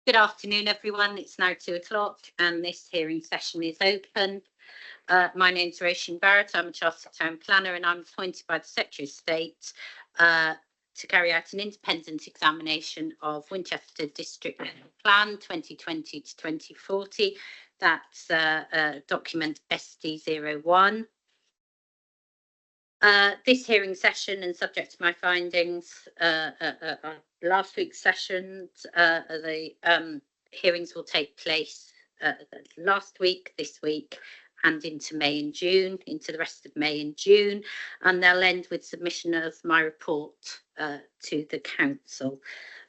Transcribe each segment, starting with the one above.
Good afternoon, everyone. It's now 2 o'clock and this hearing session is open. My name's Roisin Barrett. I'm a Chartered Town Planner and I'm appointed by the Secretary of State to carry out an independent examination of Winchester District Plan 2020 to 2040. That's document SD01. This hearing session and subject to my findings last week's sessions, the hearings will take place last week, this week, and into May and June, into the rest of May and June, and they'll end with submission of my report to the council.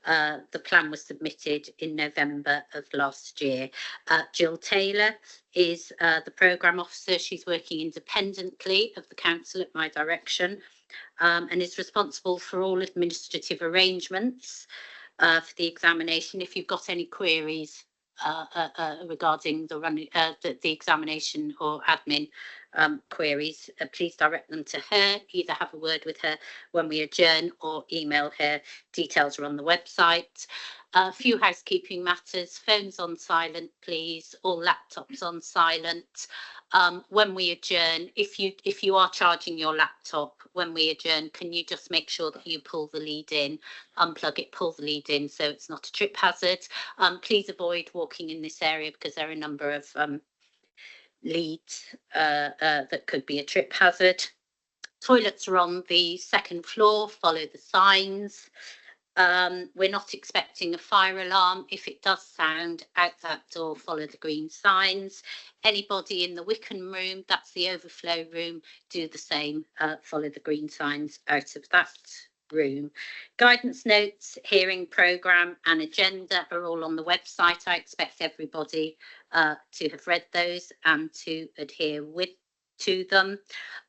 The plan was submitted in November of last year. Jill Taylor is the programme officer. She's working independently of the council at my direction and is responsible for all administrative arrangements for the examination. If you've got any queries regarding the running the examination or admin queries, please direct them to her. Either have a word with her when we adjourn or email her. Details are on the website. A few housekeeping matters: phones on silent, please. All laptops on silent. When we adjourn, if you are charging your laptop when we adjourn, can you just make sure that you pull the lead in, unplug it, pull the lead in, so it's not a trip hazard. Please avoid walking in this area because there are a number of leads that could be a trip hazard. Toilets are on the second floor. Follow the signs. We're not expecting a fire alarm. If it does sound, out that door, follow the green signs. Anybody in the Wickham room, that's the overflow room, do the same, follow the green signs out of that room. Guidance notes, hearing programme and agenda are all on the website. I expect everybody to have read those and to adhere to them.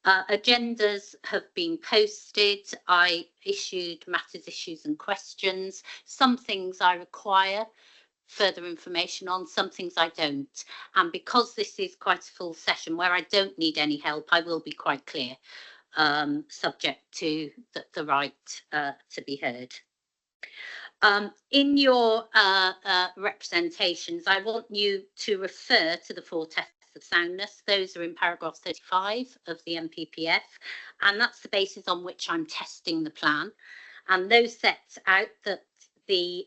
Agendas have been posted. I issued matters, issues and questions. Some things I require further information on, some things I don't. And because this is quite a full session where I don't need any help, I will be quite clear, subject to the right to be heard. In your representations, I want you to refer to the 4 tests of soundness. Those are in paragraph 35 of the MPPF, and that's the basis on which I'm testing the plan. And those sets out that the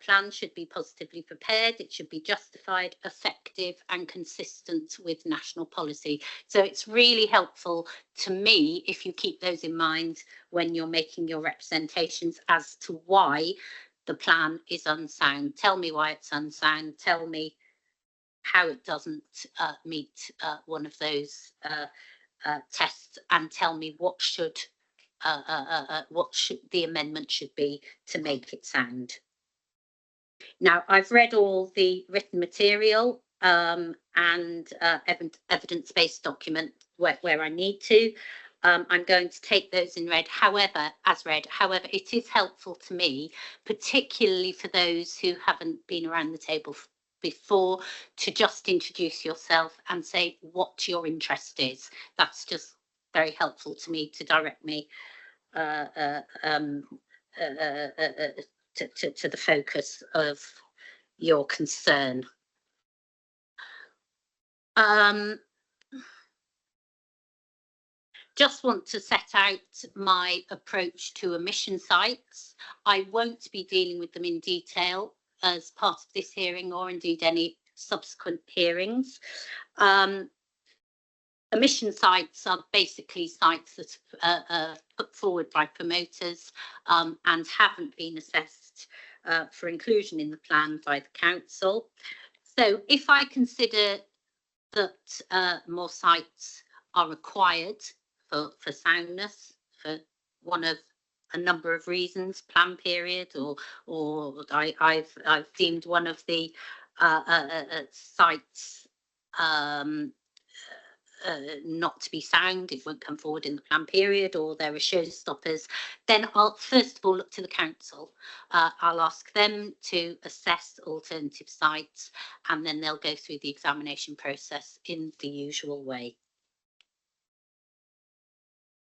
plan should be positively prepared, it should be justified, effective and consistent with national policy. So it's really helpful to me if you keep those in mind when you're making your representations as to why the plan is unsound. Tell me why it's unsound. Tell me how it doesn't meet one of those tests, and tell me what the amendment should be to make it sound. Now, I've read all the written material and evidence-based document where I need to. I'm going to take those in read. However, it is helpful to me, particularly for those who haven't been around the table before, to just introduce yourself and say what your interest is. That's just very helpful to me to direct me to the focus of your concern. Just want to set out my approach to emission sites. I won't be dealing with them in detail as part of this hearing or indeed any subsequent hearings. Emission sites are basically sites that are put forward by promoters and haven't been assessed for inclusion in the plan by the council. So if I consider that more sites are required for soundness, for one of a number of reasons, plan period, or I've deemed one of the sites not to be sound, it won't come forward in the plan period, or there are showstoppers, then I'll first of all look to the council. I'll ask them to assess alternative sites, and then they'll go through the examination process in the usual way.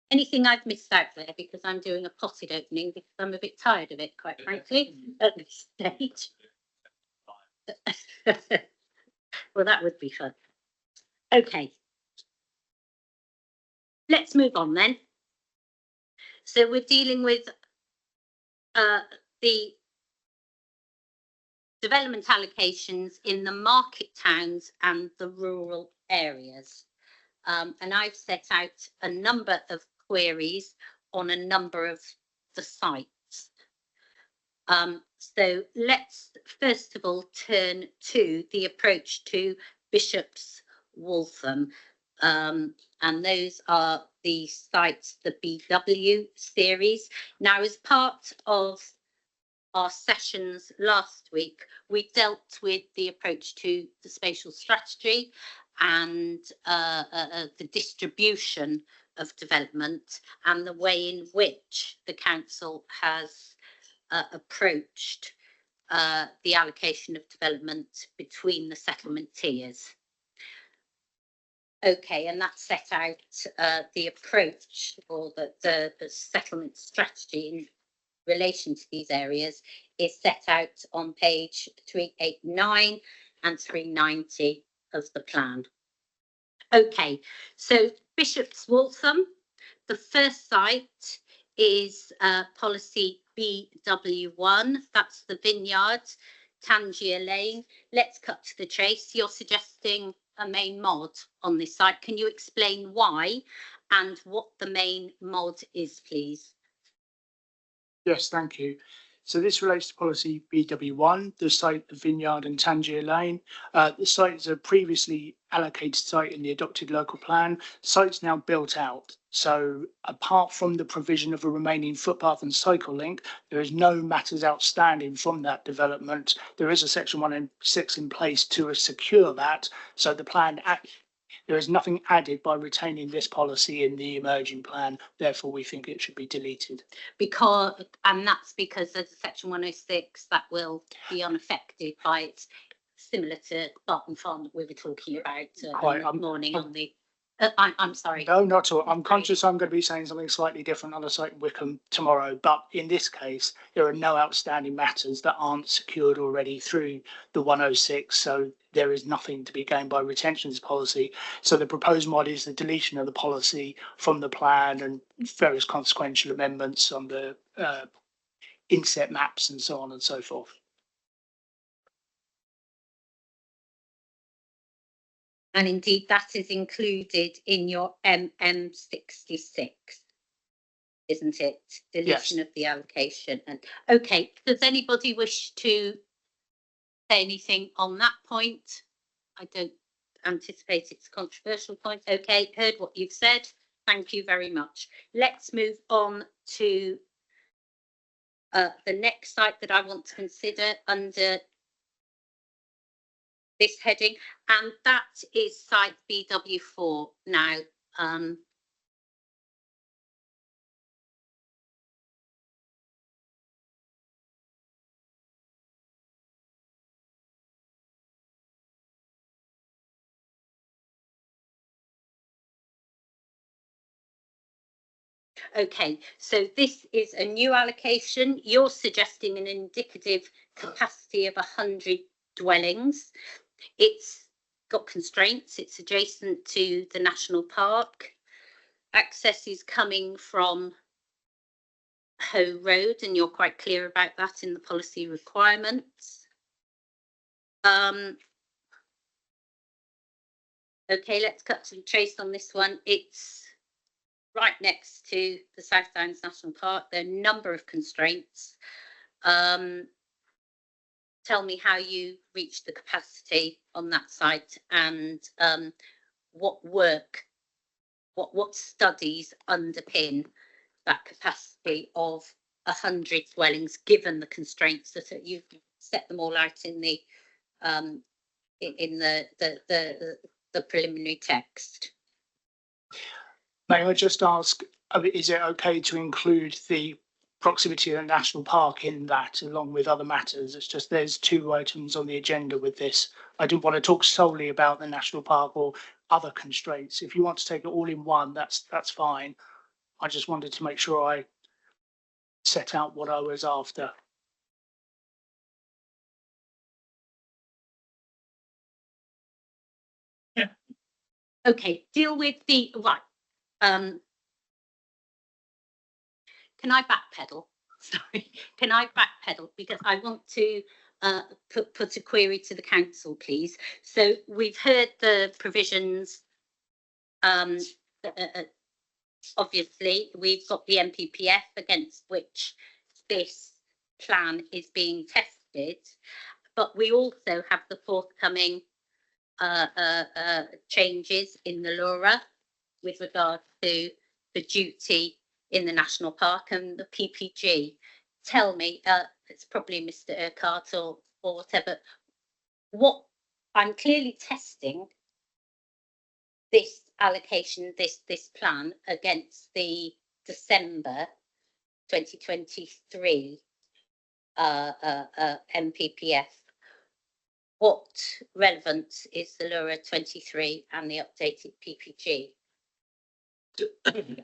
Anything I've missed out there, because I'm doing a potted opening because I'm a bit tired of it, quite frankly, at this stage. Well, that would be fun. Okay. Let's move on then. So we're dealing with the development allocations in the market towns and the rural areas. And I've set out a number of queries on a number of the sites. So let's first of all turn to the approach to Bishop's Waltham. And those are the sites, the BW series. Now, as part of our sessions last week, we dealt with the approach to the spatial strategy and the distribution of development and the way in which the council has approached the allocation of development between the settlement tiers. Okay, and that set out the approach or the settlement strategy in relation to these areas is set out on page 389 and 390 of the plan. Okay, so Bishop's Waltham, the first site is policy BW1, that's the vineyard, Tangier Lane. Let's cut to the chase. You're suggesting a main mod on this site. Can you explain why and what the main mod is, please? Yes, thank you. So this relates to policy BW1, the site of Vineyard and Tangier Lane. The site is a previously allocated site in the adopted local plan. The site's now built out. So apart from the provision of a remaining footpath and cycle link, there is no matters outstanding from that development. There is a section 106 in place to secure that. So the plan there is nothing added by retaining this policy in the emerging plan. Therefore, we think it should be deleted. And that's because there's a section 106 that will be unaffected by it, similar to Barton Farm that we were talking about this morning on the. I'm sorry. No, not at all. I'm conscious I'm going to be saying something slightly different on the site in Wickham tomorrow, but in this case, there are no outstanding matters that aren't secured already through the 106. So there is nothing to be gained by retentions policy. So the proposed mod is the deletion of the policy from the plan and various consequential amendments on the inset maps and so on and so forth. And indeed, that is included in your MM66, isn't it? Deletion of the allocation. And okay, does anybody wish to say anything on that point? I don't anticipate it's a controversial point. Okay, heard what you've said. Thank you very much. Let's move on to the next site that I want to consider under this heading, and that is site BW4 now. Okay, so this is a new allocation. You're suggesting an indicative capacity of 100 dwellings. It's got constraints. It's adjacent to the national park. Access is coming from Hoe Road, and you're quite clear about that in the policy requirements. Okay, let's cut to the chase on this one. It's right next to the South Downs National Park. There are a number of constraints. Tell me how you reached the capacity on that site and what studies underpin that capacity of 100 dwellings, given the constraints that you've set them all out in the preliminary text. May I just ask, is it okay to include the proximity of the national park in that, along with other matters? It's just there's two items on the agenda with this. I didn't want to talk solely about the national park or other constraints. If you want to take it all in one, that's fine. I just wanted to make sure I set out what I was after. Okay, deal with the right. Can I backpedal? Sorry, can I backpedal, because I want to put a query to the council, please. So we've heard the provisions. Obviously, we've got the MPPF against which this plan is being tested, but we also have the forthcoming changes in the LURA with regard to the duty in the national park and the PPG. Tell me, it's probably Mr. Urquhart or whatever, what I'm clearly testing this allocation, this plan against the December 2023 MPPF. What relevance is the LURA 23 and the updated PPG?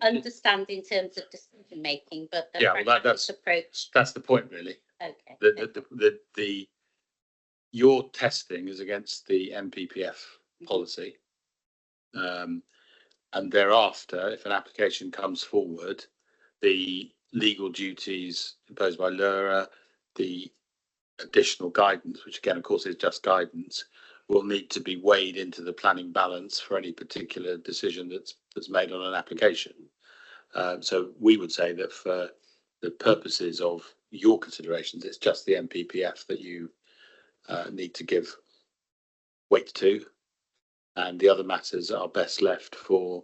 Understand in terms of decision making, but the that's approach. That's the point, really. Okay. Your testing is against the MPPF policy, and thereafter, if an application comes forward, the legal duties imposed by LURA, the additional guidance, which again, of course, is just guidance, will need to be weighed into the planning balance for any particular decision that's made on an application. So we would say that for the purposes of your considerations, it's just the MPPF that you need to give weight to, and the other matters are best left for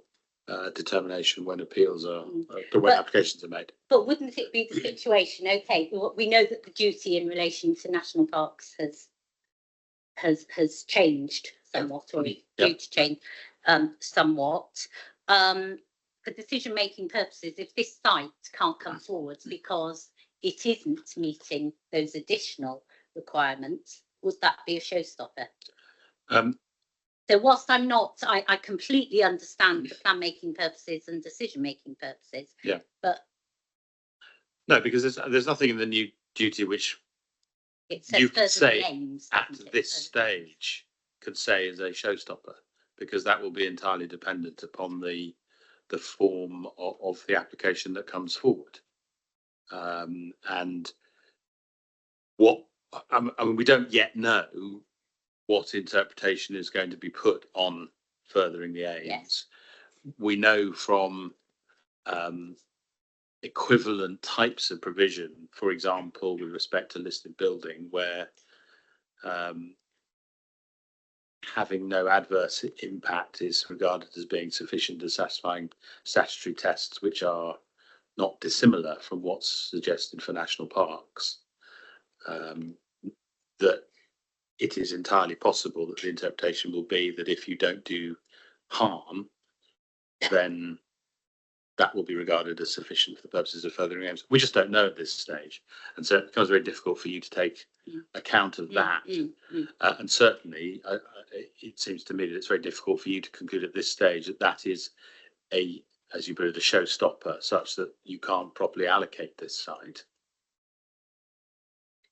determination when appeals are, when applications are made. But wouldn't it be the situation? Okay, we know that the duty in relation to national parks has changed somewhat, or due to change somewhat. For decision making purposes, if this site can't come forward because it isn't meeting those additional requirements, would that be a showstopper? So whilst I'm not, I completely understand the plan making purposes and decision making purposes. Yeah. But no, because there's nothing in the new duty which you could say at this stage could say is a showstopper, because that will be entirely dependent upon the form of the application that comes forward. And what I mean, we don't yet know what interpretation is going to be put on furthering the aims. Yes. We know from equivalent types of provision, for example, with respect to listed building, where having no adverse impact is regarded as being sufficient to satisfying statutory tests, which are not dissimilar from what's suggested for national parks, that it is entirely possible that the interpretation will be that if you don't do harm, then that will be regarded as sufficient for the purposes of furthering aims. We just don't know at this stage. And so it becomes very difficult for you to take account of that. And certainly, it seems to me that it's very difficult for you to conclude at this stage that that is as you put it, a showstopper, such that you can't properly allocate this site.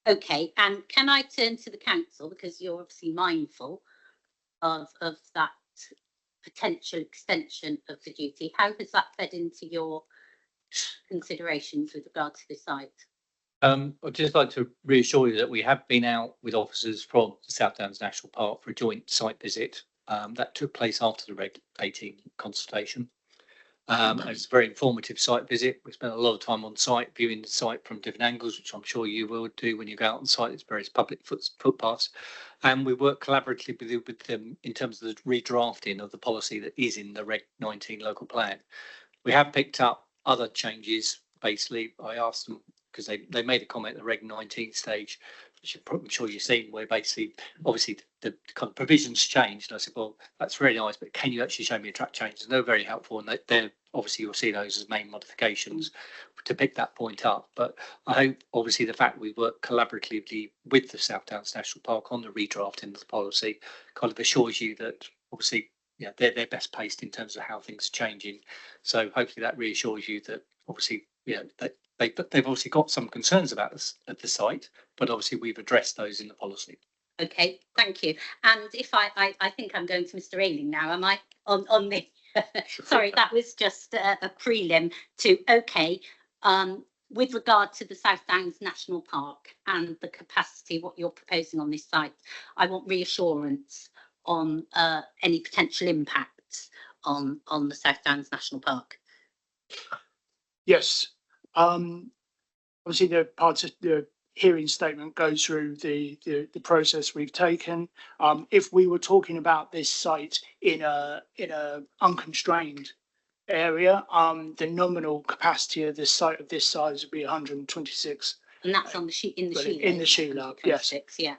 Okay, and can I turn to the council, because you're obviously mindful of that potential extension of the duty? How has that fed into your considerations with regard to the site? I'd just like to reassure you that we have been out with officers from the South Downs National Park for a joint site visit that took place after the Reg 18 consultation. It's a very informative site visit. We spent a lot of time on site viewing the site from different angles, which I'm sure you will do when you go out on site. It's various public footpaths, and we work collaboratively with them in terms of the redrafting of the policy that is in the Reg 19 local plan. We have picked up other changes. Basically, I asked them, because they made a comment at the Reg 19 stage, which I'm sure you've seen, where basically, obviously, the kind of provisions changed. And I said, well, that's really nice, but can you actually show me a track change? And they're very helpful, and they're obviously, you'll see those as main modifications to pick that point up. But I hope, obviously, the fact we work collaboratively with the South Downs National Park on the redrafting of the policy kind of assures you that, obviously, yeah, they're best placed in terms of how things are changing. So hopefully that reassures you that, obviously, you know, they've obviously got some concerns about us at the site, but obviously we've addressed those in the policy. Okay, thank you. And if I think I'm going to Mr. Ailing now, am I on the, sorry, that was just a prelim to, okay. With regard to the South Downs National Park and the capacity, what you're proposing on this site, I want reassurance on any potential impacts on the South Downs National Park. Yes. Obviously, the hearing statement goes through the process we've taken. If we were talking about this site in a unconstrained area, the nominal capacity of this site of this size would be 126. And that's on the in the Sheila. In the Sheila, yes. Yeah.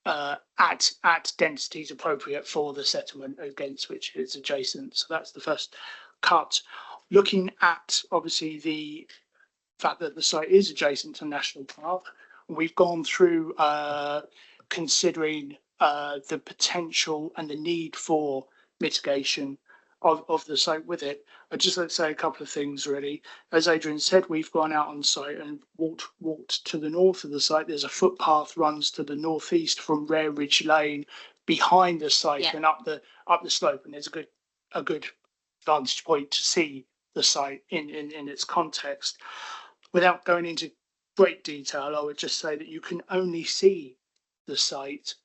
At densities appropriate for the settlement against which it's adjacent. So that's the first cut. Looking at obviously the fact that the site is adjacent to National Park, we've gone through considering the potential and the need for mitigation of the site with it. I'd just like to say a couple of things really. As Adrian said, we've gone out on site and walked to the north of the site. There's a footpath runs to the northeast from Rare Ridge Lane behind the site and up the slope, and there's a good vantage point to see the site in its context. Without going into great detail, I would just say that you can only see the site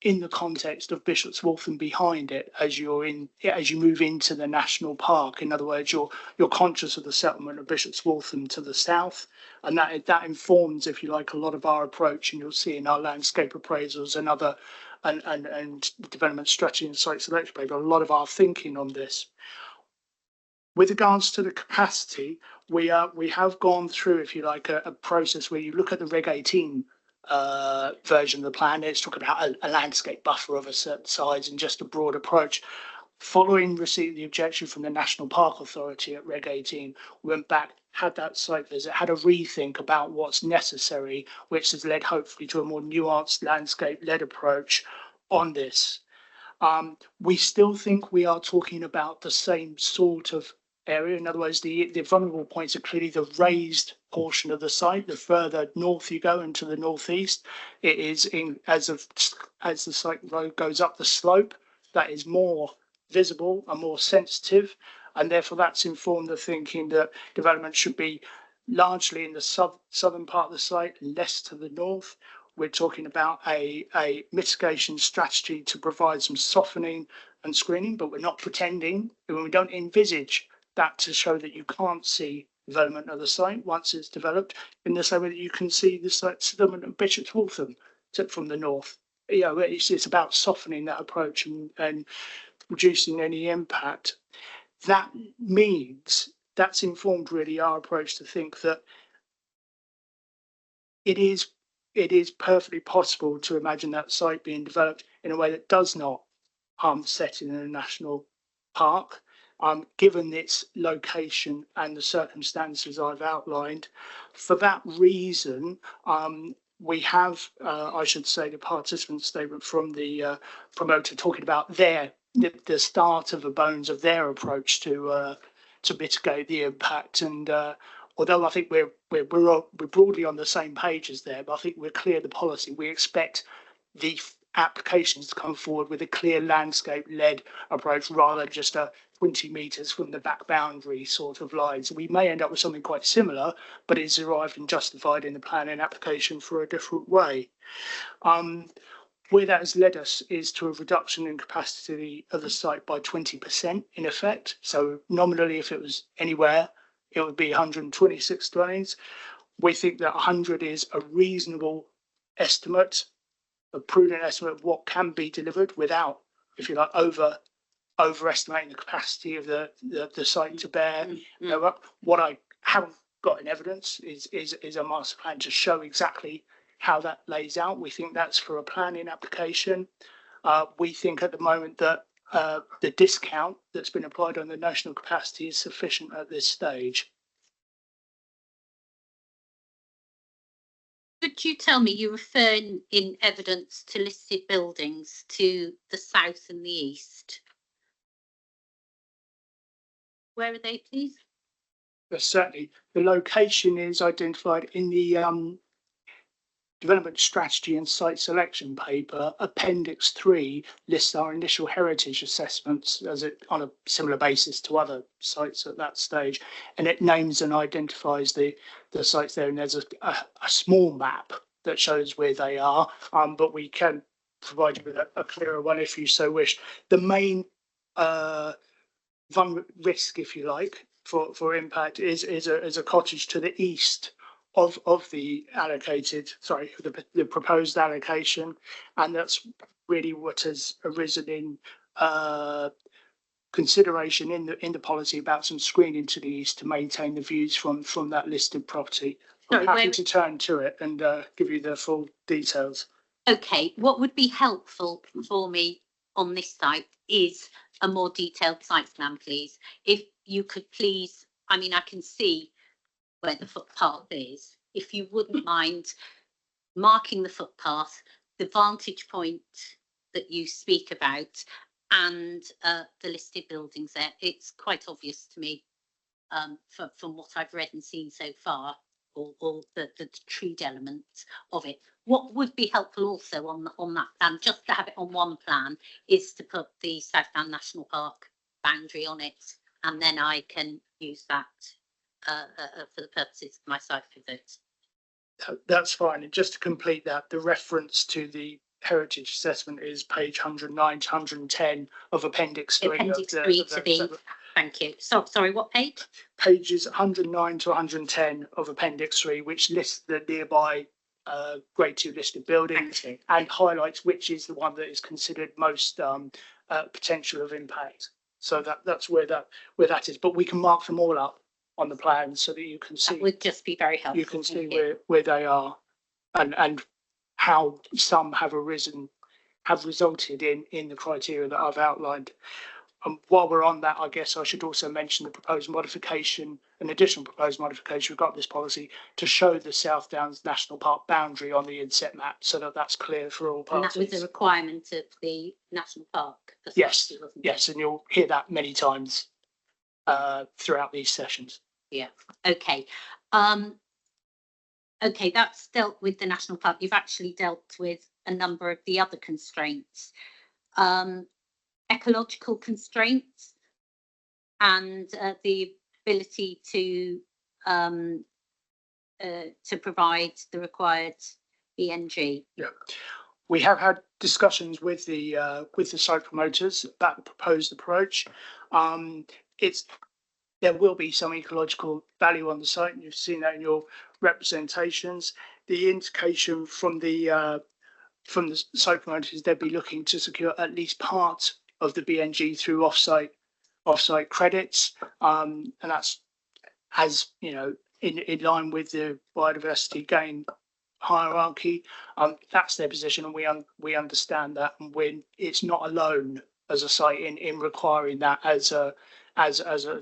in the context of Bishop's Waltham behind it as you move into the national park. In other words, you're conscious of the settlement of Bishop's Waltham to the south, and that informs, if you like, a lot of our approach. And you'll see in our landscape appraisals and other and development strategy and site selection paper, a lot of our thinking on this. With regards to the capacity, we have gone through, if you like, a process where you look at the Reg 18 version of the plan. It's talking about a landscape buffer of a certain size and just a broad approach. Following receipt of the objection from the National Park Authority at Reg 18, we went back, had that site visit, had a rethink about what's necessary, which has led hopefully to a more nuanced landscape-led approach on this. We still think we are talking about the same sort of area. In other words, the vulnerable points are clearly the raised portion of the site. The further north you go into the northeast, it is as the site road goes up the slope, that is more visible and more sensitive, and therefore that's informed the thinking that development should be largely in the southern part of the site, less to the north. We're talking about a mitigation strategy to provide some softening and screening, but we're not pretending, and we don't envisage that to show that you can't see development of the site once it's developed, in the same way that you can see the site settlement of Bishop's Waltham from the north. You know, it's about softening that approach and reducing any impact. That means that's informed really our approach to think that it is perfectly possible to imagine that site being developed in a way that does not harm the setting in a national park. Given its location and the circumstances I've outlined. For that reason, we have, I should say, the participant statement from the promoter talking about the start of the bones of their approach to mitigate the impact. And although I think we're broadly on the same pages there, but I think we're clear the policy. We expect the applications to come forward with a clear landscape-led approach rather than just a 20 metres from the back boundary sort of line. So we may end up with something quite similar, but it's arrived and justified in the planning application for a different way. Where that has led us is to a reduction in capacity of the site by 20% in effect. So nominally, if it was anywhere, it would be 126 dwellings. We think that 100 is a reasonable estimate, a prudent estimate of what can be delivered without, if you like, overestimating the capacity of the site to bear. What I haven't got in evidence is a master plan to show exactly how that lays out. We think that's for a planning application. We think at the moment that the discount that's been applied on the national capacity is sufficient at this stage. Could you tell me, you refer in evidence to listed buildings to the south and the east. Where are they, please? Yes, certainly. The location is identified in the development strategy and site selection paper, Appendix 3 lists our initial heritage assessments as it on a similar basis to other sites at that stage, and it names and identifies the sites there. And there's a small map that shows where they are, but we can provide you with a clearer one if you so wish. The main risk, if you like, for impact is a cottage to the east of the the proposed allocation, and that's really what has arisen in consideration in the policy about some screening to the east to maintain the views from that listed property. I'm happy to turn to it and give you the full details. Okay, what would be helpful for me on this site is a more detailed site plan, please. If you could please, I mean, I can see where the footpath is. If you wouldn't mind marking the footpath, the vantage point that you speak about, and the listed buildings there. It's quite obvious to me from what I've read and seen so far, or the treed element of it. What would be helpful also on that plan, just to have it on one plan, is to put the Southdown National Park boundary on it, and then I can use that for the purposes of my site visit. That's fine. And just to complete that, the reference to the heritage assessment is page 109 to 110 of Appendix 3. Appendix 3 to the. Thank you. So, sorry, what page? Pages 109 to 110 of Appendix 3, which lists the nearby Grade 2 listed buildings and highlights which is the one that is considered most potential of impact. So that's where that is. But we can mark them all up on the plan so that you can see. That would just be very helpful. You can see where they are and how some have resulted in the criteria that I've outlined. While we're on that, I guess I should also mention the proposed modification, an additional proposed modification we've got this policy to show the South Downs National Park boundary on the inset map so that that's clear for all parties. And that was a requirement of the National Park Authority, yes, wasn't yes, and you'll hear that many times throughout these sessions. Yeah, okay. Okay, that's dealt with the National Park. You've actually dealt with a number of the other constraints. Ecological constraints and the ability to provide the required BNG. Yeah, we have had discussions with the site promoters about the proposed approach. There will be some ecological value on the site, and you've seen that in your representations. The indication from the site promoters, they'd be looking to secure at least part of the BNG through offsite credits, and that's, as you know, in line with the biodiversity gain hierarchy. That's their position, and we understand that, and it's not alone as a site in requiring that as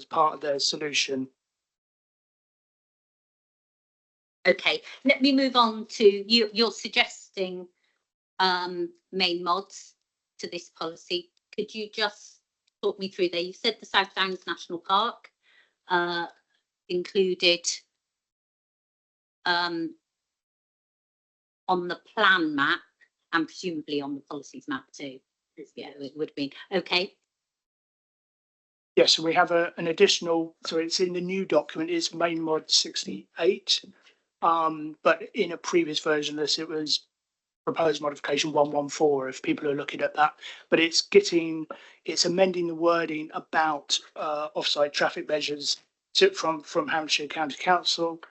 part of their solution. Okay, let me move on to you. You're suggesting main mods to this policy. Could you just talk me through there? You said the South Downs National Park included on the plan map and presumably on the policies map too. Yeah, it would have been. Okay. Yes, so we have an additional, so it's in the new document, is main mod 68, but in a previous version of this, it was proposed modification 114, if people are looking at that. But it's amending the wording about offsite traffic measures from Hampshire County Council.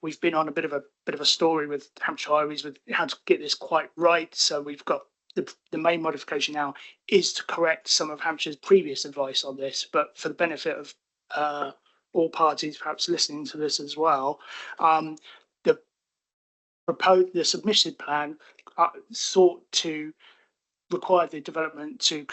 We've been on a bit of a story with Hampshire Highways with how to get this quite right. So we've got the main modification now is to correct some of Hampshire's previous advice on this, but for the benefit of all parties perhaps listening to this as well, the submitted plan sought to require the development to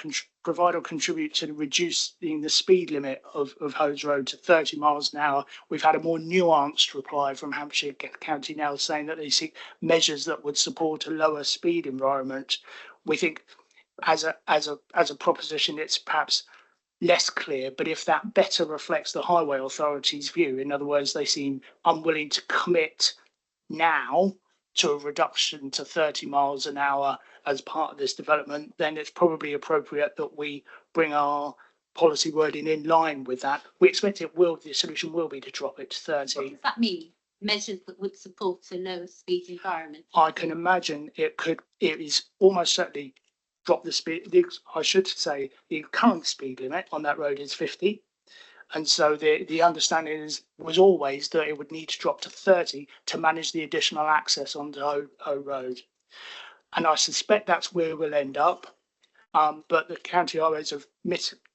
provide or contribute to reducing the speed limit of Hose Road to 30 miles an hour. We've had a more nuanced reply from Hampshire County now saying that they seek measures that would support a lower speed environment. We think as a proposition, it's perhaps less clear, but if that better reflects the Highway Authority's view, in other words, they seem unwilling to commit now to a reduction to 30 miles an hour as part of this development, then it's probably appropriate that we bring our policy wording in line with that. We expect the solution will be to drop it to What 30. does that mean? Measures that would support a lower speed environment? I can imagine it is almost certainly drop the speed. I should say the current speed limit on that road is 50. And so the understanding was always that it would need to drop to 30 to manage the additional access onto O Road. And I suspect that's where we'll end up. But the county RAs have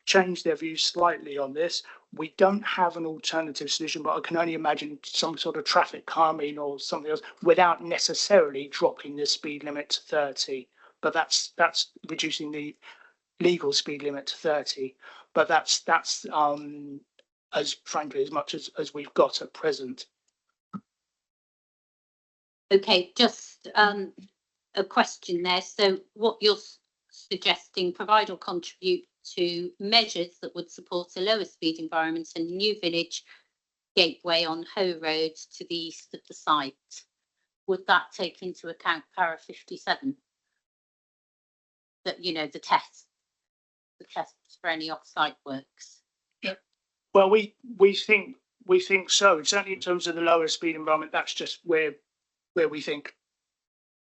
changed their views slightly on this. We don't have an alternative solution, but I can only imagine some sort of traffic calming or something else without necessarily dropping the speed limit to 30. But that's reducing the legal speed limit to 30. But that's as frankly as much as we've got at present. Okay, just a question there. So what you're suggesting, provide or contribute to measures that would support a lower speed environment and new village gateway on Hoe Road to the east of the site. Would that take into account para 57? That, you know, the tests for any off-site works. Well, we think so. Certainly in terms of the lower speed environment, that's just where we think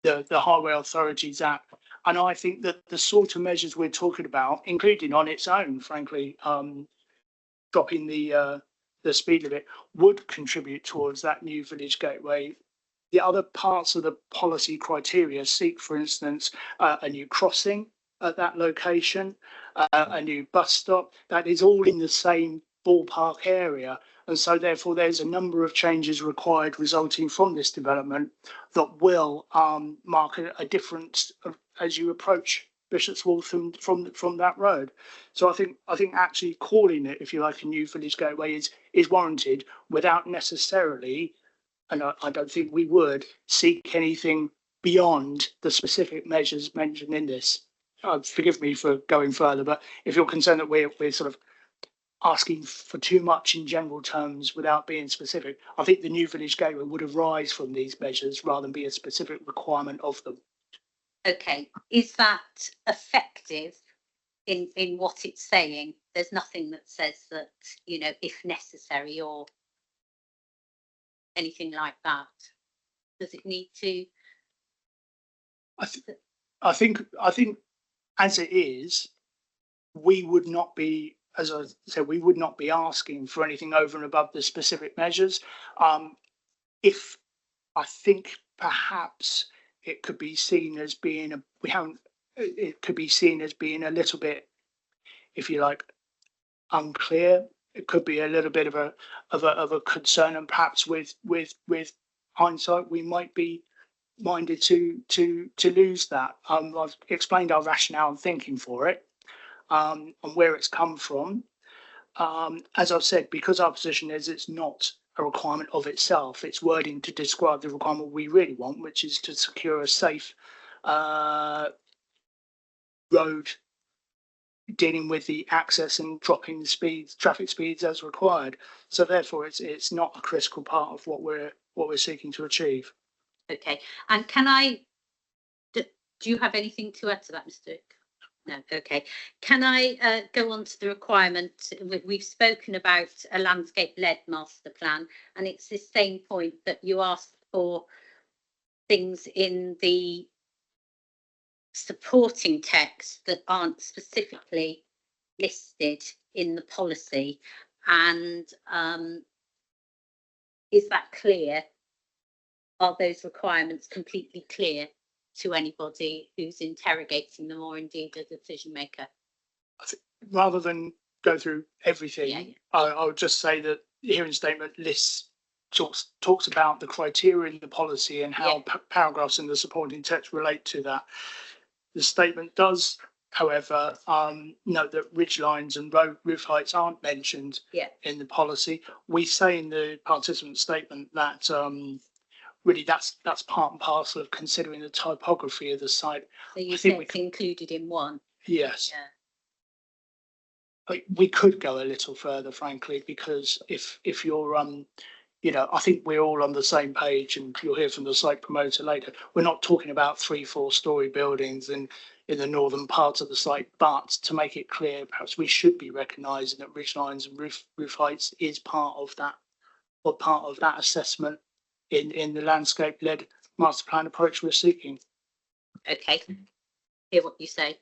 the highway authority's at. And I think that the sort of measures we're talking about, including on its own, frankly, dropping the speed limit, would contribute towards that new village gateway. The other parts of the policy criteria seek, for instance, a new crossing at that location, a new bus stop. That is all in the same ballpark area. And so therefore there's a number of changes required resulting from this development that will mark a difference as you approach Bishop's Wall from that road. So I think actually calling it, if you like, a new village gateway is warranted without necessarily, and I don't think we would, seek anything beyond the specific measures mentioned in this. Forgive me for going further, but if you're concerned that we're sort of asking for too much in general terms without being specific, I think the new village gateway would arise from these measures rather than be a specific requirement of them. Okay, is that effective in what it's saying? There's nothing that says that, you know, if necessary or anything like that. Does it need to? I think as it is, we would not be, as I said, we would not be asking for anything over and above the specific measures. If I think perhaps it could be seen as being it could be seen as being a little bit, if you like, unclear. It could be a little bit of a concern, and perhaps with hindsight, we might be minded to lose that. I've explained our rationale and thinking for it, and where it's come from. As I've said, because our position is it's not a requirement of itself, it's wording to describe the requirement we really want, which is to secure a safe road dealing with the access and dropping the speeds, traffic speeds as required. So therefore it's not a critical part of what we're seeking to achieve. Okay, and can I, do you have anything to add to that, Mr. No, okay. Can I go on to the requirement? We've spoken about a landscape-led master plan, and it's the same point that you asked for things in the supporting text that aren't specifically listed in the policy. And is that clear? Are those requirements completely clear to anybody who's interrogating them, or indeed a decision maker? Rather than go through everything, I would just say that the hearing statement talks about the criteria in the policy and how paragraphs in the supporting text relate to that. The statement does, however, note that ridge lines and roof heights aren't mentioned in the policy. We say in the participant statement that really that's part and parcel of considering the topography of the site. So you think it's included in one? Yes. Yeah. We could go a little further, frankly, because if you're I think we're all on the same page, and you'll hear from the site promoter later. We're not talking about 3-4-story buildings in the northern part of the site, but to make it clear, perhaps we should be recognising that ridge lines and roof heights is part of that, or part of that assessment in the landscape-led master plan approach we're seeking. Okay, hear what you say.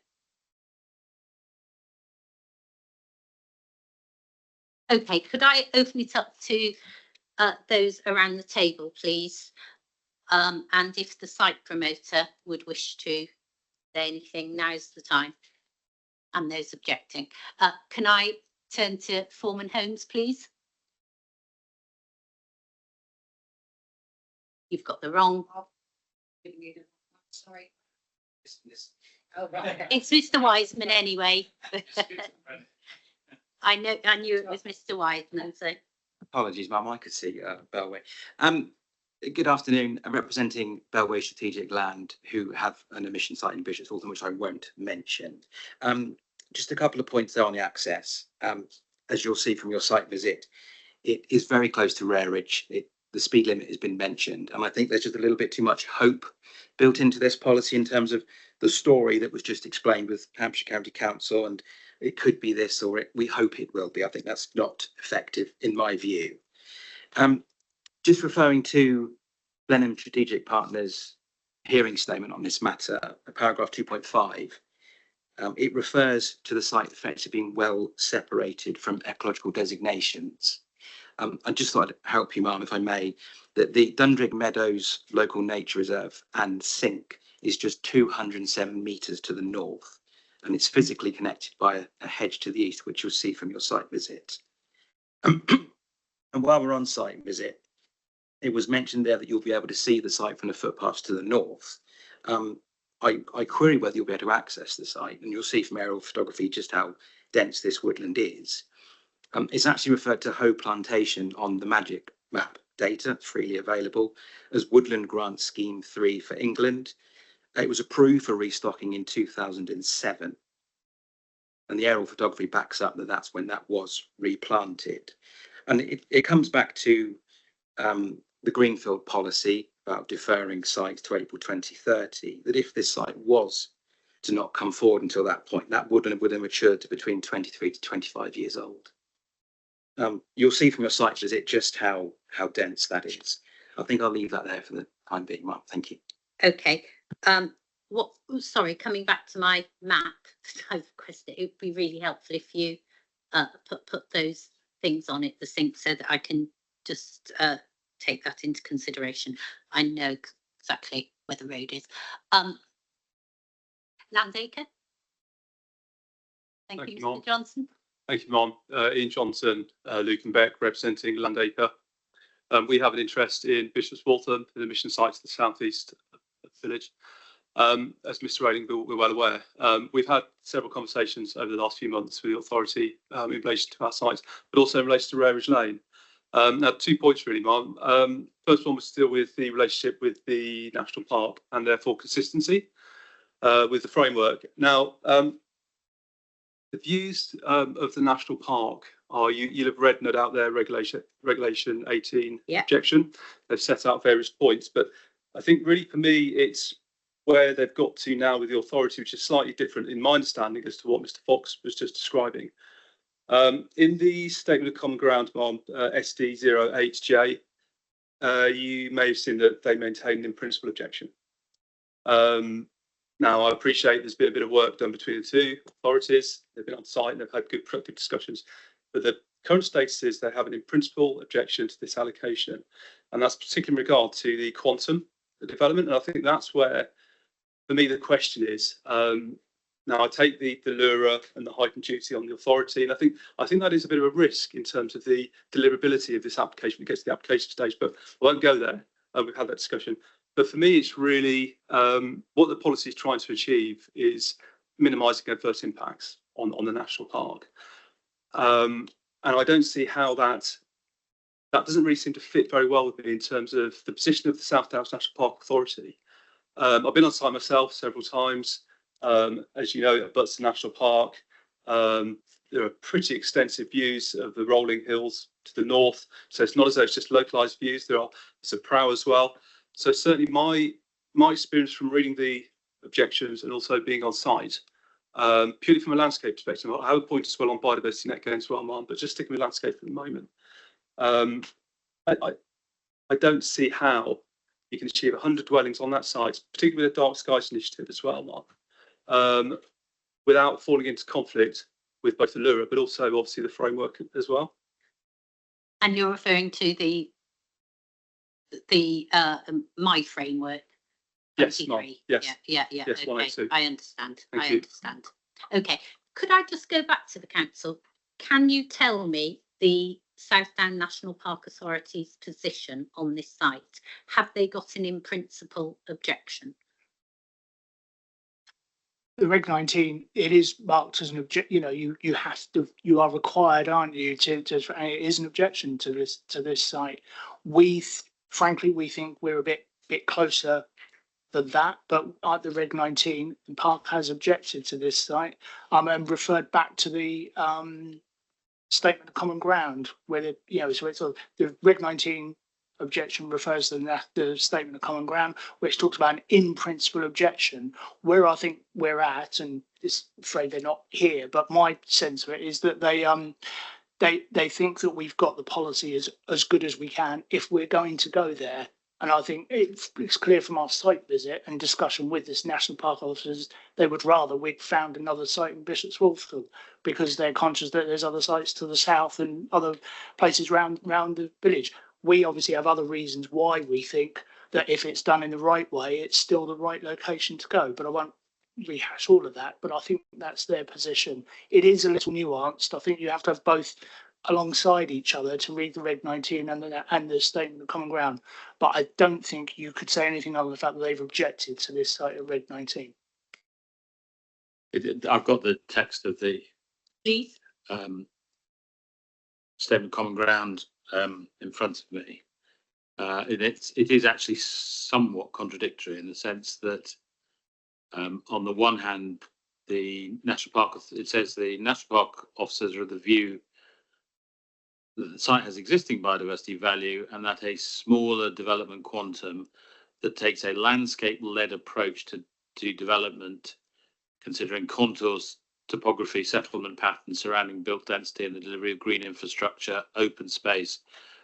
Okay, could I open it up to those around the table, please? And if the site promoter would wish to say anything, now's the time. And those objecting. Can I turn to Foreman Holmes, please? You've got the wrong. Sorry. Oh, right. It's Mr. Wiseman anyway. I knew it was Mr. Wiseman, so. Apologies, Mum, I could see Bellway. Good afternoon. I'm representing Bellway Strategic Land, who have an emission site in Bishop's Waltham, which I won't mention. Just a couple of points there on the access. As you'll see from your site visit, it is very close to Rareridge. The speed limit has been mentioned, and I think there's just a little bit too much hope built into this policy in terms of the story that was just explained with Hampshire County Council, and it could be this, or we hope it will be. I think that's not effective in my view. Just referring to Blenheim Strategic Partners' hearing statement on this matter, paragraph 2.5, it refers to the site effectively being well separated from ecological designations. I just thought I'd help you, Ma'am, if I may, that the Dundrig Meadows Local Nature Reserve and sink is just 207 metres to the north, and it's physically connected by a hedge to the east, which you'll see from your site visit. And while we're on site visit, it was mentioned there that you'll be able to see the site from the footpaths to the north. I query whether you'll be able to access the site, and you'll see from aerial photography just how dense this woodland is. It's actually referred to Hoe Plantation on the Magic Map data, freely available, as Woodland Grant Scheme 3 for England. It was approved for restocking in 2007. And the aerial photography backs up that that's when that was replanted. And it comes back to the Greenfield policy about deferring sites to April 2030, that if this site was to not come forward until that point, that woodland would have matured to between 23 to 25 years old. You'll see from your site visit just how dense that is. I think I'll leave that there for the time being, Mark. Thank you. Okay. Sorry, coming back to my map that I've requested, it would be really helpful if you put those things on it, the sink, so that I can just take that into consideration. I know exactly where the road is. Landacre. Thank you, Mr. Johnson. Thank you, Mon. Ian Johnson, Luke and Beck, representing Landacre. We have an interest in Bishop's Waltham, an emission site to the southeast of the village. As Mr. Railing, we're well aware. We've had several conversations over the last few months with the authority in relation to our sites, but also in relation to Rareridge Lane. Now, 2 points really, Mark. First one was to deal with the relationship with the National Park and therefore consistency with the framework. Now, the views of the National Park are, you'll have read no doubt their regulation 18 objection. They've set out various points, but I think really for me it's where they've got to now with the authority, which is slightly different in my understanding as to what Mr. Fox was just describing. In the Statement of Common Ground, SD08J, you may have seen that they maintain an in principle objection. Now, I appreciate there's been a bit of work done between the two authorities. They've been on site and they've had good productive discussions. But the current status is they have an in principle objection to this allocation. And that's particularly in regard to the quantum, the development. And I think that's where, for me, the question is. Now, I take the LURA and the heightened duty on the authority. And I think that is a bit of a risk in terms of the deliverability of this application when it gets to the application stage. But I won't go there. We've had that discussion. But for me, it's really what the policy is trying to achieve is minimising adverse impacts on the national park. And I don't see how that doesn't really seem to fit very well with me in terms of the position of the South Downs National Park Authority. I've been on site myself several times. As you know, it abuts the national park. There are pretty extensive views of the rolling hills to the north. So it's not as though it's just localised views. There are some prow as well. So certainly my experience from reading the objections and also being on site, purely from a landscape perspective, I have a point as well on biodiversity net gain as well, Mark, but just sticking with landscape for the moment. I don't see how you can achieve 100 dwellings on that site, particularly with a dark skies initiative as well, Mark, without falling into conflict with both the LURA, but also obviously the framework as well. And you're referring to the my framework. Yes, Mark, yes. Yeah. Yes, Okay, 182. I understand. Thank you. Understand. Okay, could I just go back to the council? Can you tell me the South Down National Park Authority's position on this site? Have they got an in principle objection? The Reg 19, it is marked as an object. You know, you have to, you are required, aren't you, to it is an objection to this site. Frankly, we think we're a bit closer than that, but at the Reg 19, the park has objected to this site, and referred back to the statement of common ground, where so it's the Reg 19 objection refers to the statement of common ground, which talks about an in principle objection. Where I think we're at, and it's afraid they're not here, but my sense of it is that they think that we've got the policy as good as we can if we're going to go there. And I think it's clear from our site visit and discussion with this national park officers, they would rather we'd found another site in Bishop's Waltham, because they're conscious that there's other sites to the south and other places around the village. We obviously have other reasons why we think that if it's done in the right way, it's still the right location to go. But I won't rehash all of that, but I think that's their position. It is a little nuanced. I think you have to have both alongside each other to read the Reg 19 and the statement of common ground. But I don't think you could say anything other than the fact that they've objected to this site of Reg 19. I've got the text of the Please. statement of common ground in front of me. It is actually somewhat contradictory in the sense that on the one hand, the national park, it says the national park officers are of the view that the site has existing biodiversity value and that a smaller development quantum that takes a landscape-led approach to development, considering contours, topography, settlement patterns, surrounding built density and the delivery of green infrastructure, open space,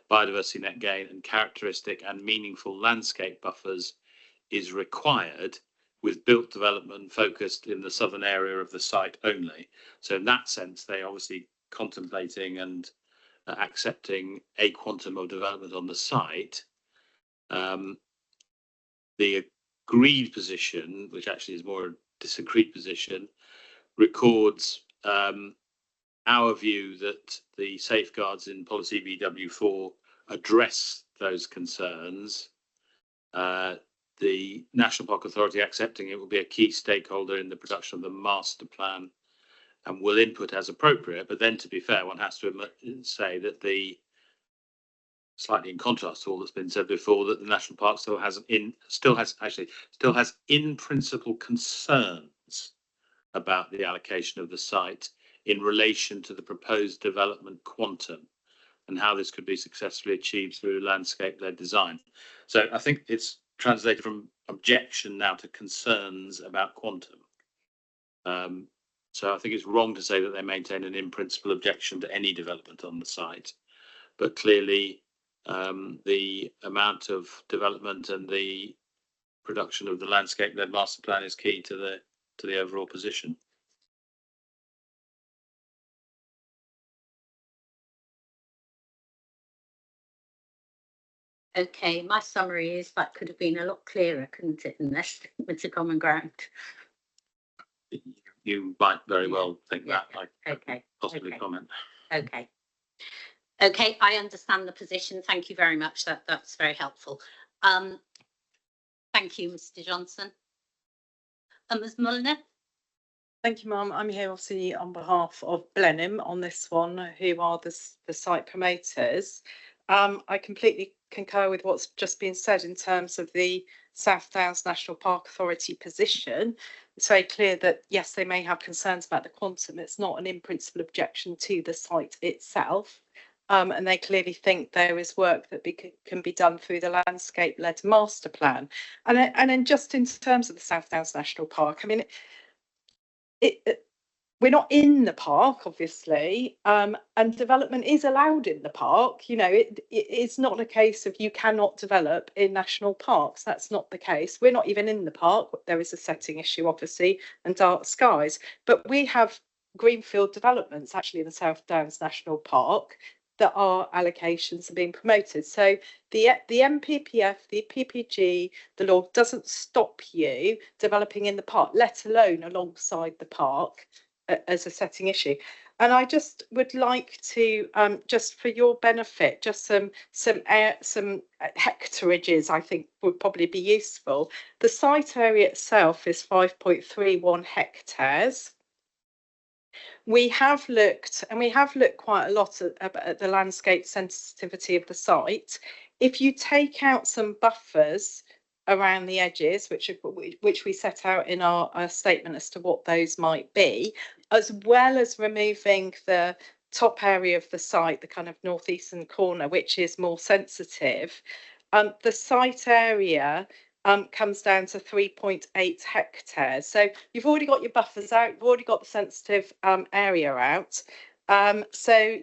biodiversity net gain and characteristic and meaningful landscape buffers is required, with built development focused in the southern area of the site only. So in that sense, they obviously contemplating and accepting a quantum of development on the site. The agreed position, which actually is more a disagreed position, records our view that the safeguards in policy BW4 address those concerns. The National Park Authority accepting it will be a key stakeholder in the production of the master plan and will input as appropriate. But then, to be fair, one has to say that slightly in contrast to all that's been said before, that the national park still has in principle concerns about the allocation of the site in relation to the proposed development quantum and how this could be successfully achieved through landscape-led design. So I think it's translated from objection now to concerns about quantum. So I think it's wrong to say that they maintain an in principle objection to any development on the site, but clearly the amount of development and the production of the landscape-led master plan is key to the overall position. Okay, my summary is that could have been a lot clearer, couldn't it, in this with the common ground? You might very well think that. Okay. Possibly comment. Okay. Okay, I understand the position. Thank you very much. That's very helpful. Thank you, Mr. Johnson. Ms. Mulliner? Thank you, Mum. I'm here obviously on behalf of Blenheim on this one, who are the site promoters. I completely concur with what's just been said in terms of the South Downs National Park Authority position. It's very clear that, yes, they may have concerns about the quantum. It's not an in principle objection to the site itself. And they clearly think there is work that can be done through the landscape-led master plan. And then just in terms of the South Downs National Park, I mean, we're not in the park, obviously, and development is allowed in the park. You know, it's not a case of you cannot develop in national parks. That's not the case. We're not even in the park. There is a setting issue, obviously, and dark skies. But we have greenfield developments actually in the South Downs National Park that our allocations are being promoted. So the MPPF, the PPG, the law doesn't stop you developing in the park, let alone alongside the park as a setting issue. And I just would like to, just for your benefit, just some hectareages I think would probably be useful. The site area itself is 5.31 hectares. We have looked, and we have looked quite a lot at the landscape sensitivity of the site. If you take out some buffers around the edges, which we set out in our statement as to what those might be, as well as removing the top area of the site, the kind of northeastern corner, which is more sensitive, the site area comes down to 3.8 hectares. So you've already got your buffers out, you've already got the sensitive area out. So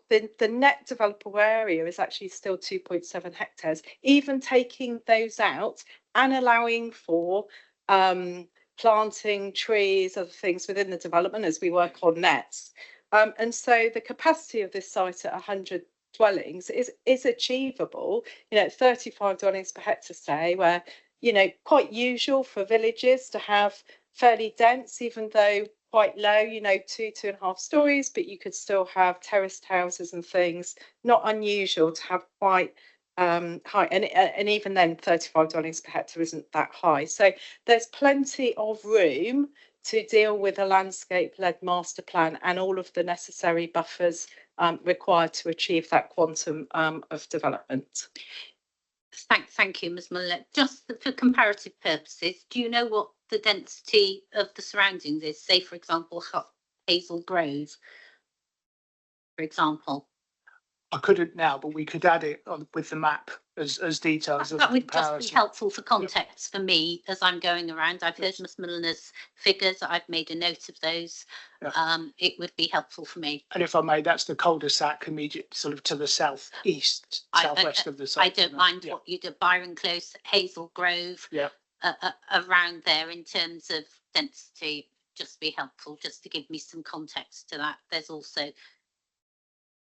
the net developable area is actually still 2.7 hectares, even taking those out and allowing for planting trees, other things within the development as we work on nets. And so the capacity of this site at 100 dwellings is achievable, you know, 35 dwellings per hectare say, where, you know, quite usual for villages to have fairly dense, even though quite low, you know, 2.5 stories, but you could still have terraced houses and things. Not unusual to have quite high, and even then 35 dwellings per hectare isn't that high. So there's plenty of room to deal with a landscape-led master plan and all of the necessary buffers required to achieve that quantum of development. Thank you, Ms. Muller. Just for comparative purposes, do you know what the density of the surroundings is? Say, for example, Hazel Grove, for example. I couldn't now, but we could add it on with the map as details of That would just comparison. be helpful for context for me as I'm going around. I've heard Ms. Muller's figures. I've made a note of those. Yeah. It would be helpful for me. And if I may, that's the cul-de-sac immediate sort of to the southeast, southwest of the site. I don't mind what you do, Byron Close, Hazel Grove, yeah, around there in terms of density. Just be helpful, just to give me some context to that. There's also,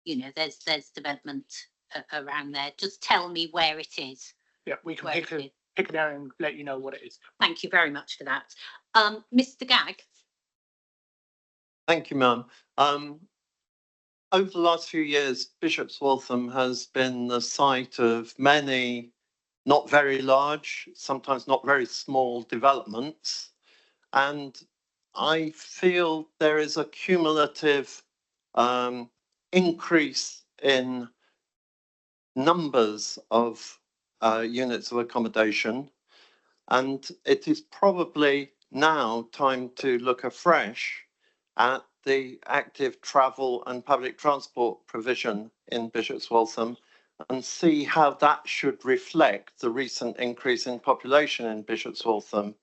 you know, there's development around there. Just tell me where it is. Yeah, we can pick an area and let you know what it is. Thank you very much for that. Mr. Gagg. Thank you, ma'am. Over the last few years, Bishop's Waltham has been the site of many not very large, sometimes not very small developments. And I feel there is a cumulative increase in numbers of units of accommodation. And it is probably now time to look afresh at the active travel and public transport provision in Bishop's Waltham and see how that should reflect the recent increase in population in Bishop's Waltham.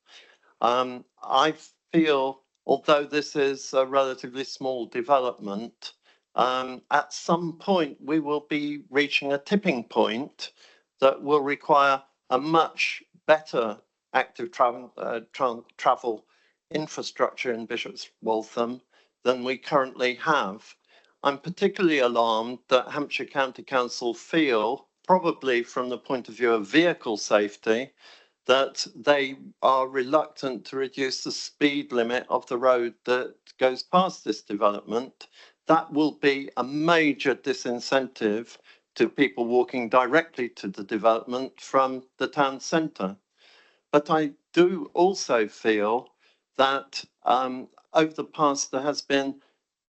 I feel, although this is a relatively small development, at some point we will be reaching a tipping point that will require a much better active travel infrastructure in Bishop's Waltham than we currently have. I'm particularly alarmed that Hampshire County Council feel, probably from the point of view of vehicle safety, that they are reluctant to reduce the speed limit of the road that goes past this development. That will be a major disincentive to people walking directly to the development from the town centre. But I do also feel that over the past there has been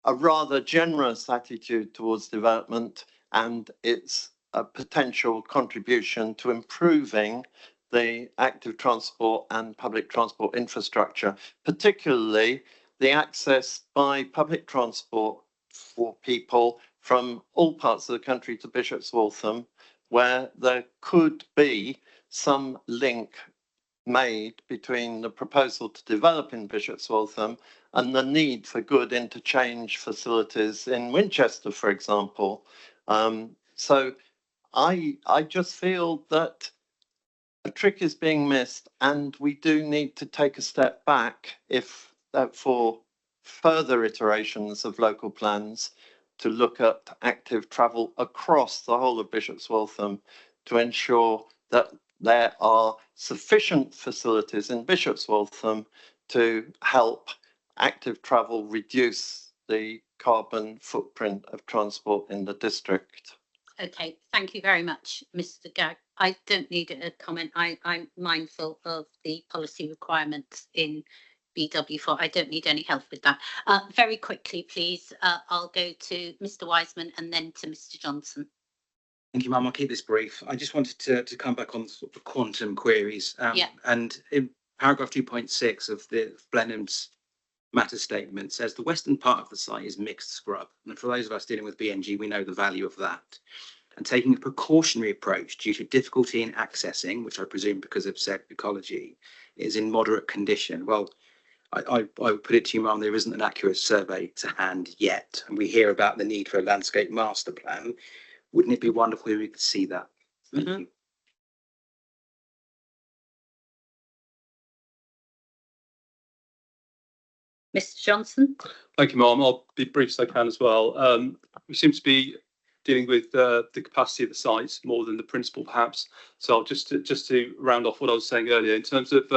a rather generous attitude towards development and its potential contribution to improving the active transport and public transport infrastructure, particularly the access by public transport for people from all parts of the country to Bishop's Waltham, where there could be some link made between the proposal to develop in Bishop's Waltham and the need for good interchange facilities in Winchester, for example. So I just feel that a trick is being missed, and we do need to take a step back if for further iterations of local plans to look at active travel across the whole of Bishop's Waltham to ensure that there are sufficient facilities in Bishop's Waltham to help active travel reduce the carbon footprint of transport in the district. Okay, thank you very much, Mr. Gag. I don't need a comment. I'm mindful of the policy requirements in BW4. I don't need any help with that. Very quickly, please. I'll go to Mr. Wiseman and then to Mr. Johnson. Thank you, Mum. I'll keep this brief. I just wanted to come back on sort of quantum queries. Yeah. And in paragraph 2.6 of the Blenheim's matter statement says the western part of the site is mixed scrub. And for those of us dealing with BNG, we know the value of that. And taking a precautionary approach due to difficulty in accessing, which I presume because of said ecology, is in moderate condition. Well, I would put it to you, Mum, there isn't an accurate survey to hand yet. And we hear about the need for a landscape master plan. Wouldn't it be wonderful if we could see that? Thank you. Mr. Johnson. Thank you, Mum. I'll be brief as I can as well. We seem to be dealing with the capacity of the site more than the principle, perhaps. So I'll just to round off what I was saying earlier, in terms of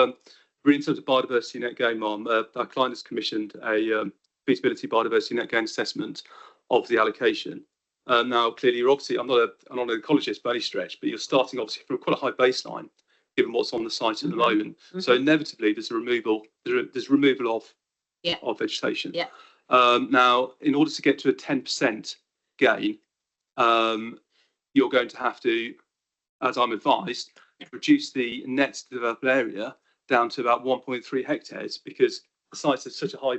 biodiversity net gain, Mum, our client has commissioned a feasibility biodiversity net gain assessment of the allocation. Now, clearly, I'm not an ecologist by any stretch, but you're starting obviously from quite a high baseline, given what's on the site at the moment. So inevitably, there's removal of vegetation. Yeah. Now, in order to get to a 10% gain, you're going to have to, as I'm advised, reduce the net developable area down to about 1.3 hectares, because the site's at such a high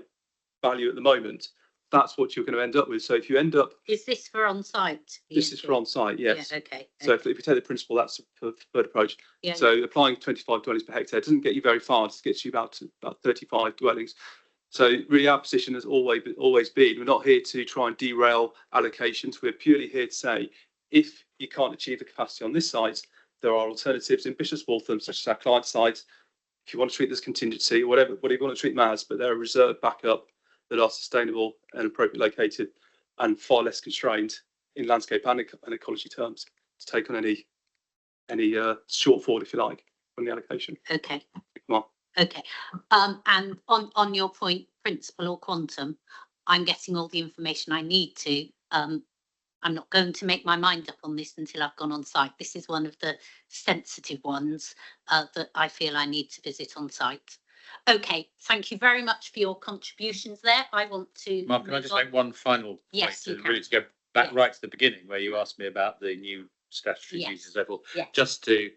value at the moment. That's what you're going to end up with. So if you end up... Is this for on-site? This is for on-site, yes. Yeah, okay. So if you take the principle, that's the preferred approach. Yeah, so applying 25 dwellings per hectare doesn't get you very far. It gets you about 35 dwellings. So really our position has always been, we're not here to try and derail allocations. We're purely here to say, if you can't achieve the capacity on this site, there are alternatives in Bishop's Waltham, such as our client site. If you want to treat this contingency, or whatever you want to treat them as, but they're a reserve backup that are sustainable and appropriately located and far less constrained in landscape and ecology terms to take on any shortfall, if you like, from the allocation. Okay. Come on. Okay. And on your point, principle or quantum, I'm getting all the information I need to. I'm not going to make my mind up on this until I've gone on site. This is one of the sensitive ones that I feel I need to visit on site. Okay, thank you very much for your contributions there. I want to... Mark, can I just make one final point to really to go back right to the beginning, where you asked me about the new statutory duties and so forth, just to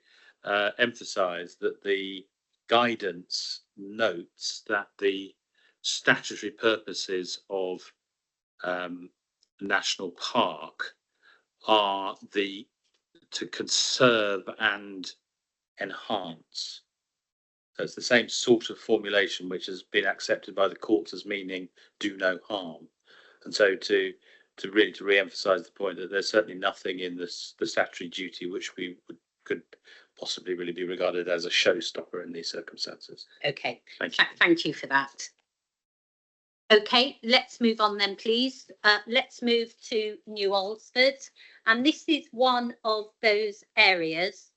emphasise that the guidance notes that the statutory purposes of national park are to conserve and enhance. So it's the same sort of formulation which has been accepted by the courts as meaning do no harm. And so to re-emphasise the point that there's certainly nothing in the statutory duty which could possibly really be regarded as a showstopper in these circumstances. Okay, thank you for that. Okay, let's move on then, please. Let's move to New Alresford. And this is one of those areas.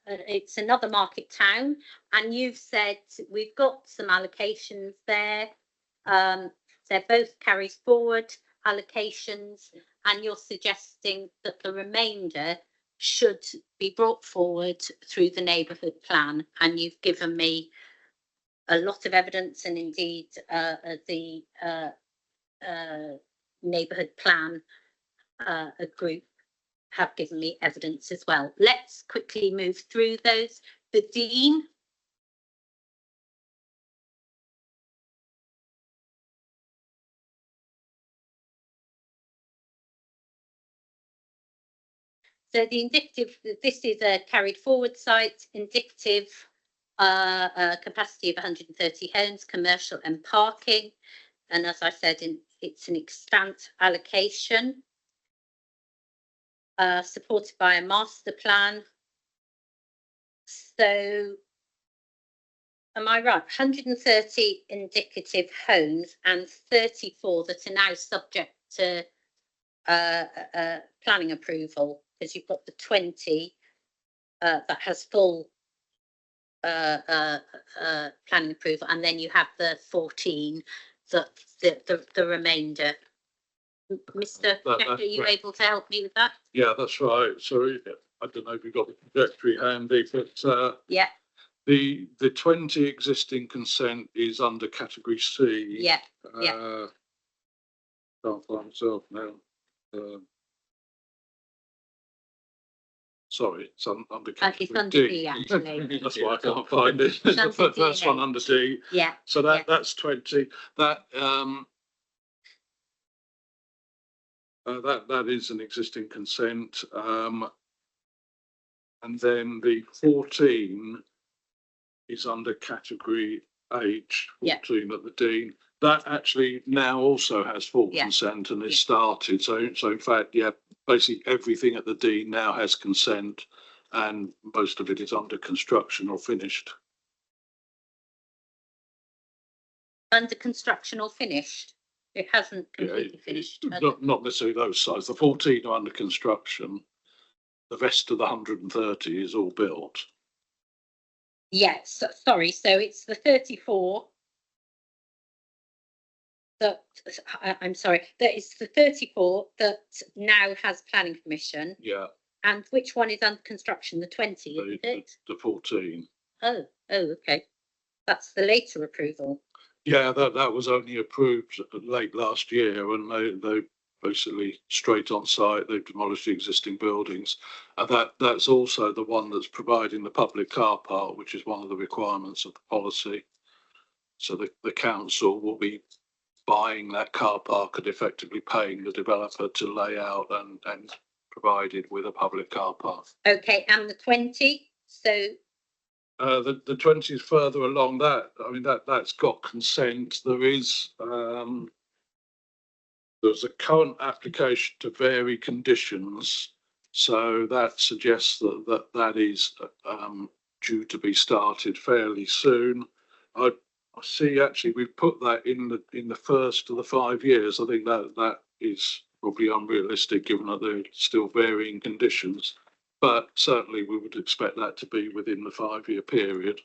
It's another market town. And you've said we've got some allocations there. They're both carries forward allocations. And you're suggesting that the remainder should be brought forward through the neighbourhood plan. And you've given me a lot of evidence, and indeed the neighbourhood plan group have given me evidence as well. Let's quickly move through those. The Dean. So the indicative, this is a carried forward site, indicative capacity of 130 homes, commercial and parking. And as I said, it's an extant allocation supported by a master plan. So am I right? 130 indicative homes and 34 that are now subject to planning approval, because you've got the 20 that has full planning approval, and then you have the 14 that the remainder. Mr. Checker, are you able to help me with that? Yeah, that's right. So I don't know if you've got the trajectory handy, but Yeah, the 20 existing consent is under category C. yeah, Can't find myself now. Sorry, it's under it's category under D. D actually. That's why I can't find it. It's under The first one D8. under D. Yeah, So yeah. that's 20. That that is an existing consent. And then the 14 is under category H, 14 at the Dean. That actually now also has full consent and it's started. So in fact, yeah, basically everything at the Dean now has consent and most of it is under construction or finished. Under construction or finished? It hasn't completely finished. Not necessarily those sites. The 14 are under construction. The rest of the 130 is all built. Yes, sorry. So it's the 34 that I'm sorry. That is the 34 that now has planning permission. Yeah. And which one is under construction? The 20, isn't it? The 14. Oh, okay. That's the later approval. Yeah, that was only approved late last year, and they basically straight on site. They've demolished the existing buildings, and that's also the one that's providing the public car park, which is one of the requirements of the policy. So the council will be buying that car park and effectively paying the developer to lay out and provide it with a public car park. Okay, and the 20. So the 20 is further along. That I mean that's got consent. There's a current application to vary conditions, so that suggests that is due to be started fairly soon. I see actually we've put that in the first of the 5 years. I think that is probably unrealistic given that there are still varying conditions, but certainly we would expect that to be within the 5-year period.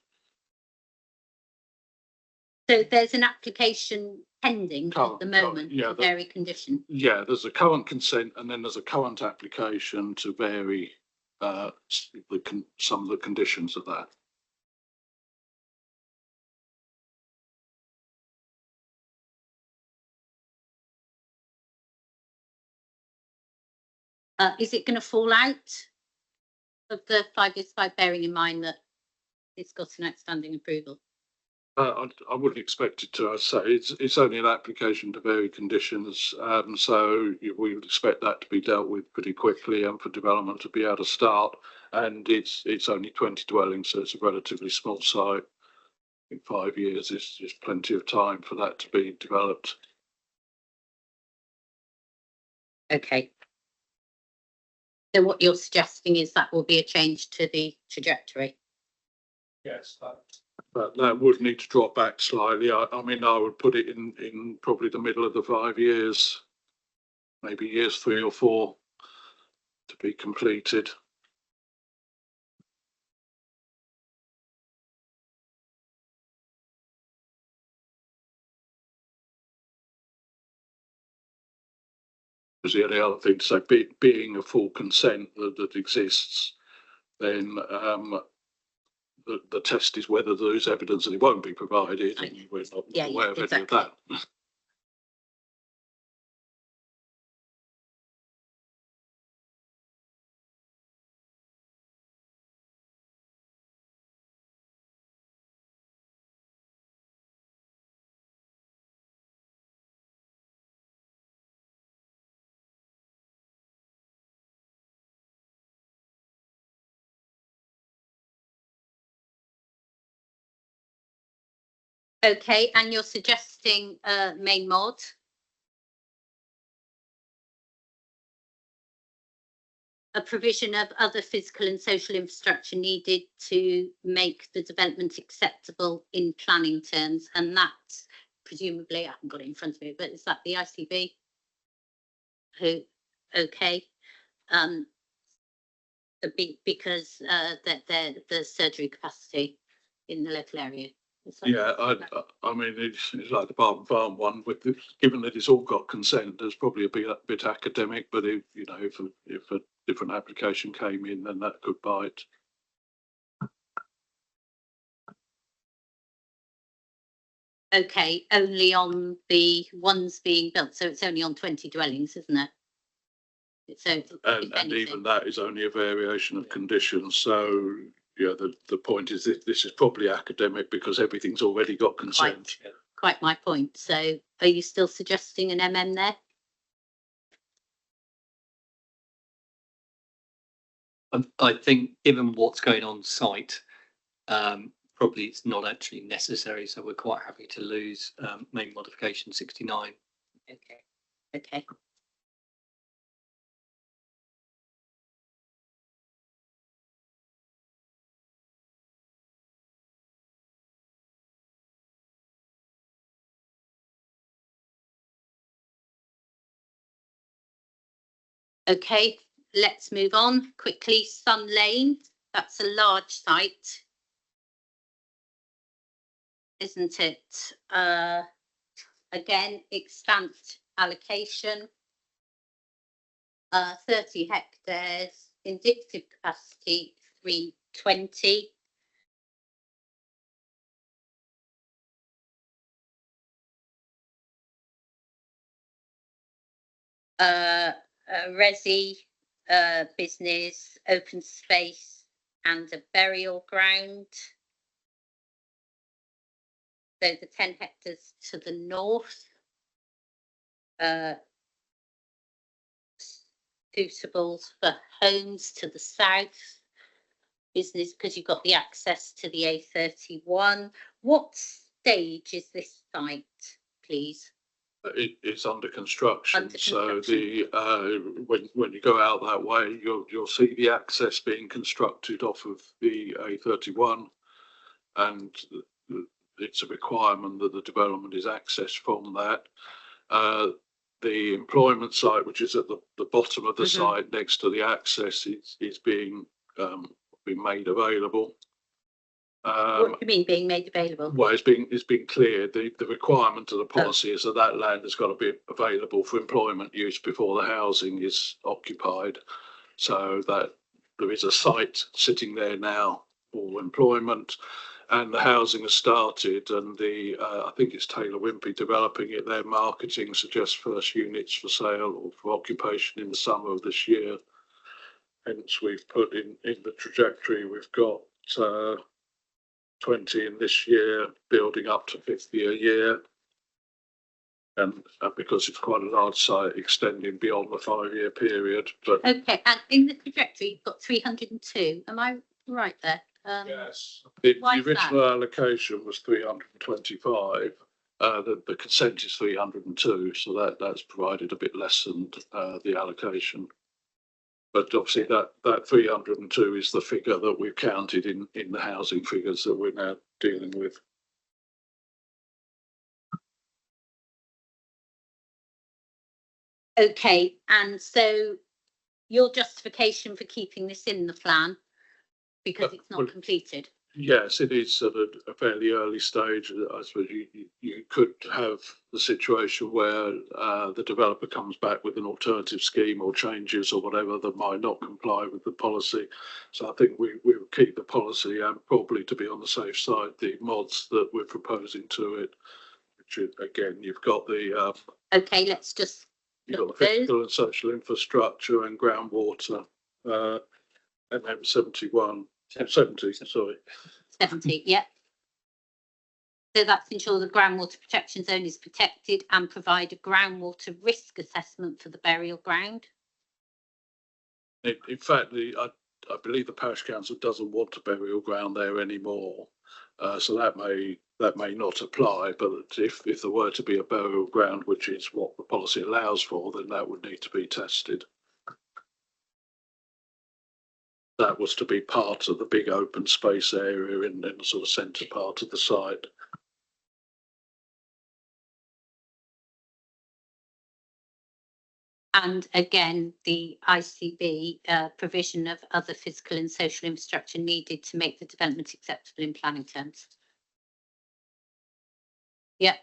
So there's an application pending at the moment for vary condition. Yeah, there's a current consent and then there's a current application to vary some of the conditions of that. Is it going to fall out of the 5 years by bearing in mind that it's got an outstanding approval? I wouldn't expect it to. I say it's only an application to vary conditions, so we would expect that to be dealt with pretty quickly and for development to be able to start. And it's only 20 dwellings, so it's a relatively small site. In 5 years is just plenty of time for that to be developed. Okay. So what you're suggesting is that will be a change to the trajectory? Yes, but that would need to drop back slightly. I mean, I would put it in probably the middle of the 5 years, maybe years 3 or 4 to be completed. Because the other thing to say, being a full consent that exists, then the test is whether there's evidence that it won't be provided, and we're not aware of any of that. Okay, and you're suggesting main mod? A provision of other physical and social infrastructure needed to make the development acceptable in planning terms, and that presumably, I haven't got it in front of me, but is that the ICB? Who? Okay. Because the surgery capacity in the local area. Yeah, I mean, it's like the Barton Farm one. Given that it's all got consent, there's probably a bit academic. But if a different application came in, then that could bite. Okay, only on the ones being built, so it's only on 20 dwellings, isn't it? And even that is only a variation of conditions. So yeah, the point is that this is probably academic because everything's already got consent. Quite my point. So are you still suggesting an MM there? I think given what's going on site, probably it's not actually necessary. So we're quite happy to lose main modification 69. Okay. Okay, let's move on quickly. Sun Lane, that's a large site, isn't it? Again, extant allocation, 30 hectares, indicative capacity 320. Resi business, open space and a burial ground. So the 10 hectares to the north, suitable for homes to the south, business because you've got the access to the A31. What stage is this site, please? It's under construction. So when you go out that way, you'll see the access being constructed off of the A31, and it's a requirement that the development is accessed from that. The employment site, which is at the bottom of the site next to the access, is being made available. What do you mean being made available? Well, it's been cleared. The requirement of the policy is that land has got to be available for employment use before the housing is occupied. So that there is a site sitting there now for employment, and the housing has started. And I think it's Taylor Wimpey developing it. Their marketing suggests first units for sale or for occupation in the summer of this year. Hence, we've put in the trajectory. We've got 20 in this year, building up to 50 a year. And because it's quite a large site, extending beyond the 5-year period. But okay, and in the trajectory, you've got 302. Am I right there? Yes. The original allocation was 325. The consent is 302, so that's provided a bit less than the allocation. But obviously that 302 is the figure that we've counted in the housing figures that we're now dealing with. Okay, and so your justification for keeping this in the plan, because it's not completed? Yes, it is at a fairly early stage. I suppose you could have the situation where the developer comes back with an alternative scheme or changes or whatever that might not comply with the policy. So I think we will keep the policy and probably, to be on the safe side, the mods that we're proposing to it. Which again, you've got the okay. Let's just you've got the physical and social infrastructure and groundwater, and then 70, sorry. 70, yeah. So that's ensure the groundwater protection zone is protected and provide a groundwater risk assessment for the burial ground. In fact, I believe the parish council doesn't want a burial ground there anymore. So that may that may not apply, but if there were to be a burial ground, which is what the policy allows for, then that would need to be tested. That was to be part of the big open space area in the sort of centre part of the site. And again, the ICB provision of other physical and social infrastructure needed to make the development acceptable in planning terms. Yeah,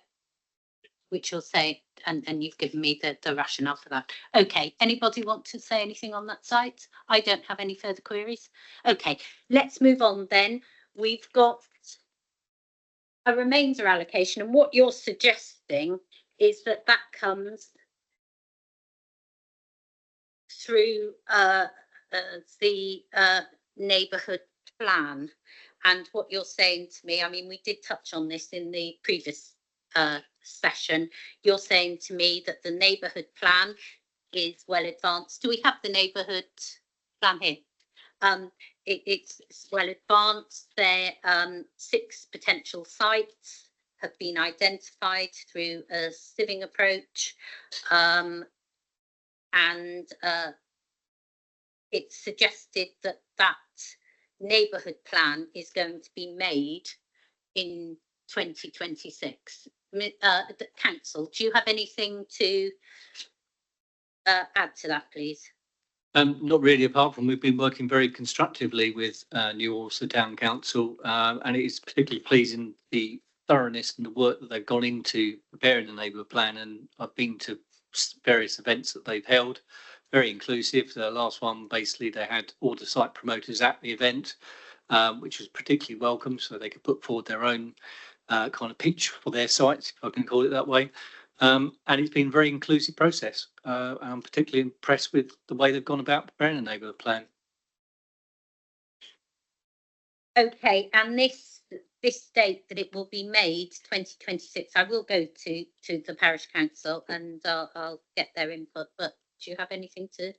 which you'll say, and you've given me the rationale for that. Okay, anybody want to say anything on that site? I don't have any further queries. Okay, let's move on then. We've got a remainder allocation, and what you're suggesting is that that comes through the neighbourhood plan. And what you're saying to me, I mean, we did touch on this in the previous session. You're saying to me that the neighbourhood plan is well advanced. Do we have the neighbourhood plan here? It's well advanced. There 6 potential sites have been identified through a sieving approach. And it's suggested that that neighbourhood plan is going to be made in 2026. The council, do you have anything to add to that, please? Not really, apart from we've been working very constructively with New Ulster Town Council, and it is particularly pleasing the thoroughness and the work that they've gone into preparing the neighbourhood plan. And I've been to various events that they've held, very inclusive. The last one, basically, they had all the site promoters at the event, which was particularly welcome, so they could put forward their own kind of pitch for their sites, if I can call it that way. And it's been a very inclusive process. I'm particularly impressed with the way they've gone about preparing a neighbourhood plan. Okay, and this date that it will be made 2026. I will go to the parish council and I'll get their input. But do you have anything to?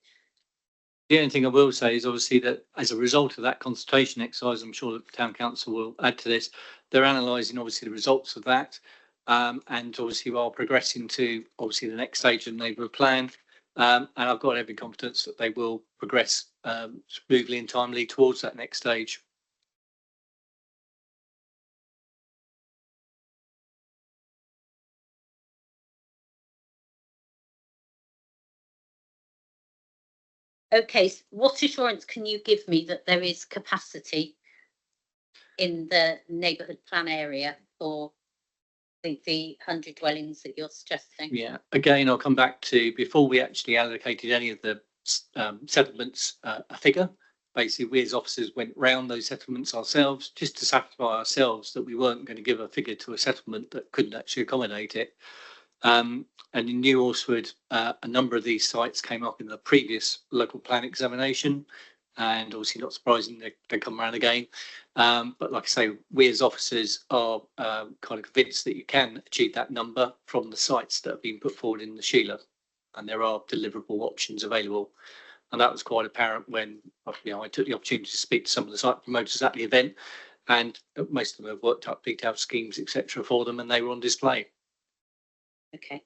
The only thing I will say is obviously that as a result of that consultation exercise, I'm sure that the town council will add to this. They're analysing obviously the results of that, and obviously while progressing to obviously the next stage of the neighbourhood plan. And I've got every confidence that they will progress smoothly and timely towards that next stage. Okay, so what assurance can you give me that there is capacity in the neighbourhood plan area for the 100 dwellings that you're suggesting? Yeah, again, I'll come back to before we actually allocated any of the settlements a figure. Basically, we as officers went round those settlements ourselves just to satisfy ourselves that we weren't going to give a figure to a settlement that couldn't actually accommodate it. And in New Alresford, a number of these sites came up in the previous local plan examination, and obviously not surprising they come around again. But like I say, we as officers are kind of convinced that you can achieve that number from the sites that have been put forward in the Sheila, and there are deliverable options available. And that was quite apparent when I took the opportunity to speak to some of the site promoters at the event, and most of them have worked up detailed schemes, etc., for them, and they were on display. Okay.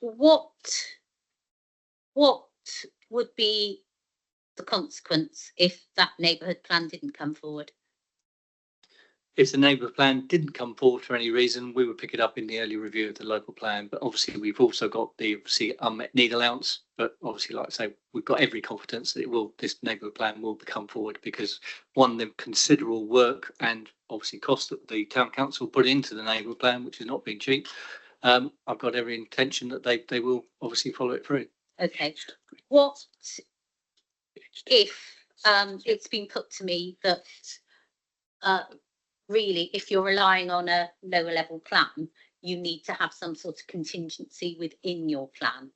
What would be the consequence if that neighbourhood plan didn't come forward? If the neighbourhood plan didn't come forward for any reason, we would pick it up in the early review of the local plan. But obviously, we've also got the unmet need allowance. But obviously, like I say, we've got every confidence that this neighbourhood plan will come forward, because one, the considerable work and obviously cost that the town council put into the neighbourhood plan, which has not been cheap. I've got every intention that they will obviously follow it through. Okay. What if it's been put to me that really, if you're relying on a lower level plan, you need to have some sort of contingency within your plan,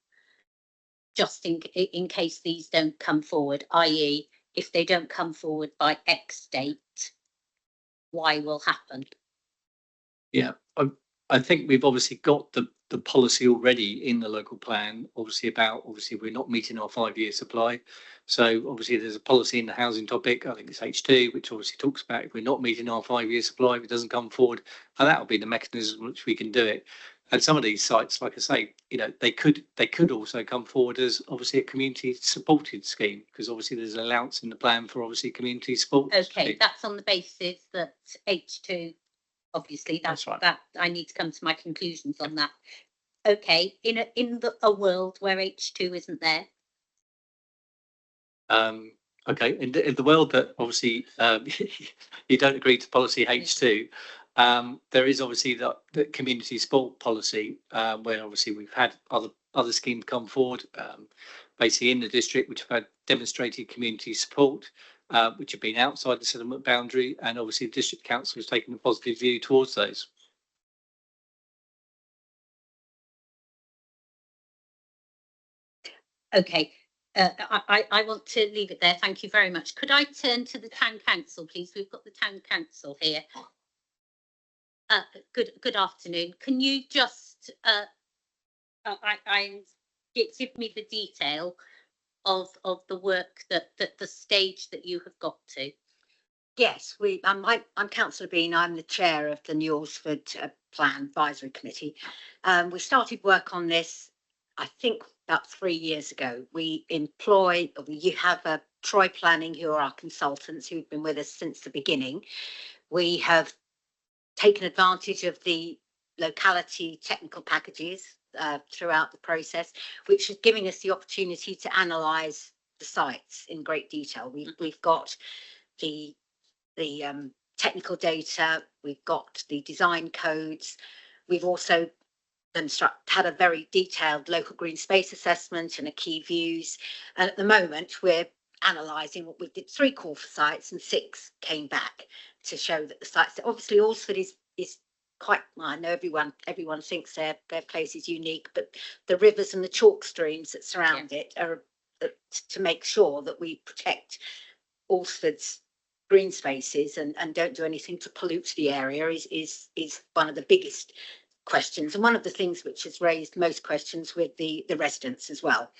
just in case these don't come forward, i.e. if they don't come forward by X date, Y will happen? Yeah, I think we've obviously got the policy already in the local plan, obviously we're not meeting our 5-year supply. So obviously there's a policy in the housing topic, I think it's H2, which obviously talks about if we're not meeting our 5-year supply, if it doesn't come forward, and that'll be the mechanism which we can do it. And some of these sites, like I say, they could also come forward as obviously a community supported scheme, because obviously there's an allowance in the plan for obviously community support. Okay, scheme. that's on the basis that H2, obviously, That's right. that I need to come to my conclusions on that. Okay, in a world where H2 isn't there. Okay, in the world that obviously you don't agree to policy H2, there is obviously the community support policy, where obviously we've had other schemes come forward, basically in the district, which have had demonstrated community support, which have been outside the settlement boundary, and obviously the district council has taken a positive view towards those. Okay, I want to leave it there. Thank you very much. Could I turn to the town council, please? We've got the town council here. Good afternoon. Can you just give me the detail of the work that the stage that you have got to? Yes, I'm Councillor Bean. I'm the chair of the New Alresford Plan Advisory Committee. We started work on this, I think, about 3 years ago. You have Troy Planning, who are our consultants, who've been with us since the beginning. We have taken advantage of the locality technical packages throughout the process, which is giving us the opportunity to analyse the sites in great detail. We've got the technical data, we've got the design codes, we've also had a very detailed local green space assessment and a key views, and at the moment we're analysing what we did. 3 call for sites and 6 came back to show that the sites, obviously Alresford is quite, well, I know everyone thinks their place is unique, but the rivers and the chalk streams that surround it are to make sure that we protect Alresford's green spaces and don't do anything to pollute the area is one of the biggest questions, and one of the things which has raised most questions with the residents as well,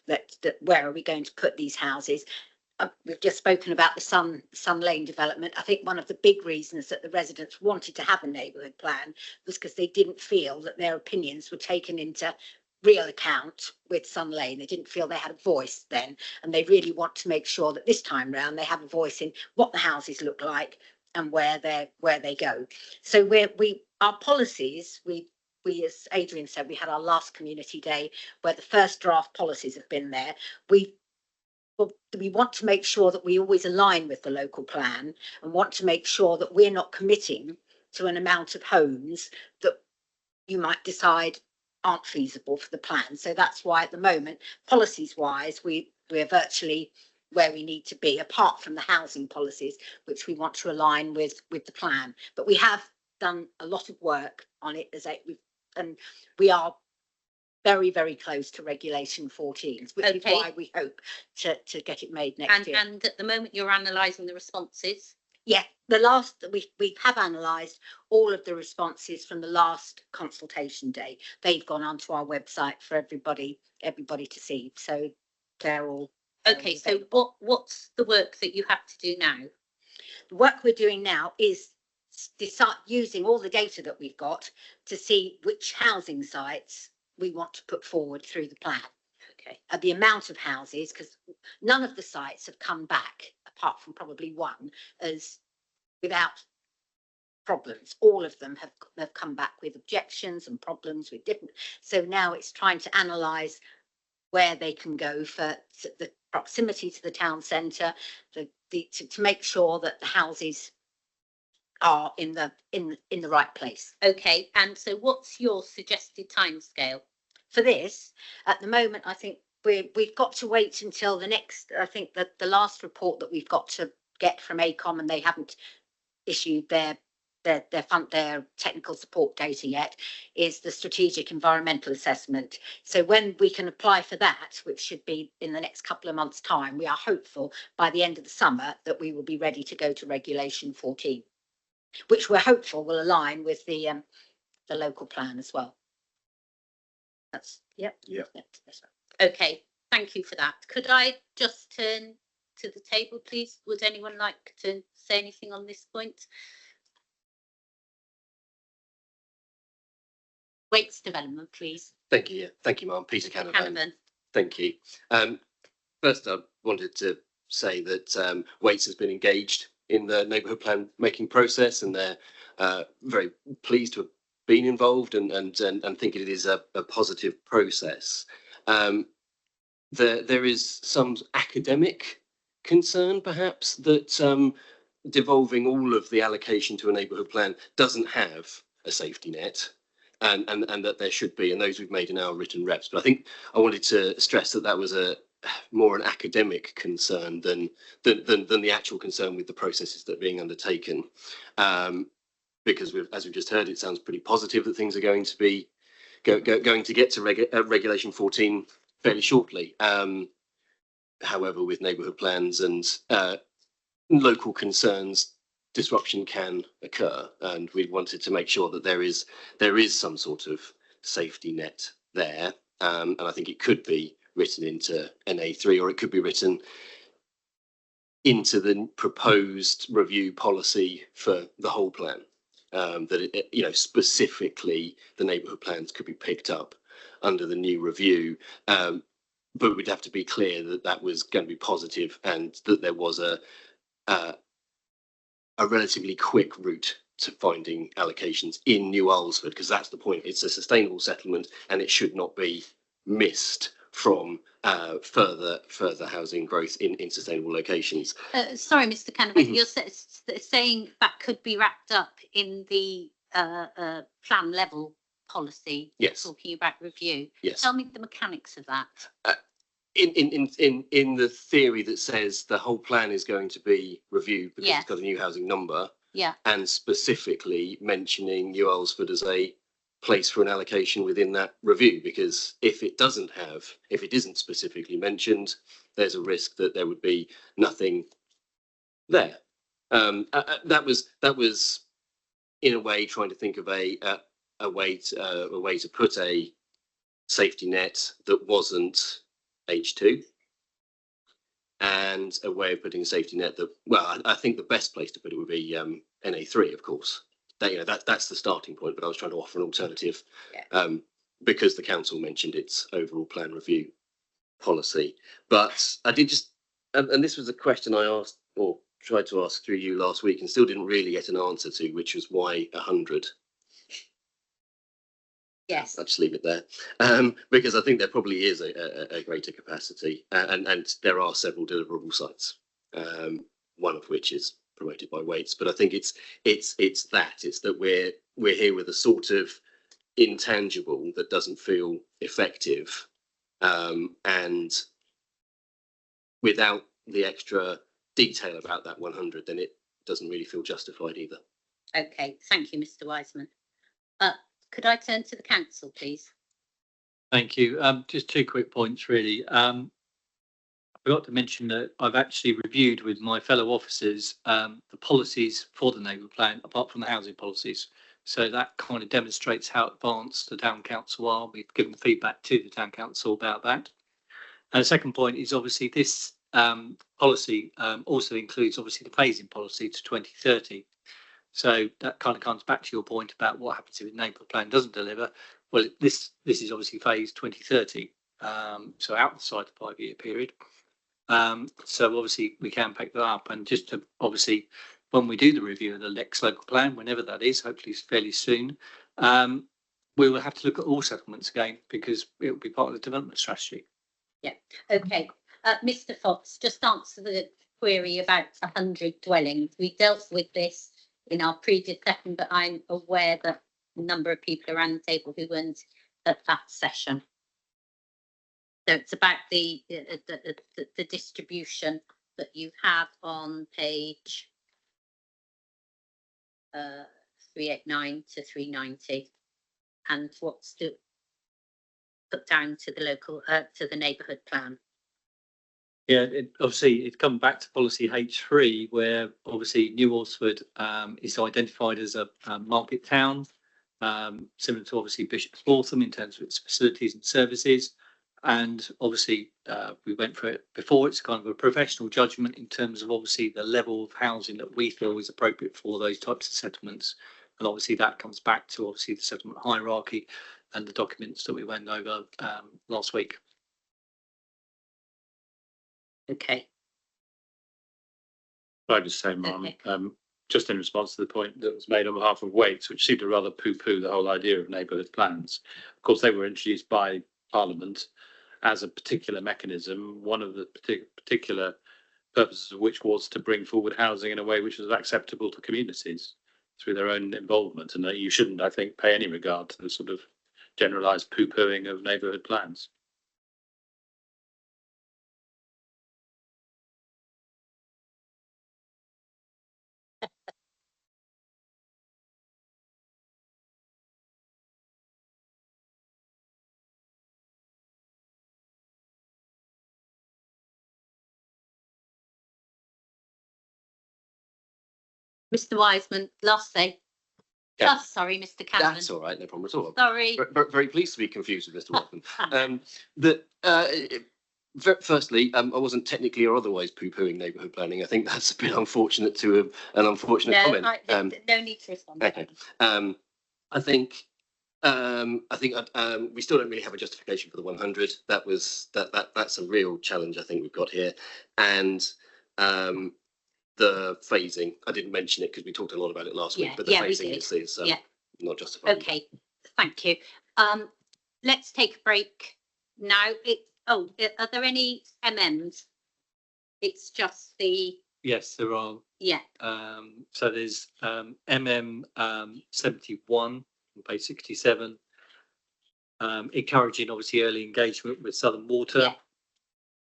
that where are we going to put these houses? We've just spoken about the Sun Lane development. I think one of the big reasons that the residents wanted to have a neighbourhood plan was because they didn't feel that their opinions were taken into real account with Sun Lane. They didn't feel they had a voice then, and they really want to make sure that this time round they have a voice in what the houses look like and where they go. So our policies, we as Adrian said, we had our last community day where the first draft policies have been there. We want to make sure that we always align with the local plan and want to make sure that we're not committing to an amount of homes that you might decide aren't feasible for the plan. So that's why at the moment, policies wise, we're virtually where we need to be, apart from the housing policies, which we want to align with the plan. But we have done a lot of work on it and we are very, very close to regulation 14, which is why we hope to get it made next year. And at the moment you're analysing the responses? Yeah, we have analysed all of the responses from the last consultation day. They've gone onto our website for everybody to see. So they're all okay. So what's the work that you have to do now? The work we're doing now is decide, using all the data that we've got, to see which housing sites we want to put forward through the plan. Okay. At the amount of houses, because none of the sites have come back, apart from probably one, as without problems. All of them have come back with objections and problems with different. So now it's trying to analyse where they can go for the proximity to the town centre, to make sure that the houses are in the right place. Okay, and so what's your suggested timescale for this? At the moment, I think we've got to wait until the next. I think that the last report that we've got to get from AECOM, and they haven't issued their technical support data yet, is the strategic environmental assessment. So when we can apply for that, which should be in the next couple of months' time, we are hopeful by the end of the summer that we will be ready to go to regulation 14, which we're hopeful will align with the the local plan as well. That's, yep. Yeah. That's right. Okay, thank you for that. Could I just turn to the table, please? Would anyone like to say anything on this point? Waits development, please. Thank you. Thank you, Ma'am. Peter Mr. Canavan. Canavan. Thank you. First, I wanted to say that Waits has been engaged in the neighbourhood plan making process, and they're very pleased to have been involved and think it is a positive process. There is some academic concern, perhaps, that devolving all of the allocation to a neighbourhood plan doesn't have a safety net. And that there should be, and those we've made in our written reps. But I think I wanted to stress that was more an academic concern than the actual concern with the processes that are being undertaken. Because as we've just heard, it sounds pretty positive that things are going to be going to get to Regulation 14 fairly shortly. However, with neighbourhood plans and local concerns, disruption can occur, and we wanted to make sure that there is some sort of safety net there, and I think it could be written into NA3, or it could be written into the proposed review policy for the whole plan, that specifically the neighbourhood plans could be picked up under the new review, but we'd have to be clear that that was going to be positive and that there was a relatively quick route to finding allocations in New Alresford, because that's the point. It's a sustainable settlement, and it should not be missed from further housing growth in sustainable locations. Sorry, Mr. Canavan, you're saying that could be wrapped up in the plan level policy. Yes. Talking about review. Yes. Tell me the mechanics of that. In the theory that says the whole plan is going to be reviewed because Yes. it's got a new housing number, Yeah. and specifically mentioning New Alresford as a place for an allocation within that review, because if it isn't specifically mentioned, there's a risk that there would be nothing there. That was in a way trying to think of a way to put a safety net that wasn't H2, and a way of putting a safety net that, well, I think the best place to put it would be NA3, of course. That's the starting point, but I was trying to offer an alternative, because the council mentioned its overall plan review policy. But I did just, and this was a question I asked or tried to ask through you last week and still didn't really get an answer to, which was why 100. Yes. I'll just leave it there, because I think there probably is a greater capacity, and there are several deliverable sites, one of which is promoted by Waits. But I think it's that we're here with a sort of intangible that doesn't feel effective, and without the extra detail about that 100, then it doesn't really feel justified either. Okay, thank you, Mr. Wiseman. Could I turn to the council, please? Thank you. Just two quick points, really. I forgot to mention that I've actually reviewed with my fellow officers the policies for the neighbourhood plan, apart from the housing policies. So that kind of demonstrates how advanced the town council are. We've given feedback to the town council about that. And the second point is obviously this policy also includes obviously the phasing policy to 2030. So that kind of comes back to your point about what happens if the neighbourhood plan doesn't deliver. Well, this is obviously phase 2030, so outside the 5-year period. So obviously we can pick that up, and just to obviously when we do the review of the next local plan, whenever that is, hopefully fairly soon, we will have to look at all settlements again, because it will be part of the development strategy. Yeah. Okay. Mr. Fox, just answer the query about 100 dwellings. We dealt with this in our previous session, but I'm aware that a number of people around the table who weren't at that session. So it's about the distribution that you have on page 389 to 390, and what's to put down to the local to the neighbourhood plan. Yeah, obviously it's come back to policy H3, where obviously New Alresford is identified as a market town. similar to obviously Bishop's Waltham in terms of its facilities and services. And obviously, we went for it before. It's kind of a professional judgment in terms of obviously the level of housing that we feel is appropriate for those types of settlements. And obviously that comes back to obviously the settlement hierarchy and the documents that we went over last week. Okay. I just say, Mum, just in response to the point that was made on behalf of Waits, which seemed to rather poo-poo the whole idea of neighbourhood plans. Of course, they were introduced by Parliament as a particular mechanism, one of the particular purposes of which was to bring forward housing in a way which was acceptable to communities through their own involvement, and that you shouldn't, I think, pay any regard to the sort of generalised poo-pooing of neighbourhood plans. Mr. Wiseman, last say. Yeah. Oh, sorry, Mr. Cameron. That's all right, no problem at all. Sorry. Very pleased to be confused with Mr. Walton. Firstly, I wasn't technically or otherwise poo-pooing neighbourhood planning. I think that's a bit unfortunate to an unfortunate comment. No need to respond. Okay. I think we still don't really have a justification for the 100. That's a real challenge I think we've got here, and the phasing. I didn't mention it because we talked a lot about it last week, but the phasing is not justified. Okay, thank you. Let's take a break now. Are there any MMs? It's just the. Yes, there are. Yeah. So there's MM 71 on page 67, encouraging obviously early engagement with Southern Water.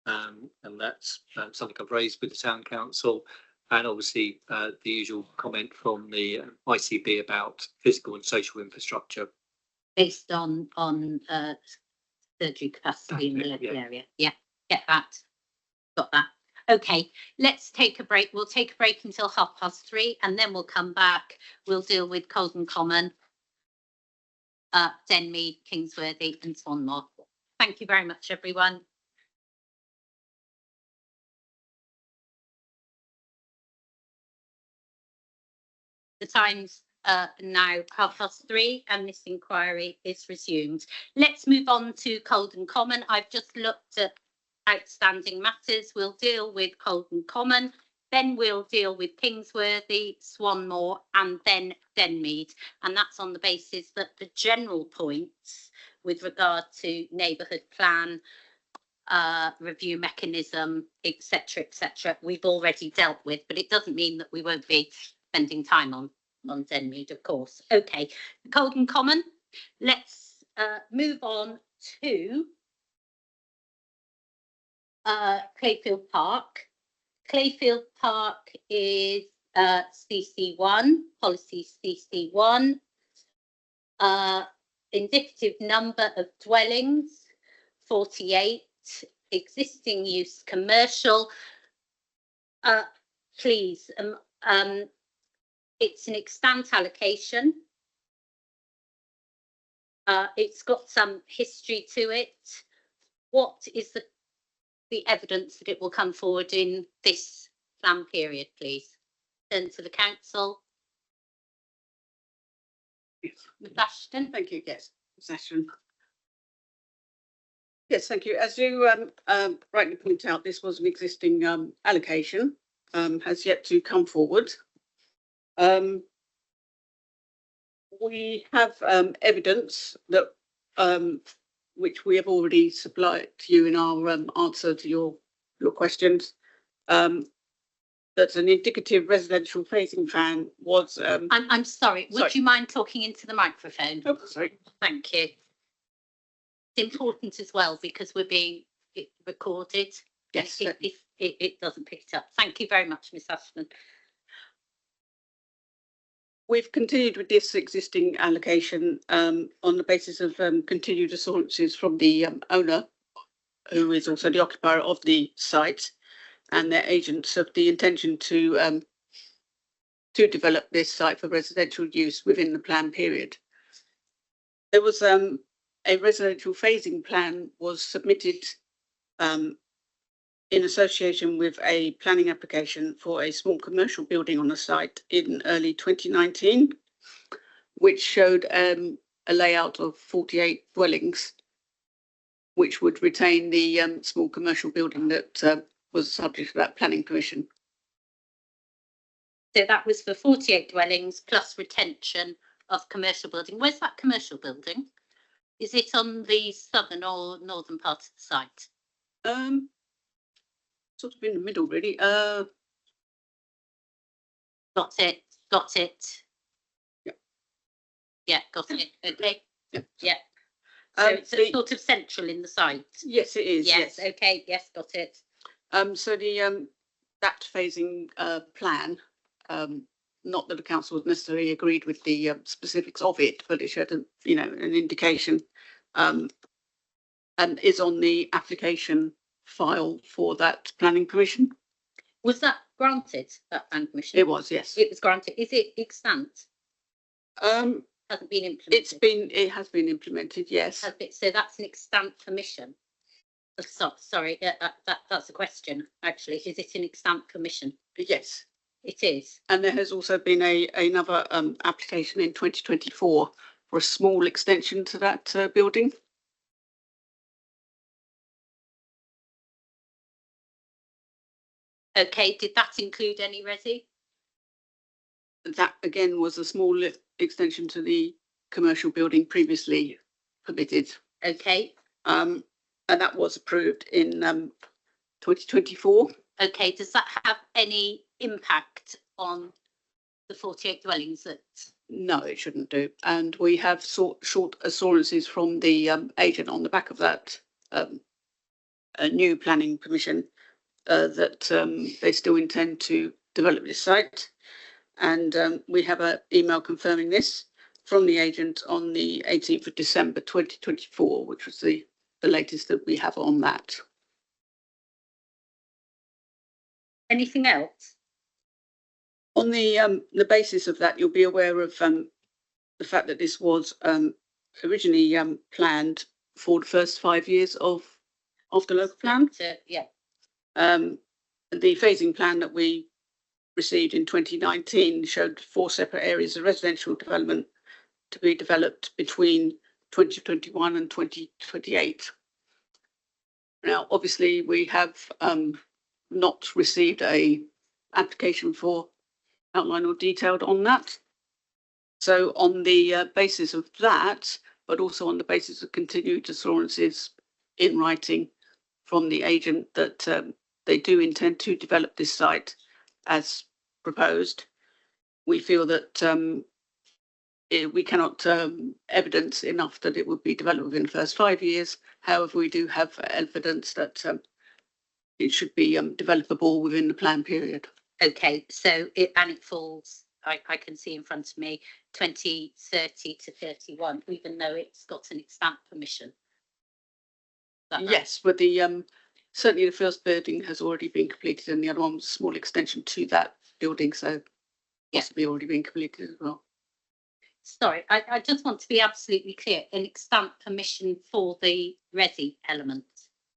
Yeah. And that's something I've raised with the Town Council, and obviously the usual comment from the ICB about physical and social infrastructure. Based on surgery capacity in the local area. Yeah, get that. Got that. Okay, let's take a break. We'll take a break until 3:30 and then we'll come back. We'll deal with Colden Common, Denmead, Kingsworthy and Swanmore. Thank you very much, everyone. The time's now 3:30 and this inquiry is resumed. Let's move on to Colden Common. I've just looked at outstanding matters. We'll deal with Colden Common, then we'll deal with Kingsworthy, Swanmore and then Denmead, and that's on the basis that the general points with regard to neighbourhood plan, review mechanism, etc., we've already dealt with, but it doesn't mean that we won't be spending time on Denmead, of course. Okay, Colden Common. Let's move on to Clayfield Park. Clayfield Park is CC1, policy CC1. Indicative number of dwellings, 48. Existing use commercial. Please, it's an extant allocation. It's got some history to it. What is the evidence that it will come forward in this plan period, please? Turn to the council. Yes. Ms. Ashton. Thank you. Yes, Ms. Ashton. Yes, thank you. As you rightly point out, this was an existing allocation, has yet to come forward. We have evidence that which we have already supplied to you in our answer to your questions. That's an indicative residential phasing plan was. I'm sorry. Would you mind talking into the microphone? Oh, sorry. Thank you. It's important as well because we're being recorded. Yes. If it doesn't pick it up. Thank you very much, Ms. Ashton. We've continued with this existing allocation on the basis of continued assurances from the owner, who is also the occupier of the site, and their agents of the intention to develop this site for residential use within the plan period. There was a residential phasing plan was submitted in association with a planning application for a small commercial building on the site in early 2019, which showed a layout of 48 dwellings, which would retain the small commercial building that was subject to that planning permission. So that was for 48 dwellings plus retention of commercial building. Where's that commercial building? Is it on the southern or northern part of the site? Sort of in the middle, really. Got it. Got it. Yeah. Yeah, got it. Okay. Yeah. Yeah. So it's sort of central in the site. Yes, it is. Yes. Okay. Yes, got it. So the that phasing plan, not that the council has necessarily agreed with the specifics of it, but it showed an indication, and is on the application file for that planning permission. Was that granted, that planning permission? It was, yes. It was granted. Is it extant? Hasn't been implemented. It has been implemented, yes. So that's an extant permission. Sorry, that's a question. Actually, is it an extant permission? Yes, it is. And there has also been another application in 2024 for a small extension to that building. Okay, did that include any resi? That again was a small extension to the commercial building previously permitted. Okay. And that was approved in 2024. Okay, does that have any impact on the 48 dwellings that? No, it shouldn't do. And we have short assurances from the agent on the back of that a new planning permission that they still intend to develop this site. And we have an email confirming this from the agent on the 18th of December 2024, which was the latest that we have on that. Anything else? On the basis of that, you'll be aware of the fact that this was originally planned for the first 5 years of the local plan. Yeah. The phasing plan that we received in 2019 showed 4 separate areas of residential development to be developed between 2021 and 2028. Now, obviously, we have not received a application for outline or detailed on that. So on the basis of that, but also on the basis of continued assurances in writing from the agent that they do intend to develop this site as proposed, we feel that we cannot evidence enough that it would be developed within the first 5 years. However, we do have evidence that it should be developable within the plan period. Okay, so it falls, I can see in front of me, 2030 to 31, even though it's got an extant permission. Yes, but the certainly the first building has already been completed, and the other one was a small extension to that building, so possibly already been completed as well. Sorry, I just want to be absolutely clear. An extant permission for the resi element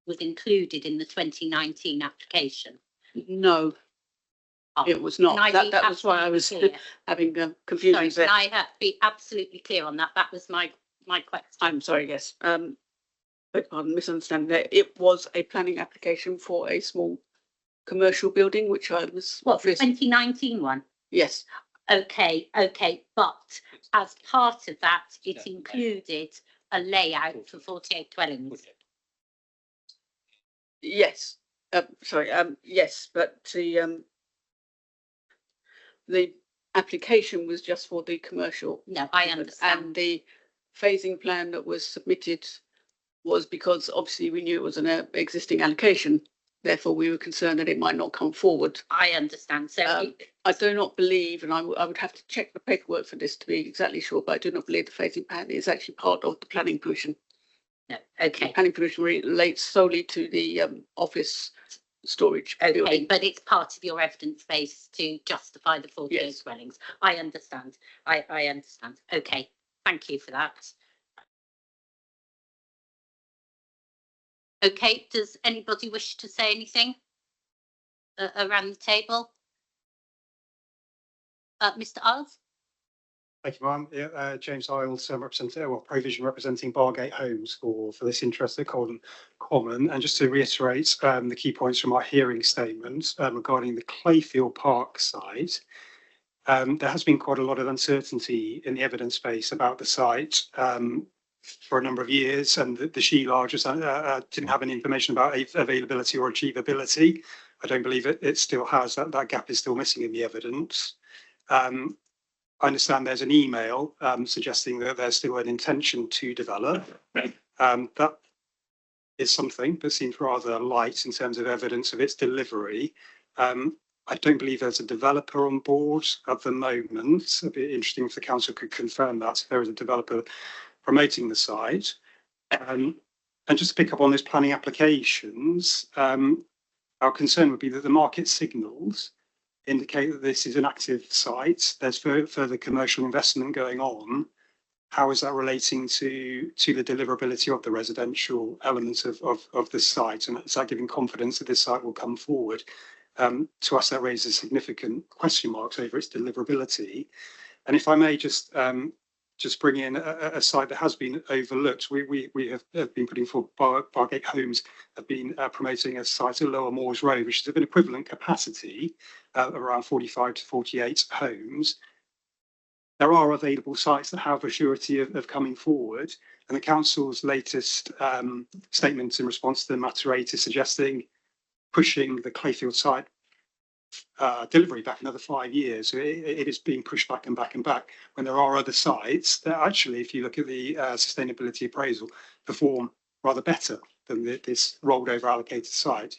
was included in the 2019 application. No, it was not. That was why I was having confusion. Sorry, can I have to be absolutely clear on that? That was my question. I'm sorry, yes. Beg pardon, misunderstanding there. It was a planning application for a small commercial building, which I was... What, the 2019 one? Yes. Okay, but as part of that, it included a layout for 48 dwellings. Yes, yes, but the application was just for the commercial. No, I understand. And the phasing plan that was submitted was because obviously we knew it was an existing allocation. Therefore, we were concerned that it might not come forward. I understand. So I do not believe, and I would have to check the paperwork for this to be exactly sure, but I do not believe the phasing plan is actually part of the planning permission. No, okay. The planning permission relates solely to the office storage building. But it's part of your evidence base to justify the 48 dwellings. I understand. I understand. Okay, thank you for that. Okay, does anybody wish to say anything around the table? Mr. Isles? Thank you, Ma'am. James Isles, Provision representing Bargate Homes for this interest at Colden Common. And just to reiterate the key points from our hearing statement regarding the Clayfield Park site, there has been quite a lot of uncertainty in the evidence base about the site for a number of years, and the SHE-LAR just didn't have any information about availability or achievability. I don't believe it still has. That gap is still missing in the evidence. I understand there's an email suggesting that there's still an intention to develop. That is something that seems rather light in terms of evidence of its delivery. I don't believe there's a developer on board at the moment. It'd be interesting if the council could confirm that, if there is a developer promoting the site. And just to pick up on those planning applications, our concern would be that the market signals indicate that this is an active site. There's further commercial investment going on. How is that relating to the deliverability of the residential elements of the site? And is that giving confidence that this site will come forward? To us, that raises significant question marks over its deliverability. And if I may just bring in a site that has been overlooked, we have been putting forward, Bargate Homes have been promoting a site at Lower Moors Road, which is of an equivalent capacity around 45 to 48 homes. There are available sites that have a surety of coming forward, and the council's latest statement in response to the Matter 8 is suggesting pushing the Clayfield site delivery back another 5 years. So it is being pushed back and back and back, when there are other sites that actually, if you look at the sustainability appraisal, perform rather better than this rolled over allocated site.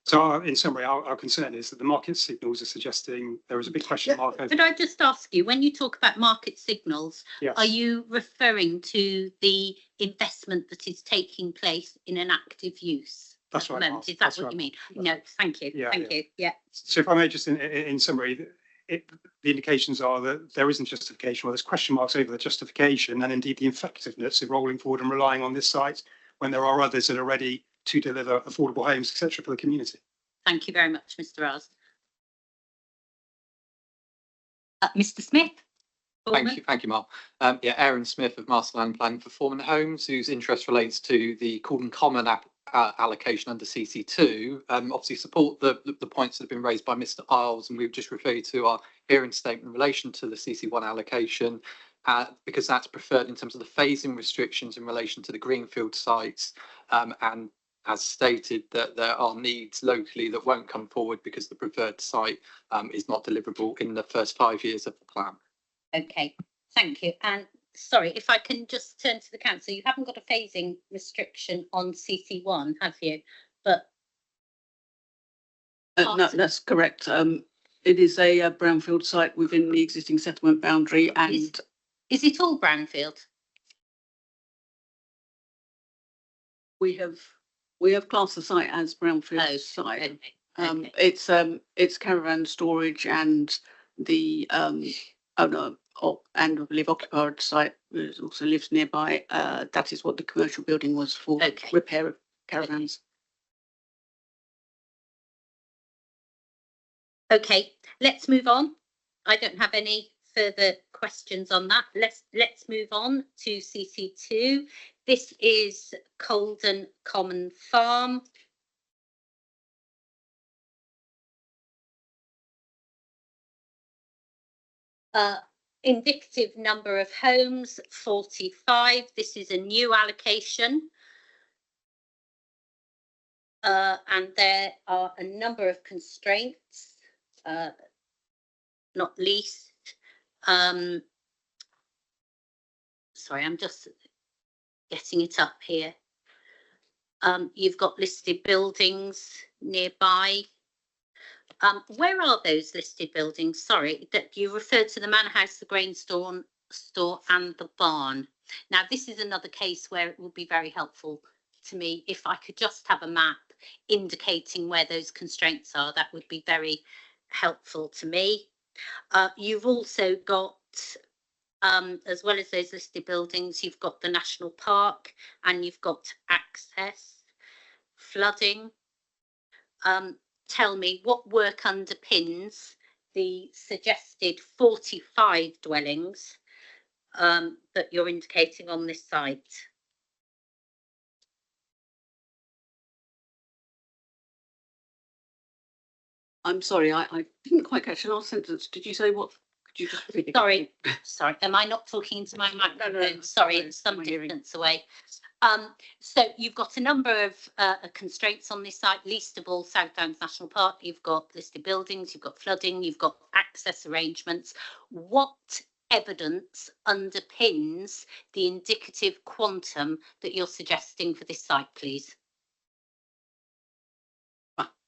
So in summary, our concern is that the market signals are suggesting there is a big question mark over. Could I just ask you, when you talk about market signals, Yes. are you referring to the investment that is taking place in an active use? That's right. Moment? Is that what you mean? No, thank you. Yeah, Thank you. Yeah. So if I may just in summary, the indications are that there isn't justification, or there's question marks over the justification and indeed the effectiveness of rolling forward and relying on this site when there are others that are ready to deliver affordable homes, etc., for the community. Thank you very much, Mr. Raz. Mr. Smith? Thank you, Mark. Aaron Smith of Masterland Plan for Foreman Homes, whose interest relates to the Corden Common allocation under CC2. Obviously support the points that have been raised by Mr. Isles, and we've just referred to our hearing statement in relation to the CC1 allocation, because that's preferred in terms of the phasing restrictions in relation to the greenfield sites, and as stated, that there are needs locally that won't come forward because the preferred site is not deliverable in the first 5 years of the plan. Okay, thank you. And sorry, if I can just turn to the council, you haven't got a phasing restriction on CC1, have you? But no, that's correct. It is a brownfield site within the existing settlement boundary, and is it all brownfield? we have classed the site as brownfield site. Okay. It's caravan storage, and the owner and I believe occupier site also lives nearby. That is what the commercial building was for, repair of caravans. Okay, let's move on. I don't have any further questions on that. Let's move on to CC2. This is Colden Common Farm. Indicative number of homes, 45. This is a new allocation. And there are a number of constraints, not least. Sorry, I'm just getting it up here. You've got listed buildings nearby. Where are those listed buildings? Sorry, that you referred to the Manor House, the grain store, and the barn. Now, this is another case where it would be very helpful to me if I could just have a map indicating where those constraints are. That would be very helpful to me. You've also got, as well as those listed buildings, you've got the National Park and you've got access flooding. Tell me what work underpins the suggested 45 dwellings that you're indicating on this site. I'm sorry, I didn't quite catch the last sentence. Did you say what? Could you just repeat it? Sorry, am I not talking into my microphone? No, Sorry, no, it's some my hearing. distance away. So you've got a number of constraints on this site. Least of all, South Downs National Park. You've got listed buildings, you've got flooding, you've got access arrangements. What evidence underpins the indicative quantum that you're suggesting for this site, please?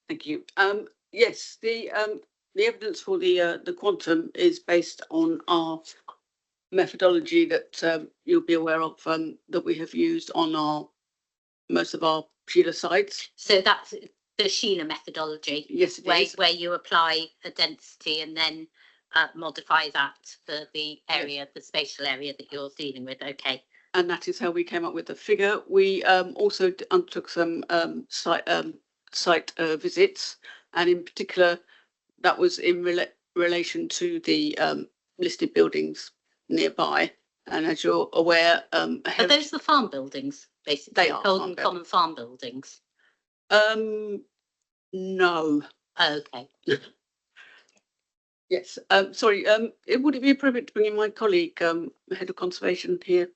Thank you. Yes, the evidence for the quantum is based on our methodology that you'll be aware of, that we have used on most of our Sheila sites. So that's the Sheila methodology. Yes, it is. Where you apply a density and then modify that for the area, the spatial area that you're dealing with. Okay. And that is how we came up with the figure. We also undertook some site visits, and in particular, that was in relation to the listed buildings nearby. And as you're aware, are those the farm buildings, basically? They are common farm buildings. No. Okay. Yes. Sorry. Would it be appropriate to bring in my colleague, head of conservation here?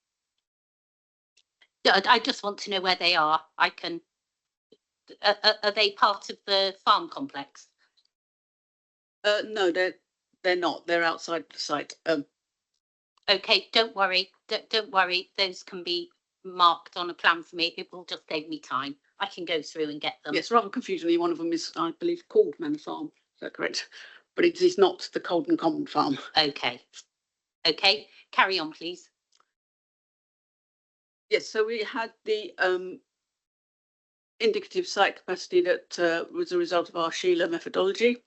Yeah, I just want to know where they are. I can. Are they part of the farm complex? No, they're not. They're outside the site. Okay, don't worry. Don't worry. Those can be marked on a plan for me. It will just save me time. I can go through and get them. Yes, rather confusingly, one of them is, I believe, called Manor Farm. Is that correct? But it is not the Colden Common Farm. Okay. Okay. Carry on, please. Yes. So we had the indicative site capacity that was a result of our Sheila methodology.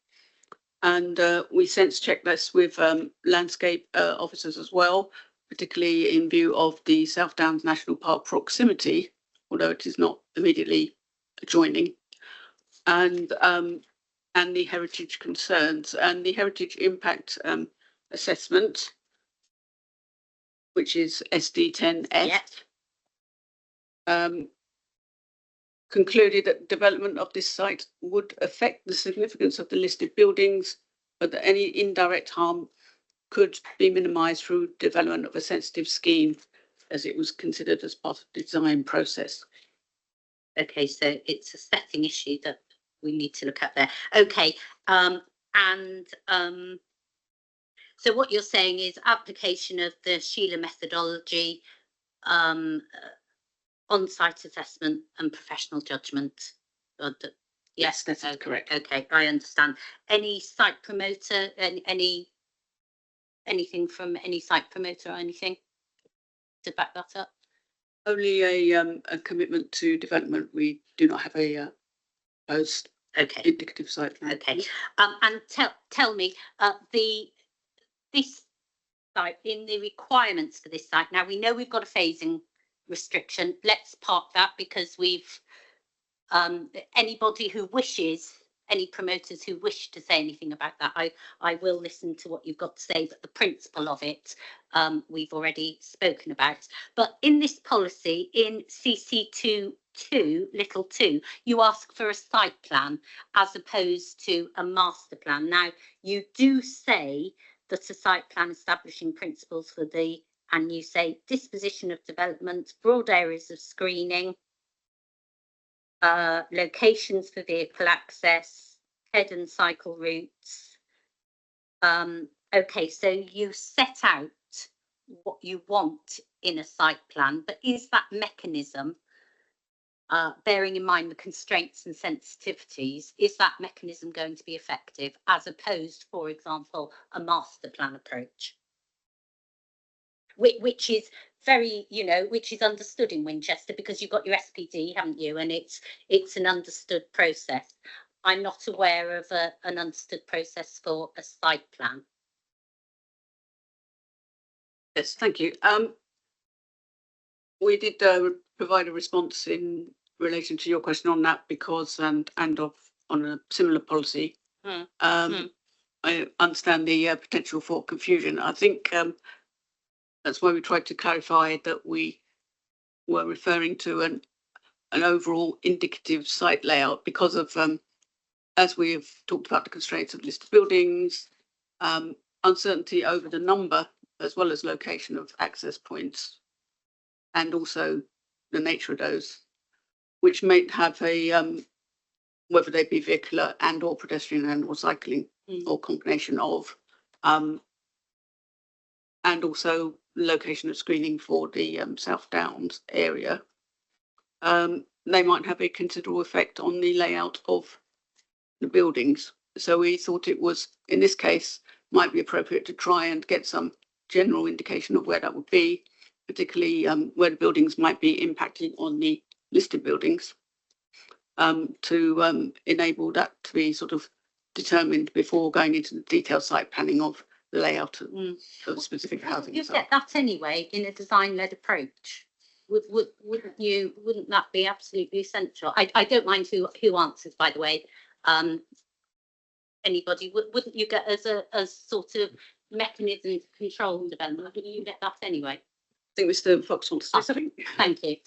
And we sense checked this with landscape officers as well, particularly in view of the South Downs National Park proximity, although it is not immediately adjoining, and the heritage concerns and the heritage impact assessment, which is SD10F. Concluded that development of this site would affect the significance of the listed buildings, but that any indirect harm could be minimised through development of a sensitive scheme, as it was considered as part of the design process. Okay, so it's a setting issue that we need to look at there. Okay, so what you're saying is application of the Sheila methodology, on-site assessment and professional judgment. Yes, that is correct. Okay, I understand. Any site promoter, anything from any site promoter or anything to back that up? Only a commitment to development. We do not have a proposed indicative site plan. Okay, and tell me this site, in the requirements for this site. Now we know we've got a phasing restriction. Let's park that, because we've anybody who wishes, any promoters who wish to say anything about that, I will listen to what you've got to say, but the principle of it we've already spoken about. But in this policy, in CC2 little 2, you ask for a site plan as opposed to a master plan. Now you do say that a site plan establishing principles for the, and you say disposition of development, broad areas of screening, locations for vehicle access, head and cycle routes. Okay, so you set out what you want in a site plan, but is that mechanism, bearing in mind the constraints and sensitivities, is that mechanism going to be effective as opposed, for example, a master plan approach? Which is very, which is understood in Winchester, because you've got your SPD, haven't you? And it's an understood process. I'm not aware of an understood process for a site plan. Yes, thank you. We did provide a response in relation to your question on that, because on a similar policy, I understand the potential for confusion. I think that's why we tried to clarify that we were referring to an overall indicative site layout because of, as we have talked about, the constraints of listed buildings, uncertainty over the number as well as location of access points, and also the nature of those, which may have a whether they be vehicular and or pedestrian and or cycling or combination of, and also location of screening for the South Downs area. They might have a considerable effect on the layout of the buildings. So we thought it was, in this case, might be appropriate to try and get some general indication of where that would be, particularly where the buildings might be impacting on the listed buildings, to enable that to be sort of determined before going into the detailed site planning of the layout of specific housing. You get that anyway in a design-led approach. Wouldn't that be absolutely essential? I don't mind who answers, by the way. Anybody, wouldn't you get as a sort of mechanism to control development? Wouldn't you get that anyway? I think Mr. Fox wants to say something. Thank you.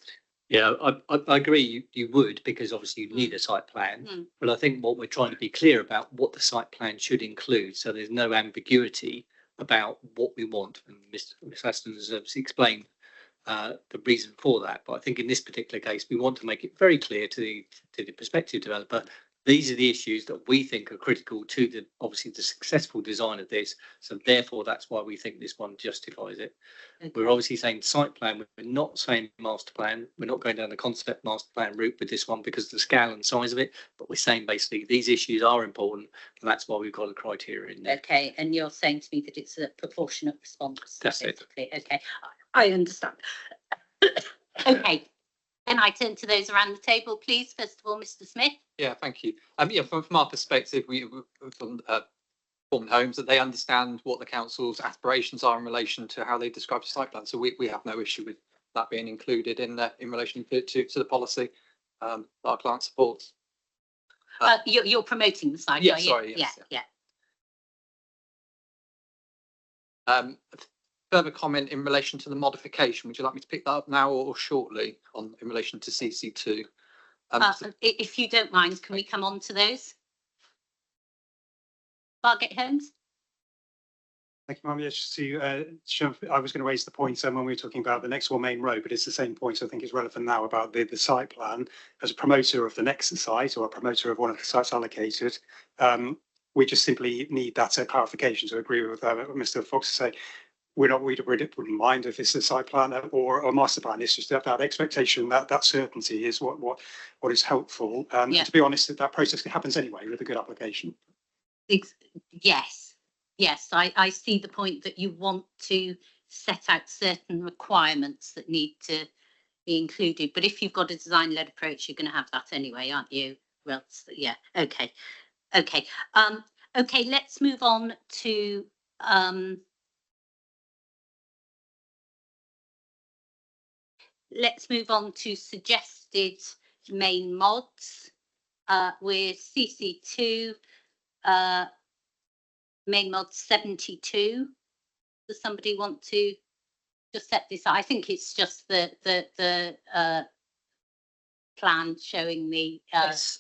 Yeah, I agree you would, because obviously you need a site plan. But I think what we're trying to be clear about what the site plan should include, so there's no ambiguity about what we want. And Ms. Aston has obviously explained the reason for that. But I think in this particular case, we want to make it very clear to the prospective developer, these are the issues that we think are critical to the successful design of this. So therefore, that's why we think this one justifies it. Okay. We're obviously saying site plan. We're not saying master plan. We're not going down the concept master plan route with this one because of the scale and size of it. But we're saying basically these issues are important, and that's why we've got a criteria in there. Okay, and you're saying to me that it's a proportionate response. That's basically. It. Okay, I understand. Okay. Can I turn to those around the table, please? First of all, Mr. Smith. Yeah, thank you. Yeah, from our perspective, we from Form Homes, that they understand what the council's aspirations are in relation to how they describe the site plan. So we have no issue with that being included in relation to the policy that our client supports. You're promoting the site, yeah, are you? Sorry, yes, yeah. Further comment in relation to the modification. Would you like me to pick that up now or shortly in relation to CC2? If you don't mind, can we come on to those? Bargate Homes. Thank you, Mum. Yes, I was going to raise the point when we were talking about the next one main road, but it's the same point I think is relevant now about the site plan. As a promoter of the next site or a promoter of one of the sites allocated, we just simply need that clarification. So I agree with what Mr. Fox is saying. We wouldn't mind if it's a site plan or a master plan. It's just that expectation, that certainty is what is helpful. And to be honest, that process happens anyway with a good application. Yes, I see the point that you want to set out certain requirements that need to be included. But if you've got a design-led approach, you're going to have that anyway, aren't you? Well, yeah. Okay. Okay. Let's move on to. Let's move on to suggested main mods with CC2 main mod 72. Does somebody want to just set this out? I think it's just the plan showing the. Yes.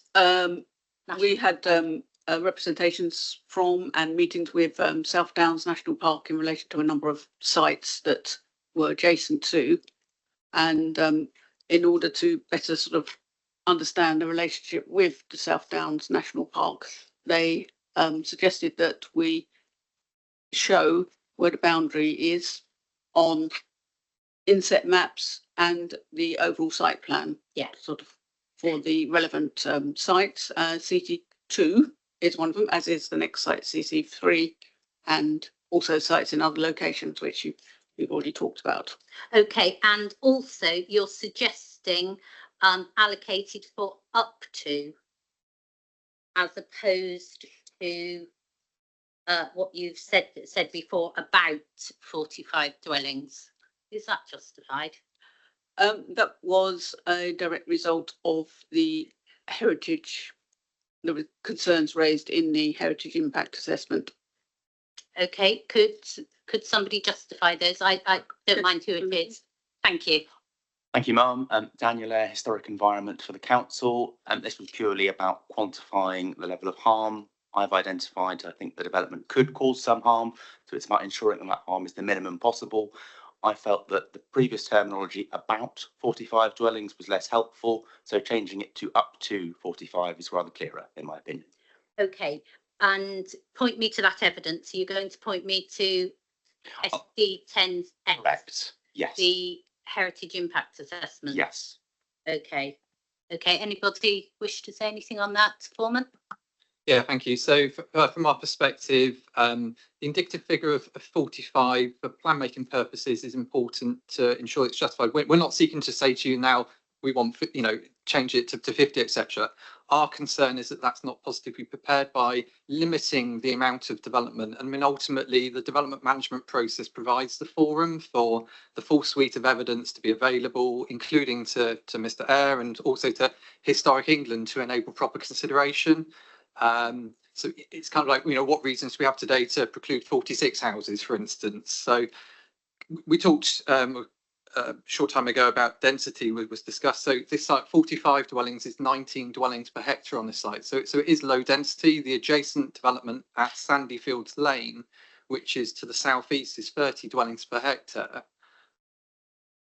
We had representations from and meetings with South Downs National Park in relation to a number of sites that were adjacent to. And in order to better sort of understand the relationship with the South Downs National Park, they suggested that we show where the boundary is on inset maps and the overall site plan. Yeah. Sort of for the relevant sites. CC2 is one of them, as is the next site, CC3, and also sites in other locations, which we've already talked about. Okay, and also you're suggesting allocated for up to, as opposed to what you've said before about 45 dwellings. Is that justified? That was a direct result of the heritage, there were concerns raised in the heritage impact assessment. Okay, could somebody justify those? I don't mind who it is. Thank you. Thank you, Ma'am. Daniel Eyre, Historic Environment for the Council. This was purely about quantifying the level of harm. I've identified, I think the development could cause some harm, so it's about ensuring that harm is the minimum possible. I felt that the previous terminology about 45 dwellings was less helpful, so changing it to up to 45 is rather clearer, in my opinion. Okay, and point me to that evidence. Are you going to point me to SD10X? Correct, yes. The heritage impact assessment? Yes. Okay. Okay, anybody wish to say anything on that, Foreman? Yeah, thank you. So from our perspective, the indicative figure of 45 for plan making purposes is important to ensure it's justified. We're not seeking to say to you now, we want, change it to 50, etc. Our concern is that that's not positively prepared by limiting the amount of development. I mean, ultimately, the development management process provides the forum for the full suite of evidence to be available, including to Mr. Eyre and also to Historic England to enable proper consideration. So it's kind of like, what reasons do we have today to preclude 46 houses, for instance? So we talked a short time ago about density was discussed. So this site, 45 dwellings, is 19 dwellings per hectare on this site. So it is low density. The adjacent development at Sandyfields Lane, which is to the southeast, is 30 dwellings per hectare.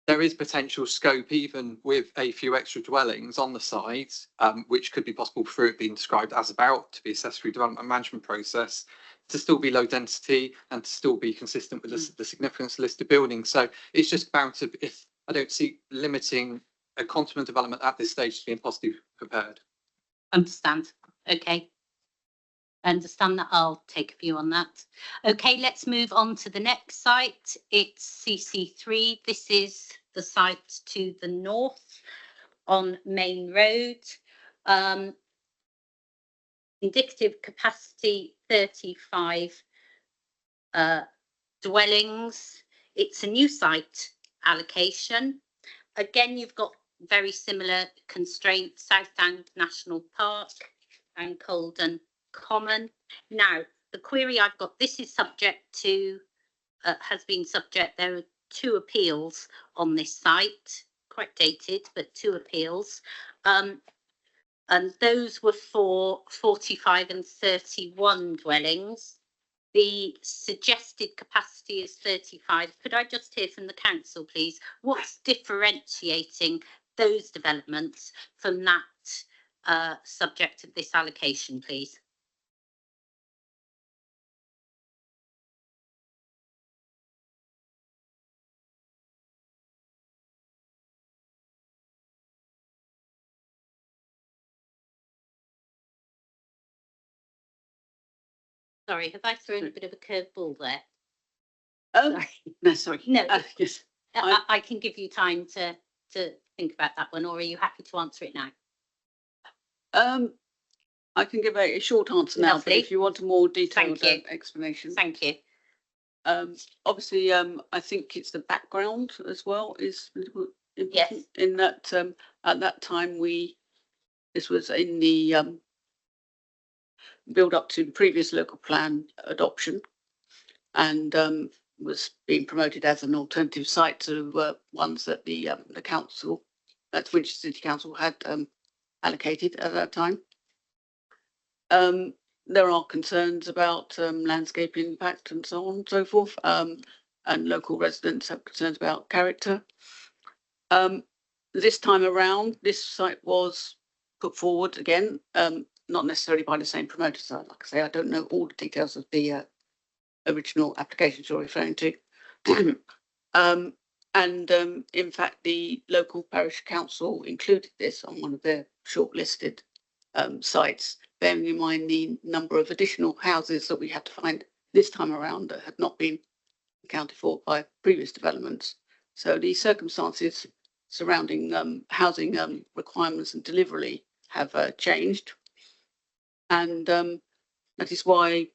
There is potential scope, even with a few extra dwellings on the site, which could be possible through it being described as about to be assessed through development management process, to still be low density and to still be consistent with the significance listed buildings. So it's just about if I don't see limiting a consummate development at this stage to being positively prepared. Understand. Okay. I understand that. I'll take a view on that. Okay, let's move on to the next site. It's CC3. This is the site to the north on Main Road. Indicative capacity 35 dwellings. It's a new site allocation. Again, you've got very similar constraints, Southdown National Park and Colden Common. Now, the query I've got, this is subject to, has been subject, there are 2 appeals on this site, quite dated, but 2 appeals. And those were for 45 and 31 dwellings. The suggested capacity is 35. Could I just hear from the council, please? What's differentiating those developments from that subject of this allocation, please? Sorry, have I thrown a bit of a curveball there? Sorry. No, sorry. No, yes. I can give you time to think about that one, or are you happy to answer it now? I can give a short answer now, but if you want a more detailed explanation. Thank you. Obviously, I think it's the background as well is important, in that at that time this was in the build up to the previous local plan adoption, and was being promoted as an alternative site to ones that the council, that's Winchester City Council, had allocated at that time. There are concerns about landscape impact and so on and so forth, and local residents have concerns about character. This time around, this site was put forward again, not necessarily by the same promoter. So, like I say, I don't know all the details of the original applications you're referring to. In fact, the local parish council included this on one of their shortlisted sites, bearing in mind the number of additional houses that we had to find this time around that had not been accounted for by previous developments. So the circumstances surrounding housing requirements and delivery have changed. And that is why,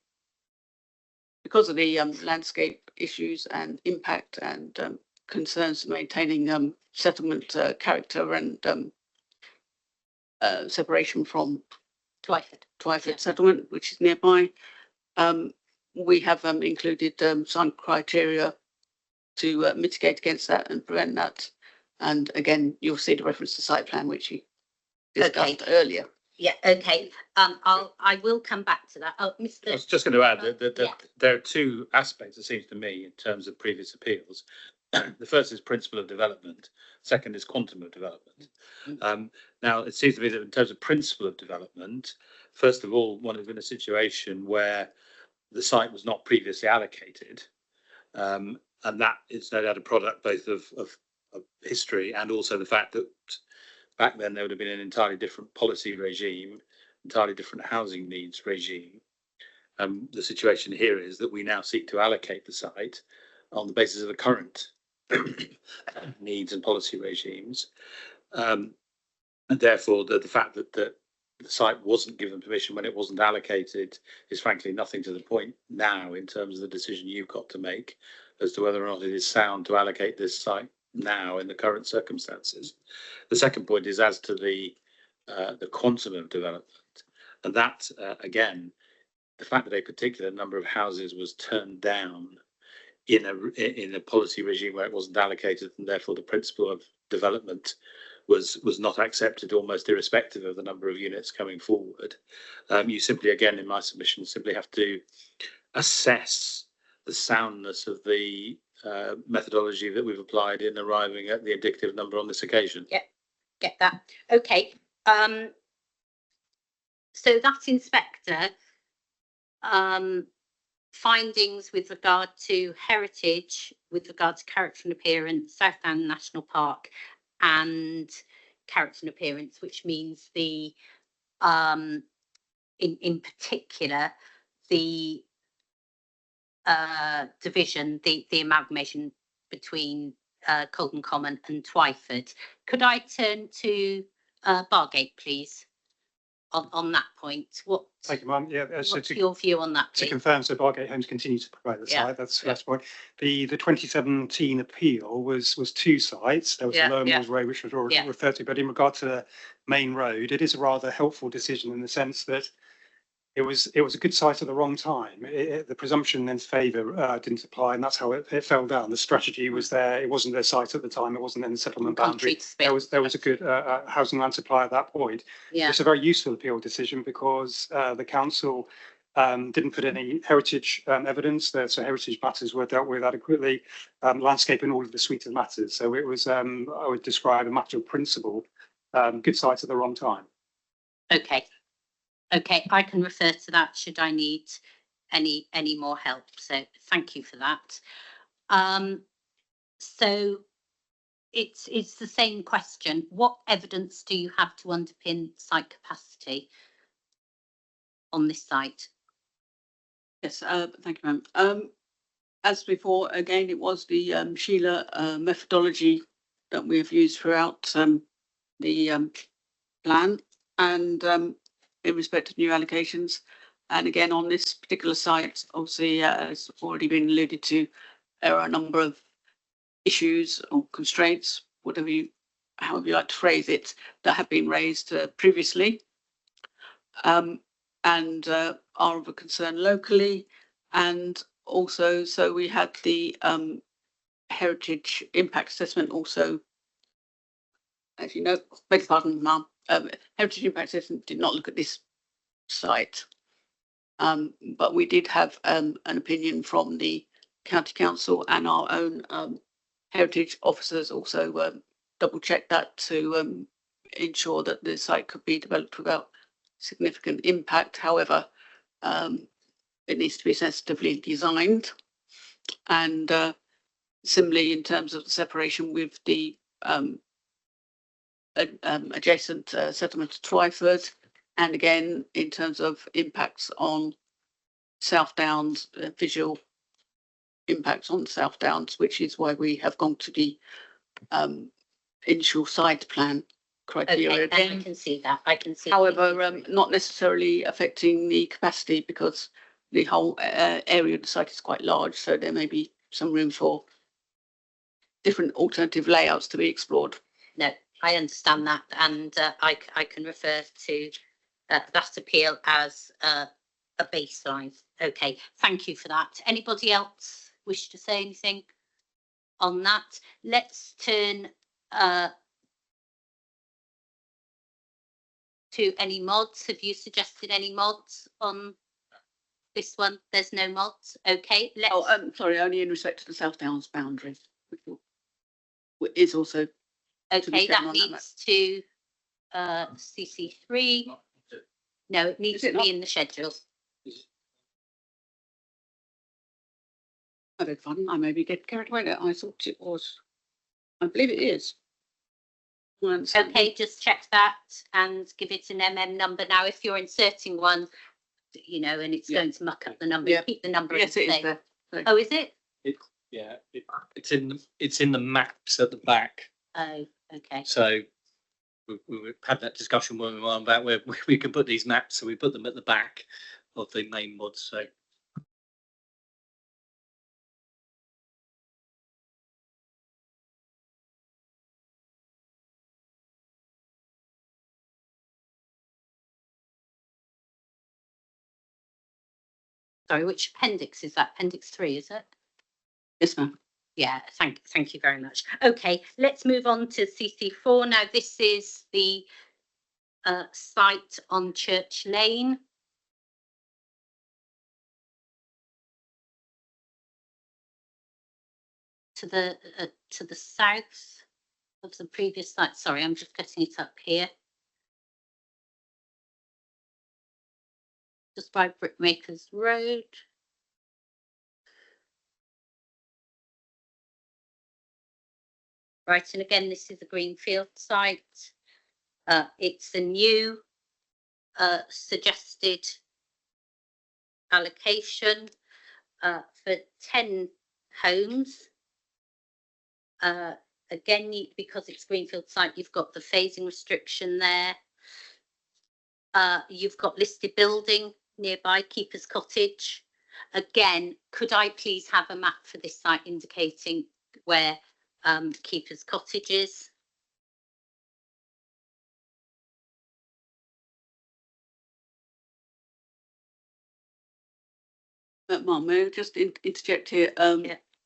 because of the landscape issues and impact and concerns maintaining settlement character and separation from Twyford settlement, which is nearby. We have included some criteria to mitigate against that and prevent that. And again, you'll see the reference to site plan, which you discussed earlier. Yeah, okay. I will come back to that. Oh, Mr. I was just going to add that Yeah. there are two aspects, it seems to me, in terms of previous appeals. The first is principle of development. Second is quantum of development. Now, it seems to me that in terms of principle of development, first of all, one is in a situation where the site was not previously allocated, and that is no doubt a product both of history and also the fact that back then there would have been an entirely different policy regime, entirely different housing needs regime. The situation here is that we now seek to allocate the site on the basis of the current needs and policy regimes. And therefore, the fact that the site wasn't given permission when it wasn't allocated is frankly nothing to the point now in terms of the decision you've got to make as to whether or not it is sound to allocate this site now in the current circumstances. The second point is as to the quantum of development, and that again, the fact that a particular number of houses was turned down in a policy regime where it wasn't allocated, and therefore the principle of development was not accepted, almost irrespective of the number of units coming forward. You simply, again, in my submission, simply have to assess the soundness of the methodology that we've applied in arriving at the indicative number on this occasion. Yeah, get that. Okay. So that inspector findings with regard to heritage, with regard to character and appearance, Southdown National Park, and character and appearance, which means the in particular the division, the amalgamation between Colden Common and Twyford. Could I turn to Bargate, please, on that point? Thank you, Ma'am. Yeah, what's your view on that, to please? confirm, so Bargate Homes continue to provide the site. That's the point. The 2017 appeal was two sites. There was the Lower Moors Road, which was already referred to, but in regard to the main road, it is a rather helpful decision in the sense that it was a good site at the wrong time. The presumption in favour didn't apply, and that's how it fell down. The strategy was there. It wasn't their site at the time. It wasn't in the settlement boundary. There was a good housing land supply at that point. Yeah. It's a very useful appeal decision because the council didn't put any heritage evidence there, so heritage matters were dealt with adequately. Landscape and all of the suite of matters. So it was, I would describe, a matter of principle. Good site at the wrong time. Okay. Okay, I can refer to that should I need any more help. So thank you for that. So it's the same question. What evidence do you have to underpin site capacity on this site? Yes, thank you, ma'am. As before, again, it was the Sheila methodology that we have used throughout the plan, and in respect of new allocations. And again, on this particular site, obviously, as already been alluded to, there are a number of issues or constraints, however you like to phrase it, that have been raised previously, and are of a concern locally. And also, so we had the heritage impact assessment also, as you know, beg your pardon, ma'am, heritage impact assessment did not look at this site, but we did have an opinion from the county council, and our own heritage officers also double checked that to ensure that the site could be developed without significant impact. However, it needs to be sensitively designed, and similarly in terms of the separation with the adjacent settlement to Twyford, and again in terms of impacts on South Downs, visual impacts on South Downs, which is why we have gone to the initial site plan criteria. Okay, I can see that. I can see. However, not necessarily affecting the capacity because the whole area of the site is quite large, so there may be some room for different alternative layouts to be explored. No, I understand that, and I can refer to that appeal as a baseline. Okay, thank you for that. Anybody else wish to say anything on that? Let's turn to any mods. Have you suggested any mods on this one? There's no mods. Okay, let's. Oh, sorry, only in respect to the South Downs boundary. Is also. Okay, that needs to CC3. No, it needs to be in the schedule. I beg pardon, I maybe get carried away. I thought it was. I believe it is. Okay, just check that and give it an number. Now, if you're inserting one, you know, and it's going to muck up the number, keep the number. Yes, it is there. Oh, is it? It's in the maps at the back. Oh, okay. So we had that discussion when we were on about where we can put these maps, so we put them at the back of the main mods. So. Sorry, which appendix is that? Appendix 3, is it? Yes, ma'am. Yeah, thank you very much. Okay, let's move on to CC4. Now, this is the site on Church Lane. To the south of the previous site. Sorry, I'm just getting it up here. Just by Brickmakers Road. Right, and again, this is a greenfield site. It's a new suggested allocation for 10 homes. Again, because it's greenfield site, you've got the phasing restriction there. You've got listed building nearby, Keeper's Cottage. Again, could I please have a map for this site indicating where Keeper's Cottage is? Ma'am, may I just interject here?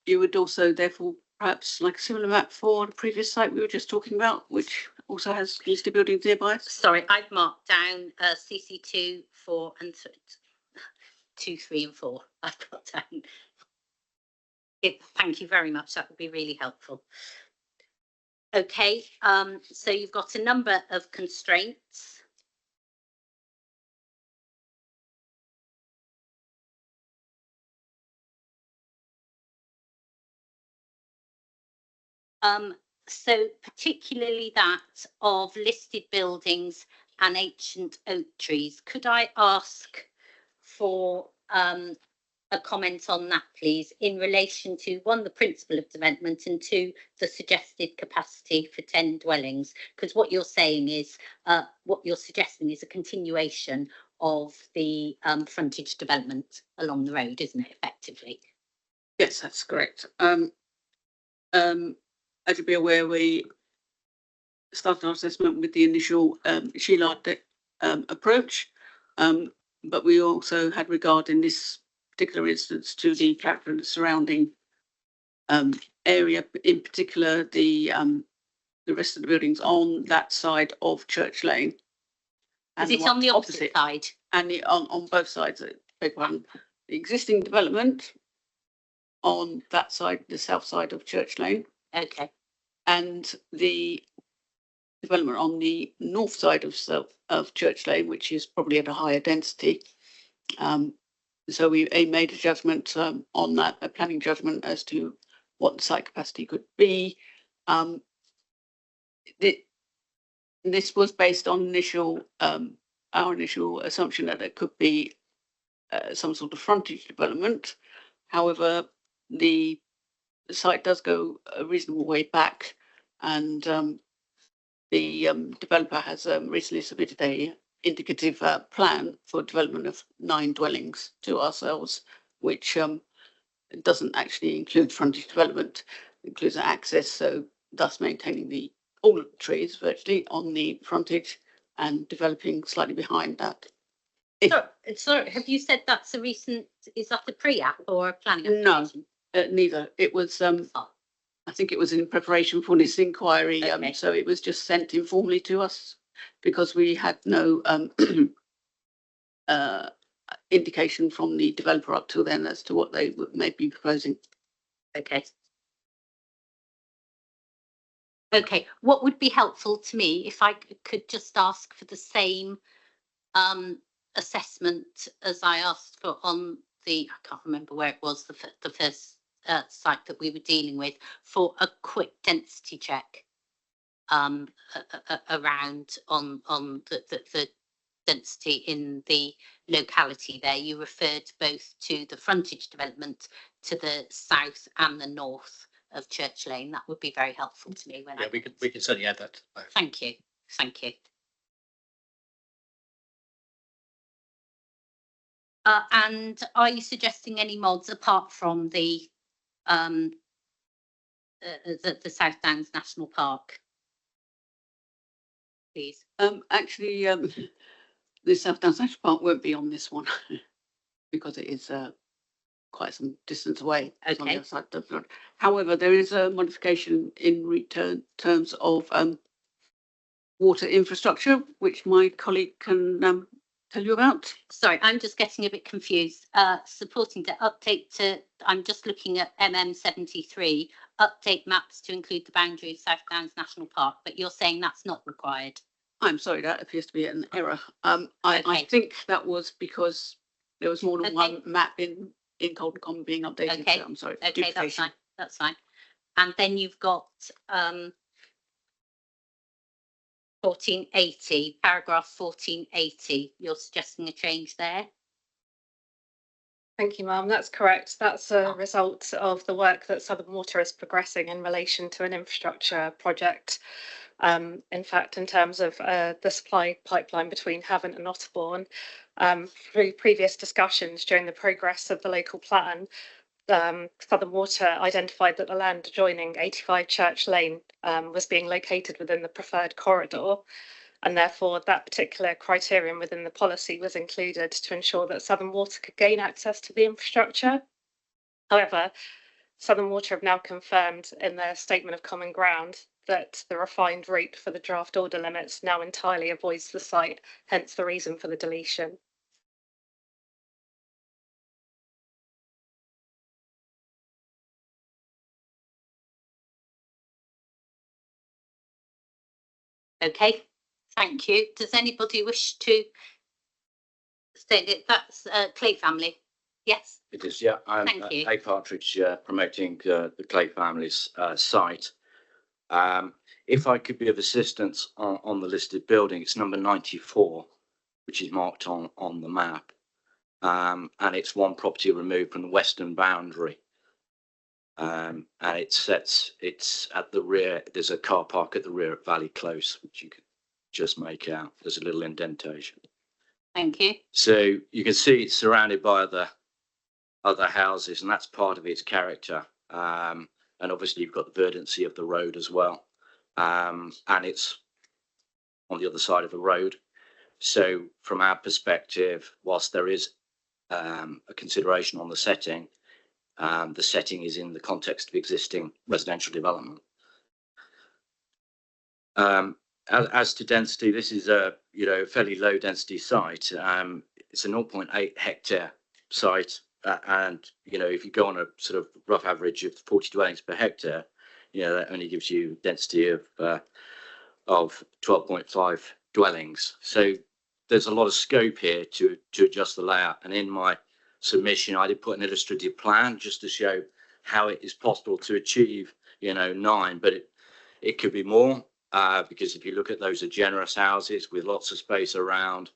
You would also therefore perhaps like a similar map for the previous site we were just talking about, which also has listed buildings nearby. Sorry, I've marked down CC2, 4 and 2, 3 and 4. I've got down. Thank you very much. That would be really helpful. Okay, so you've got a number of constraints. So particularly that of listed buildings and ancient oak trees. Could I ask for a comment on that, please, in relation to 1, the principle of development, and 2, the suggested capacity for 10 dwellings? Because what you're saying is, what you're suggesting is a continuation of the frontage development along the road, isn't it, effectively? Yes, that's correct. As you'll be aware, we started our assessment with the initial Shillard approach, but we also had regard in this particular instance to the character of the surrounding area, in particular the rest of the buildings on that side of Church Lane. Is it on the opposite side? And on both sides, big one, the existing development on that side, the south side of Church Lane. Okay. And the development on the north side of Church Lane, which is probably at a higher density. So we made a judgment on that, a planning judgment as to what the site capacity could be. This was based on our initial assumption that there could be some sort of frontage development. However, the site does go a reasonable way back, and the developer has recently submitted a indicative plan for development of 9 dwellings to ourselves, which doesn't actually include frontage development. includes an access, so thus maintaining all of the trees virtually on the frontage and developing slightly behind that. Sorry, have you said that's a recent, is that a pre-app or a planning No. application? Neither. It was, I think it was in preparation for this inquiry, Okay. so it was just sent informally to us because we had no indication from the developer up till then as to what they may be proposing. Okay. Okay, what would be helpful to me if I could just ask for the same assessment as I asked for on I can't remember where it was, the first site that we were dealing with, for a quick density check around on the density in the locality there. You referred both to the frontage development to the south and the north of Church Lane. That would be very helpful to me. Yeah, we can certainly add that. Thank you. Thank you. And are you suggesting any mods apart from the South Downs National Park? Please. Actually, the South Downs National Park won't be on this one because it is quite some distance away. It's on the other side of the road. However, there is a modification in terms of water infrastructure, which my colleague can tell you about. Sorry, I'm just getting a bit confused. Supporting the update to, I'm just looking at MM73, update maps to include the boundary of South Downs National Park, but you're saying that's not required. I'm sorry, that appears to be an error. I think that was because there was more than one map in Colton Common being updated. Okay. So I'm sorry. Okay, that's fine. That's fine. And then you've got 1480, paragraph 1480. You're suggesting a change there? Thank you, ma'am. That's correct. That's a result of the work that Southern Water is progressing in relation to an infrastructure project. In fact, in terms of the supply pipeline between Havant and Otterbourne, through previous discussions during the progress of the local plan, Southern Water identified that the land adjoining 85 Church Lane was being located within the preferred corridor, and therefore that particular criterion within the policy was included to ensure that Southern Water could gain access to the infrastructure. However, Southern Water have now confirmed in their statement of common ground that the refined route for the draft order limits now entirely avoids the site, hence the reason for the deletion. Okay, thank you. Does anybody wish to state it? That's Clay family. Yes. It is, yeah. I'm Thank you. A Partridge, promoting the Clay family's site. If I could be of assistance on the listed building, it's number 94, which is marked on the map. And it's one property removed from the western boundary. And it's at the rear. There's a car park at the rear at Valley Close, which you could just make out. There's a little indentation. Thank you. So you can see it's surrounded by other houses, and that's part of its character. And obviously you've got the verdancy of the road as well. And it's on the other side of the road. So from our perspective, whilst there is a consideration on the setting is in the context of existing residential development. As to density, this is a fairly low density site. It's a 0.8 hectare site, and if you go on a sort of rough average of 40 dwellings per hectare, that only gives you density of 12.5 dwellings. So there's a lot of scope here to adjust the layout. And in my submission, I did put an illustrative plan just to show how it is possible to achieve 9, but it could be more. Because if you look at those are generous houses with lots of space around,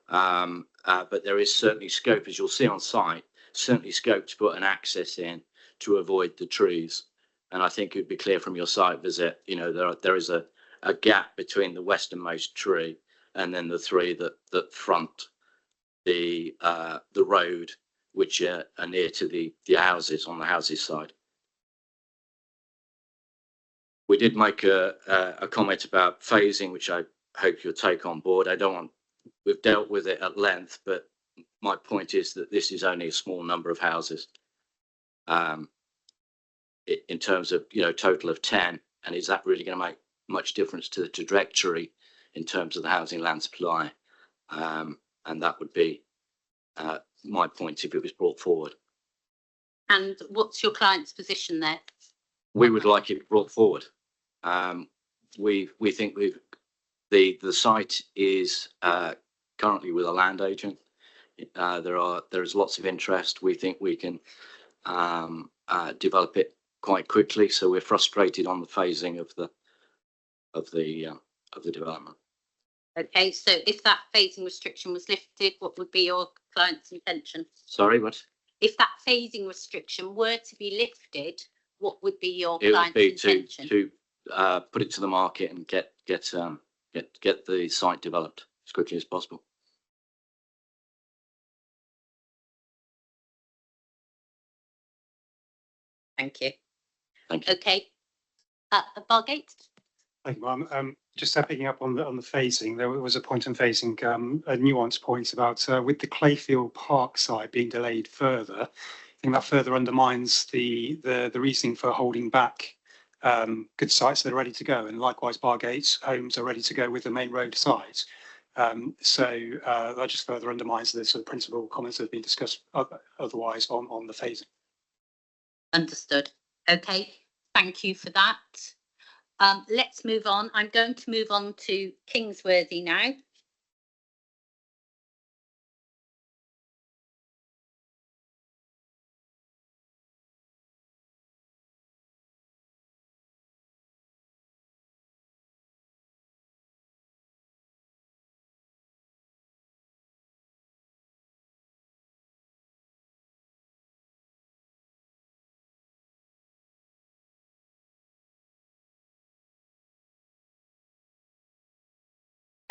but there is certainly scope, as you'll see on site, certainly scope to put an access in to avoid the trees. And I think it would be clear from your site visit, there is a gap between the westernmost tree and then the three that front the road, which are near to the houses on the houses side. we did make a comment about phasing, which I hope you'll take on board. We've dealt with it at length, but my point is that this is only a small number of houses. In terms of, total of 10, and is that really going to make much difference to the trajectory in terms of the housing land supply? And that would be my point if it was brought forward. And what's your client's position there? We would like it brought forward. We think the site is currently with a land agent. There is lots of interest. We think we can develop it quite quickly. So we're frustrated on the phasing of the development. Okay, so if that phasing restriction was lifted, what would be your client's intention? Sorry, what? If that phasing restriction were to be lifted, what would be your It would client's be intention? to put it to the market and get the site developed as quickly as possible. Thank you. Thank you. Okay. Bargate? Thank you, Mum. Just picking up on the phasing, there was a point on phasing, a nuanced point about with the Clayfield Park site being delayed further. I think that further undermines the reasoning for holding back good sites that are ready to go, and likewise Bargate homes are ready to go with the main road site. So that just further undermines the sort of principal comments that have been discussed otherwise on the phasing. Understood. Okay, thank you for that. Let's move on. I'm going to move on to Kingsworthy now.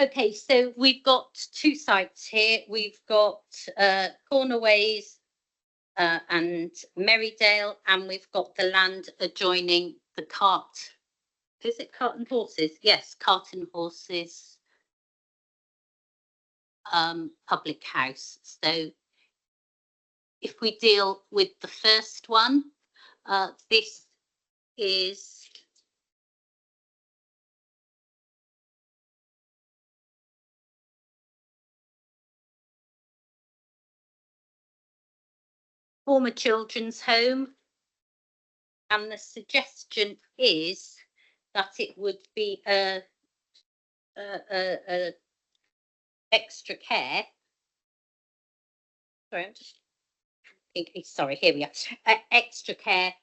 Okay, so we've got two sites here. We've got Cornerways and Merrydale, and we've got the land adjoining the Cart. Is it Cart and Horses? Yes, Cart and Horses public house. So if we deal with the first one, this is former children's home, and the suggestion is that it would be a extra care. Sorry, I'm just thinking. Sorry, here we are. Extra care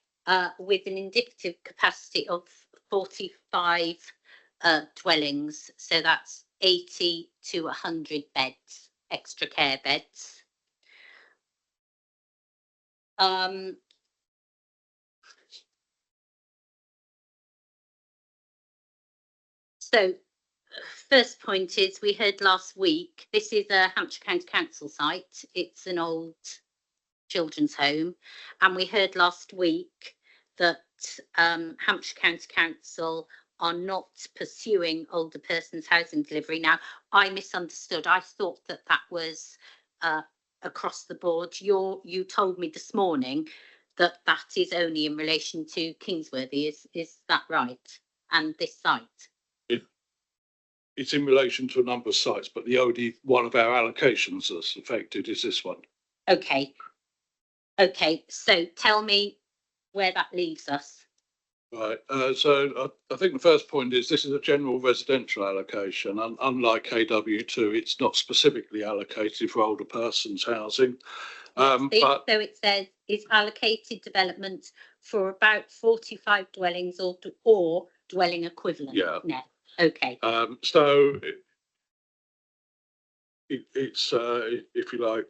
with an indicative capacity of 45 dwellings. So that's 80 to 100 beds, extra care beds. So first point is, we heard last week, this is a Hampshire County Council site. It's an old children's home. And we heard last week that Hampshire County Council are not pursuing older persons housing delivery. Now, I misunderstood. I thought that that was across the board. You told me this morning that that is only in relation to Kingsworthy. Is that right? And this site? It's in relation to a number of sites, but the only one of our allocations that's affected is this one. Okay. Okay, so tell me where that leaves us. Right, so I think the first point is this is a general residential allocation, and unlike KW2, it's not specifically allocated for older persons housing. But so it says is allocated development for about 45 dwellings or dwelling equivalent. Yeah. No. Okay. So it's if you like,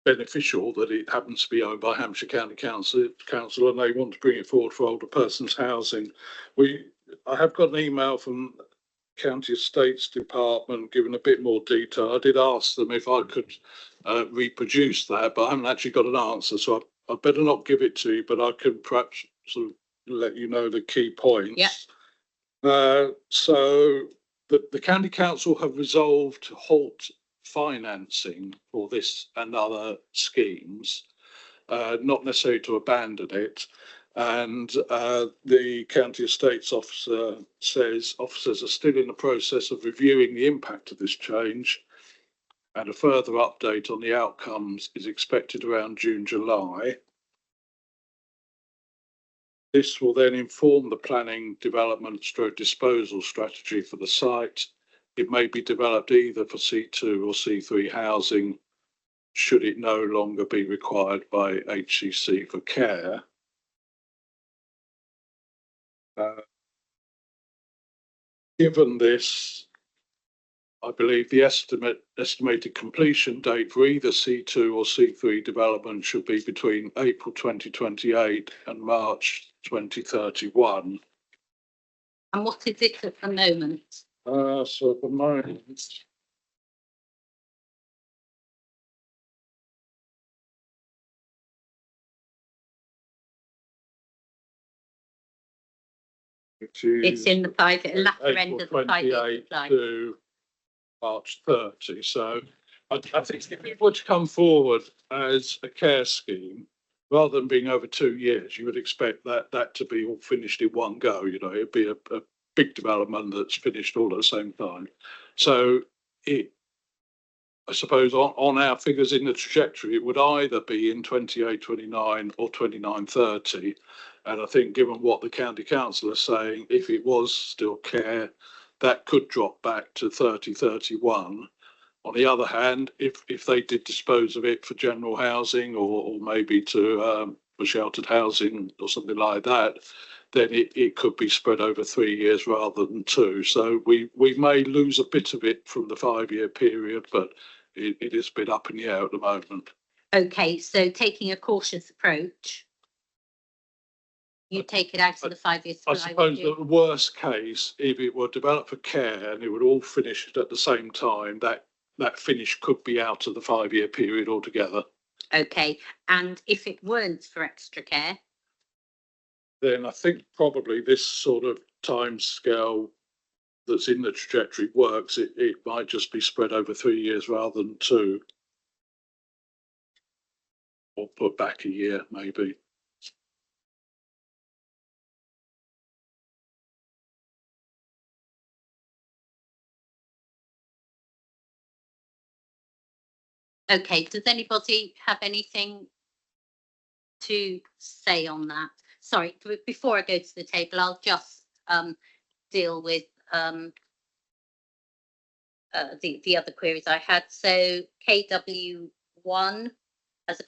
beneficial that it happens to be owned by Hampshire County Council, and they want to bring it forward for older persons housing. I have got an email from County Estates Department giving a bit more detail. I did ask them if I could reproduce that, but I haven't actually got an answer, so I better not give it to you, but I could perhaps sort of let you know the key points. Yeah. So the county council have resolved to halt financing for this and other schemes, not necessarily to abandon it. And the county estates officer says officers are still in the process of reviewing the impact of this change, and a further update on the outcomes is expected around June, July. This will then inform the planning, development, stroke disposal strategy for the site. It may be developed either for C2 or C3 housing, should it no longer be required by HCC for care. Given this, I believe the estimated completion date for either C2 or C3 development should be between April 2028 and March 2031. And what is it at the moment? So at the moment, It's in the latter end April of the 5-year 28 supply. to March 30. So I think if it were to come forward as a care scheme, rather than being over 2 years, you would expect that to be all finished in one go. You know, it'd be a big development that's finished all at the same time. So I suppose on our figures in the trajectory, it would either be in 28, 29 or 29, 30. And I think given what the county council are saying, if it was still care, that could drop back to 30, 31. On the other hand, if they did dispose of it for general housing or maybe to for sheltered housing or something like that, then it could be spread over 3 years rather than 2. So we may lose a bit of it from the 5-year period, but it is a bit up in the air at the moment. Okay, so taking a cautious approach, you take it out of the 5-year supply. I suppose the worst case, if it were developed for care and it would all finish at the same time, that finish could be out of the 5-year period altogether. Okay, and if it weren't for extra care? Then I think probably this sort of time scale that's in the trajectory works. It might just be spread over 3 years rather than 2. Or put back a year, maybe. Okay, does anybody have anything to say on that? Sorry, before I go to the table, I'll just deal with the other queries I had. So KW1 as a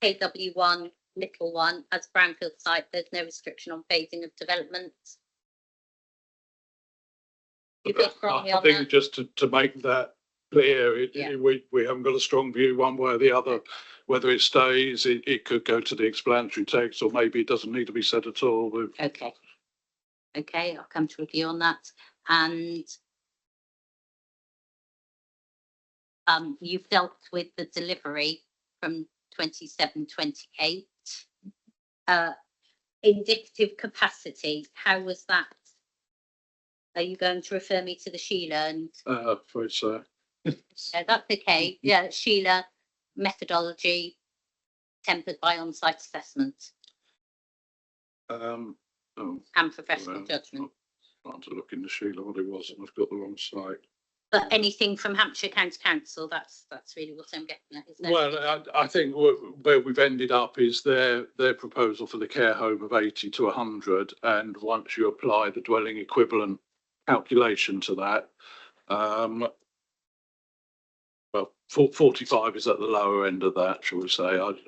KW1 little one as a brownfield site, there's no restriction on phasing of development. You feel strongly on that? I think just to make that clear, we haven't got a strong view one way or the other. Whether it stays, it could go to the explanatory text, or maybe it doesn't need to be said at all. Okay. Okay, I'll come to a view on that. And you've dealt with the delivery from 27, 28. Indicative capacity, how was that? Are you going to refer me to the Sheila? And For so. No, that's okay. Yeah, Sheila methodology tempered by on-site assessment And professional judgment. Trying to look in the Sheila what it was, and I've got the wrong site. But anything from Hampshire County Council, that's really what I'm getting at, isn't it? Well, I think where we've ended up is their proposal for the care home of 80 to 100, and once you apply the dwelling equivalent calculation to that, well, 45 is at the lower end of that, shall we say. I've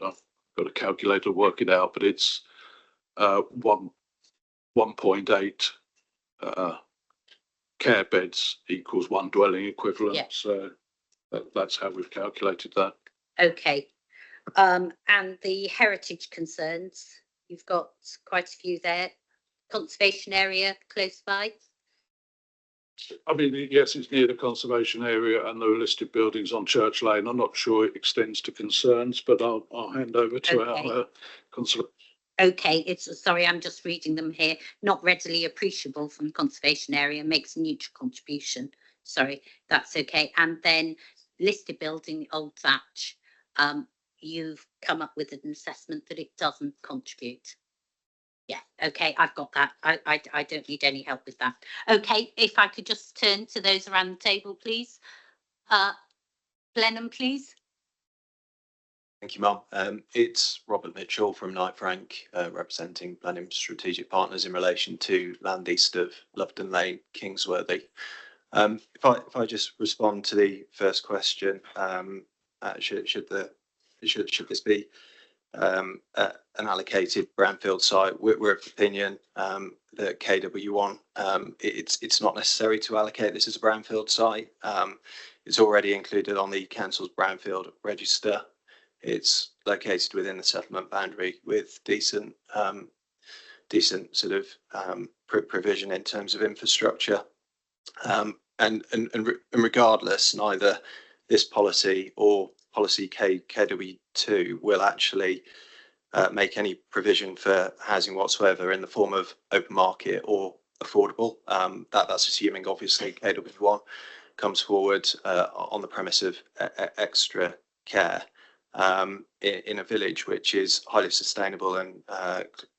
got a calculator to work it out, but it's 1.8 care beds equals 1 dwelling equivalent. Yeah. So that's how we've calculated that. Okay. And the heritage concerns, you've got quite a few there. Conservation area close by. I mean, yes, it's near the conservation area and there are listed buildings on Church Lane. I'm not sure it extends to concerns, but I'll hand over to our conservation. Okay, it's, sorry, I'm just reading them here. Not readily appreciable from the conservation area, makes a neutral contribution. Sorry, that's okay. And then listed building, old thatch, you've come up with an assessment that it doesn't contribute. Yeah, okay, I've got that. I don't need any help with that. Okay, if I could just turn to those around the table, please. Blenheim, please. Thank you, Mum. It's Robert Mitchell from Knight Frank, representing Blenheim Strategic Partners in relation to land east of Lovedon Lane, Kingsworthy. If I just respond to the first question, should this be an allocated brownfield site? We're of the opinion that KW1, it's not necessary to allocate this as a brownfield site. It's already included on the council's brownfield register. It's located within the settlement boundary with decent sort of provision in terms of infrastructure. And regardless, neither this policy or policy KW2 will actually make any provision for housing whatsoever in the form of open market or affordable. That's assuming obviously KW1 comes forward on the premise of extra care in a village which is highly sustainable and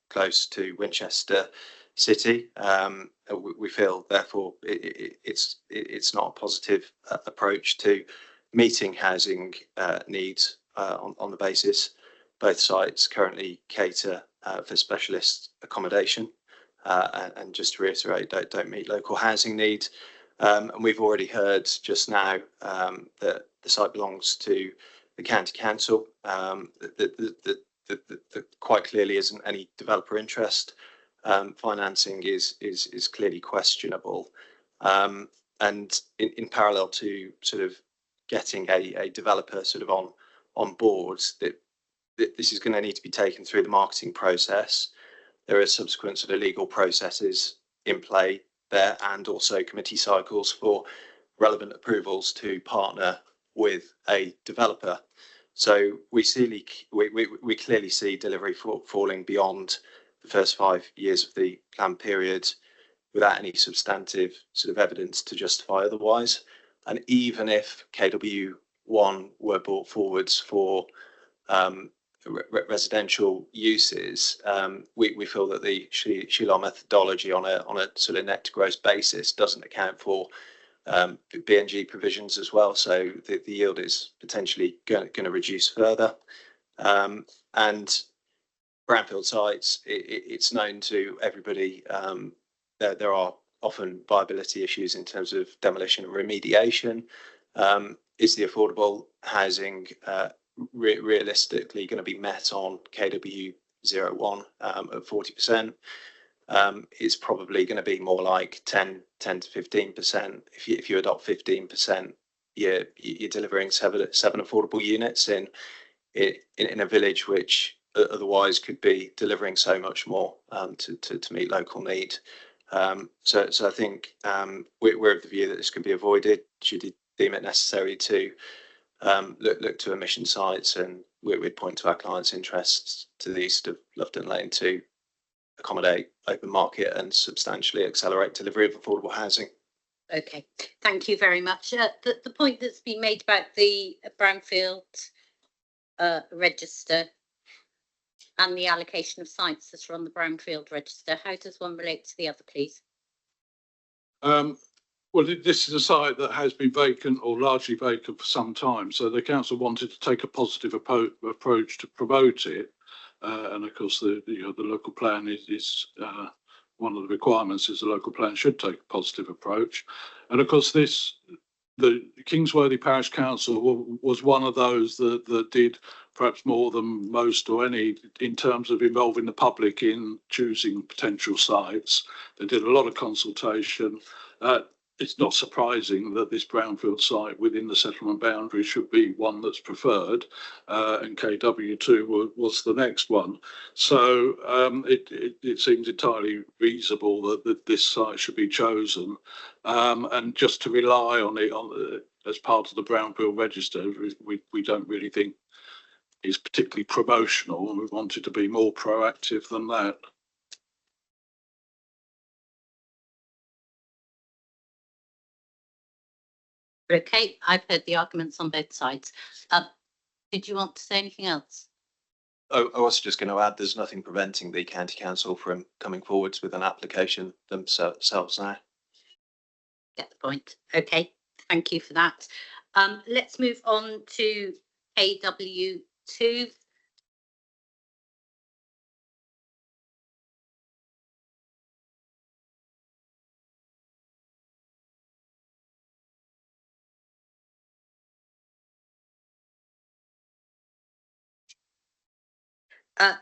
close to Winchester city. We feel therefore it's not a positive approach to meeting housing needs on the basis both sites currently cater for specialist accommodation and just to reiterate, don't meet local housing needs. And we've already heard just now that the site belongs to the county council. That quite clearly isn't any developer interest. Financing is clearly questionable. And in parallel to sort of getting a developer sort of on board, that this is going to need to be taken through the marketing process. There are subsequent sort of legal processes in play there, and also committee cycles for relevant approvals to partner with a developer. So we clearly see delivery falling beyond the first 5 years of the plan period without any substantive sort of evidence to justify otherwise. And even if KW1 were brought forwards for residential uses, we feel that the Sheelar methodology on a sort of net to gross basis doesn't account for BNG provisions as well, so the yield is potentially going to reduce further. And brownfield sites, it's known to everybody there are often viability issues in terms of demolition and remediation. Is the affordable housing realistically going to be met on KW01 at 40%? It's probably going to be more like 10 to 15%. If you adopt 15%, you're delivering seven affordable units in a village which otherwise could be delivering so much more to meet local need. So I think we're of the view that this can be avoided should you deem it necessary to look to emission sites, and we'd point to our clients' interests to the east of Lovedon Lane to accommodate open market and substantially accelerate delivery of affordable housing. Okay, thank you very much. The point that's been made about the brownfield register and the allocation of sites that are on the brownfield register, how does one relate to the other, please? Well, this is a site that has been vacant or largely vacant for some time, so the council wanted to take a positive approach to promote it. And of course, the local plan is one of the requirements is the local plan should take a positive approach. And of course, the Kingsworthy Parish Council was one of those that did perhaps more than most or any in terms of involving the public in choosing potential sites. They did a lot of consultation. It's not surprising that this brownfield site within the settlement boundary should be one that's preferred, and KW2 was the next one. So it seems entirely reasonable that this site should be chosen, and just to rely on it as part of the brownfield register, we don't really think is particularly promotional, and we wanted to be more proactive than that. Okay, I've heard the arguments on both sides. Did you want to say anything else? I was just going to add, there's nothing preventing the county council from coming forwards with an application themselves now. Get the point. Okay, thank you for that. Let's move on to KW2.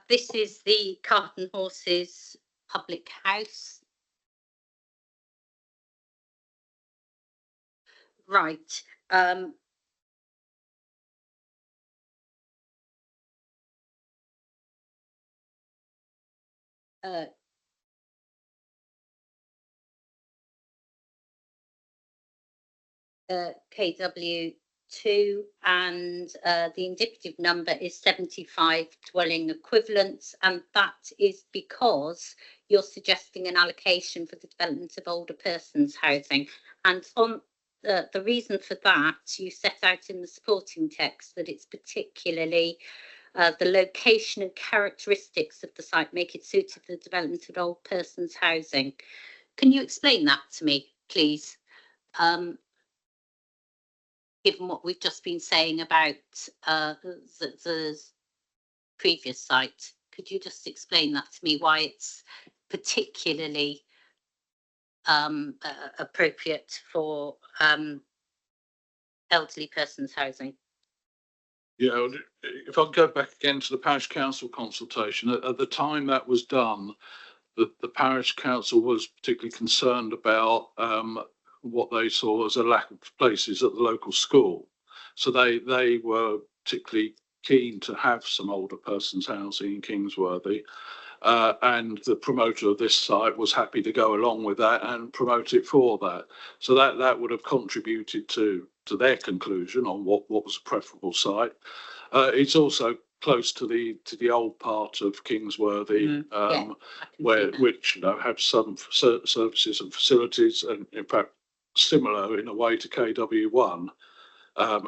This is the Cart and Horses public house. Right. KW2, and the indicative number is 75 dwelling equivalents, and that is because you're suggesting an allocation for the development of older persons housing. And on the reason for that, you set out in the supporting text that it's particularly the location and characteristics of the site make it suited for the development of old persons housing. Can you explain that to me, please? Given what we've just been saying about the previous site, could you just explain that to me, why it's particularly appropriate for elderly persons housing? Yeah, if I go back again to the parish council consultation, at the time that was done, the parish council was particularly concerned about what they saw as a lack of places at the local school. So they were particularly keen to have some older persons housing in Kingsworthy. And the promoter of this site was happy to go along with that and promote it for that. So that would have contributed to their conclusion on what was a preferable site. It's also close to the old part of Kingsworthy, which have some services and facilities, and in fact similar in a way to KW1.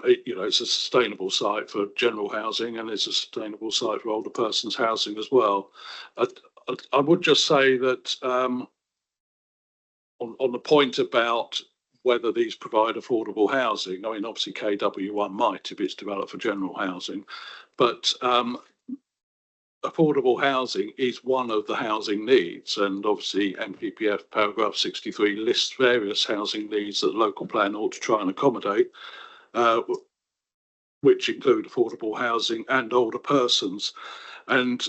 It's a sustainable site for general housing, and it's a sustainable site for older persons housing as well. I would just say that on the point about whether these provide affordable housing, I mean, obviously KW1 might if it's developed for general housing, but affordable housing is one of the housing needs, and obviously NPPF paragraph 63 lists various housing needs that the local plan ought to try and accommodate, which include affordable housing and older persons. And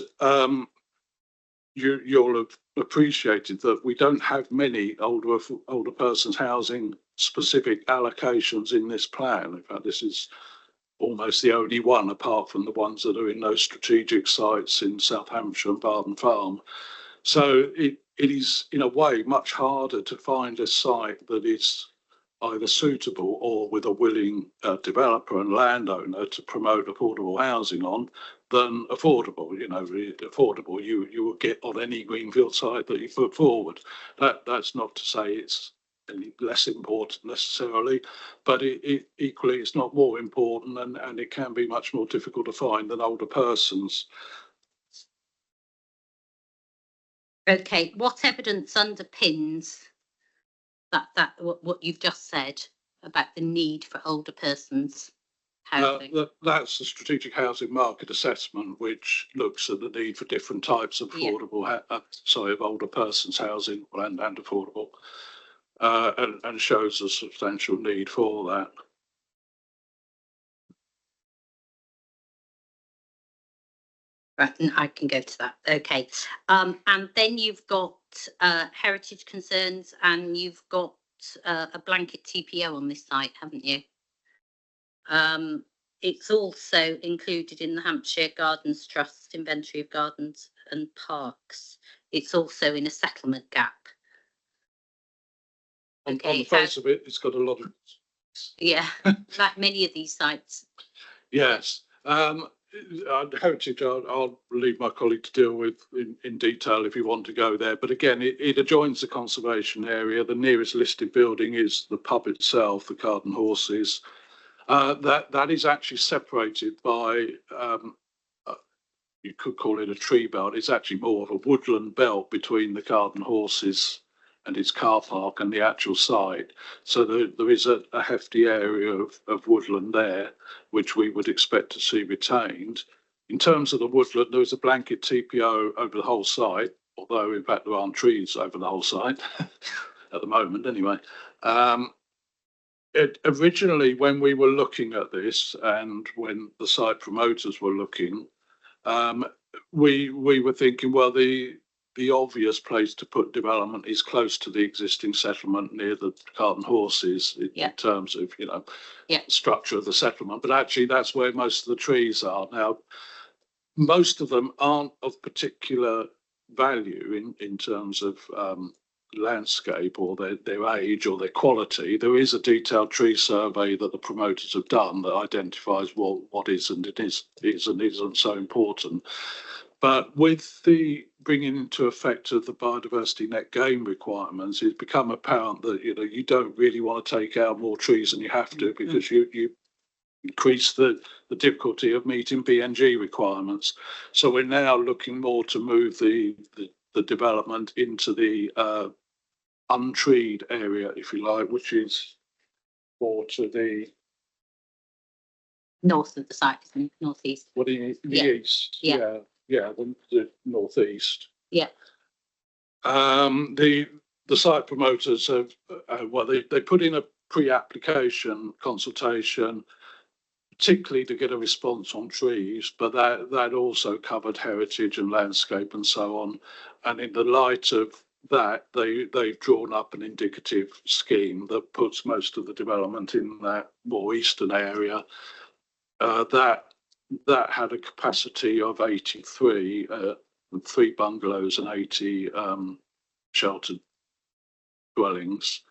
you'll have appreciated that we don't have many older persons housing specific allocations in this plan. In fact, this is almost the only one, apart from the ones that are in those strategic sites in South Hampshire and Barden Farm. So it is in a way much harder to find a site that is either suitable or with a willing developer and landowner to promote affordable housing on than affordable. Affordable you will get on any greenfield site that you put forward. That's not to say it's any less important necessarily, but equally it's not more important, and it can be much more difficult to find than older persons. Okay, what evidence underpins what you've just said about the need for older persons housing? That's the strategic housing market assessment, which looks at the need for different types of affordable, of older persons housing and affordable, and shows a substantial need for that. Right, and I can go to that. Okay, and then you've got heritage concerns, and you've got a blanket TPO on this site, haven't you? It's also included in the Hampshire Gardens Trust inventory of gardens and parks. It's also in a settlement gap. Okay, on the face of it, it's got a lot of... Yeah, like many of these sites. Yes. heritage, I'll leave my colleague to deal with in detail if you want to go there. But again, it adjoins the conservation area. The nearest listed building is the pub itself, the Card and Horses. That is actually separated by, you could call it a tree belt. It's actually more of a woodland belt between the Card and Horses and its car park and the actual site. So there is a hefty area of woodland there, which we would expect to see retained. In terms of the woodland, there is a blanket TPO over the whole site, although in fact there aren't trees over the whole site at the moment anyway. Originally, when we were looking at this and when the site promoters were looking, we were thinking, well, the obvious place to put development is close to the existing settlement near the Cart and Horses in terms of, structure of the settlement. But actually, that's where most of the trees are. Now, most of them aren't of particular value in terms of landscape or their age or their quality. There is a detailed tree survey that the promoters have done that identifies what is and isn't so important. But with the bringing into effect of the biodiversity net gain requirements, it's become apparent that you don't really want to take out more trees than you have to, because you increase the difficulty of meeting BNG requirements. So we're now looking more to move the development into the untreed area, if you like, which is more to the north of the site, isn't it? Northeast. What do you mean? The east? Yeah. The northeast. Yeah. The site promoters have they put in a pre-application consultation, particularly to get a response on trees, but that also covered heritage and landscape and so on. And in the light of that, they've drawn up an indicative scheme that puts most of the development in that more eastern area. That had a capacity of 83, 3 bungalows and 80 sheltered dwellings.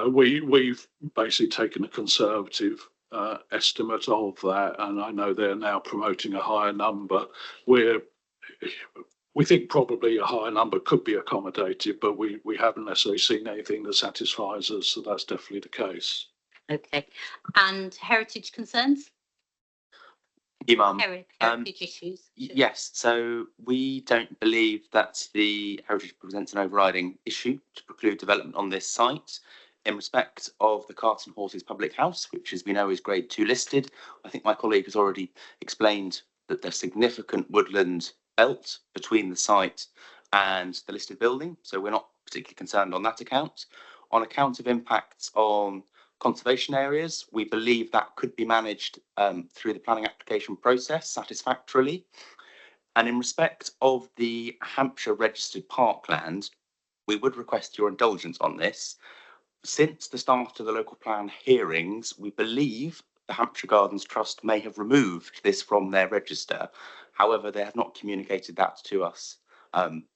We've basically taken a conservative estimate of that, and I know they're now promoting a higher number. We think probably a higher number could be accommodated, but we haven't necessarily seen anything that satisfies us, so that's definitely the case. Okay. And heritage concerns? You, Mum. Heritage issues? Yes, so we don't believe that the heritage presents an overriding issue to preclude development on this site. In respect of the Cart and Horses public house, which as we know is grade 2 listed, I think my colleague has already explained that there's significant woodland belt between the site and the listed building, so we're not particularly concerned on that account. On account of impacts on conservation areas, we believe that could be managed through the planning application process satisfactorily. And in respect of the Hampshire registered parkland, we would request your indulgence on this. Since the start of the local plan hearings, we believe the Hampshire Gardens Trust may have removed this from their register. However, they have not communicated that to us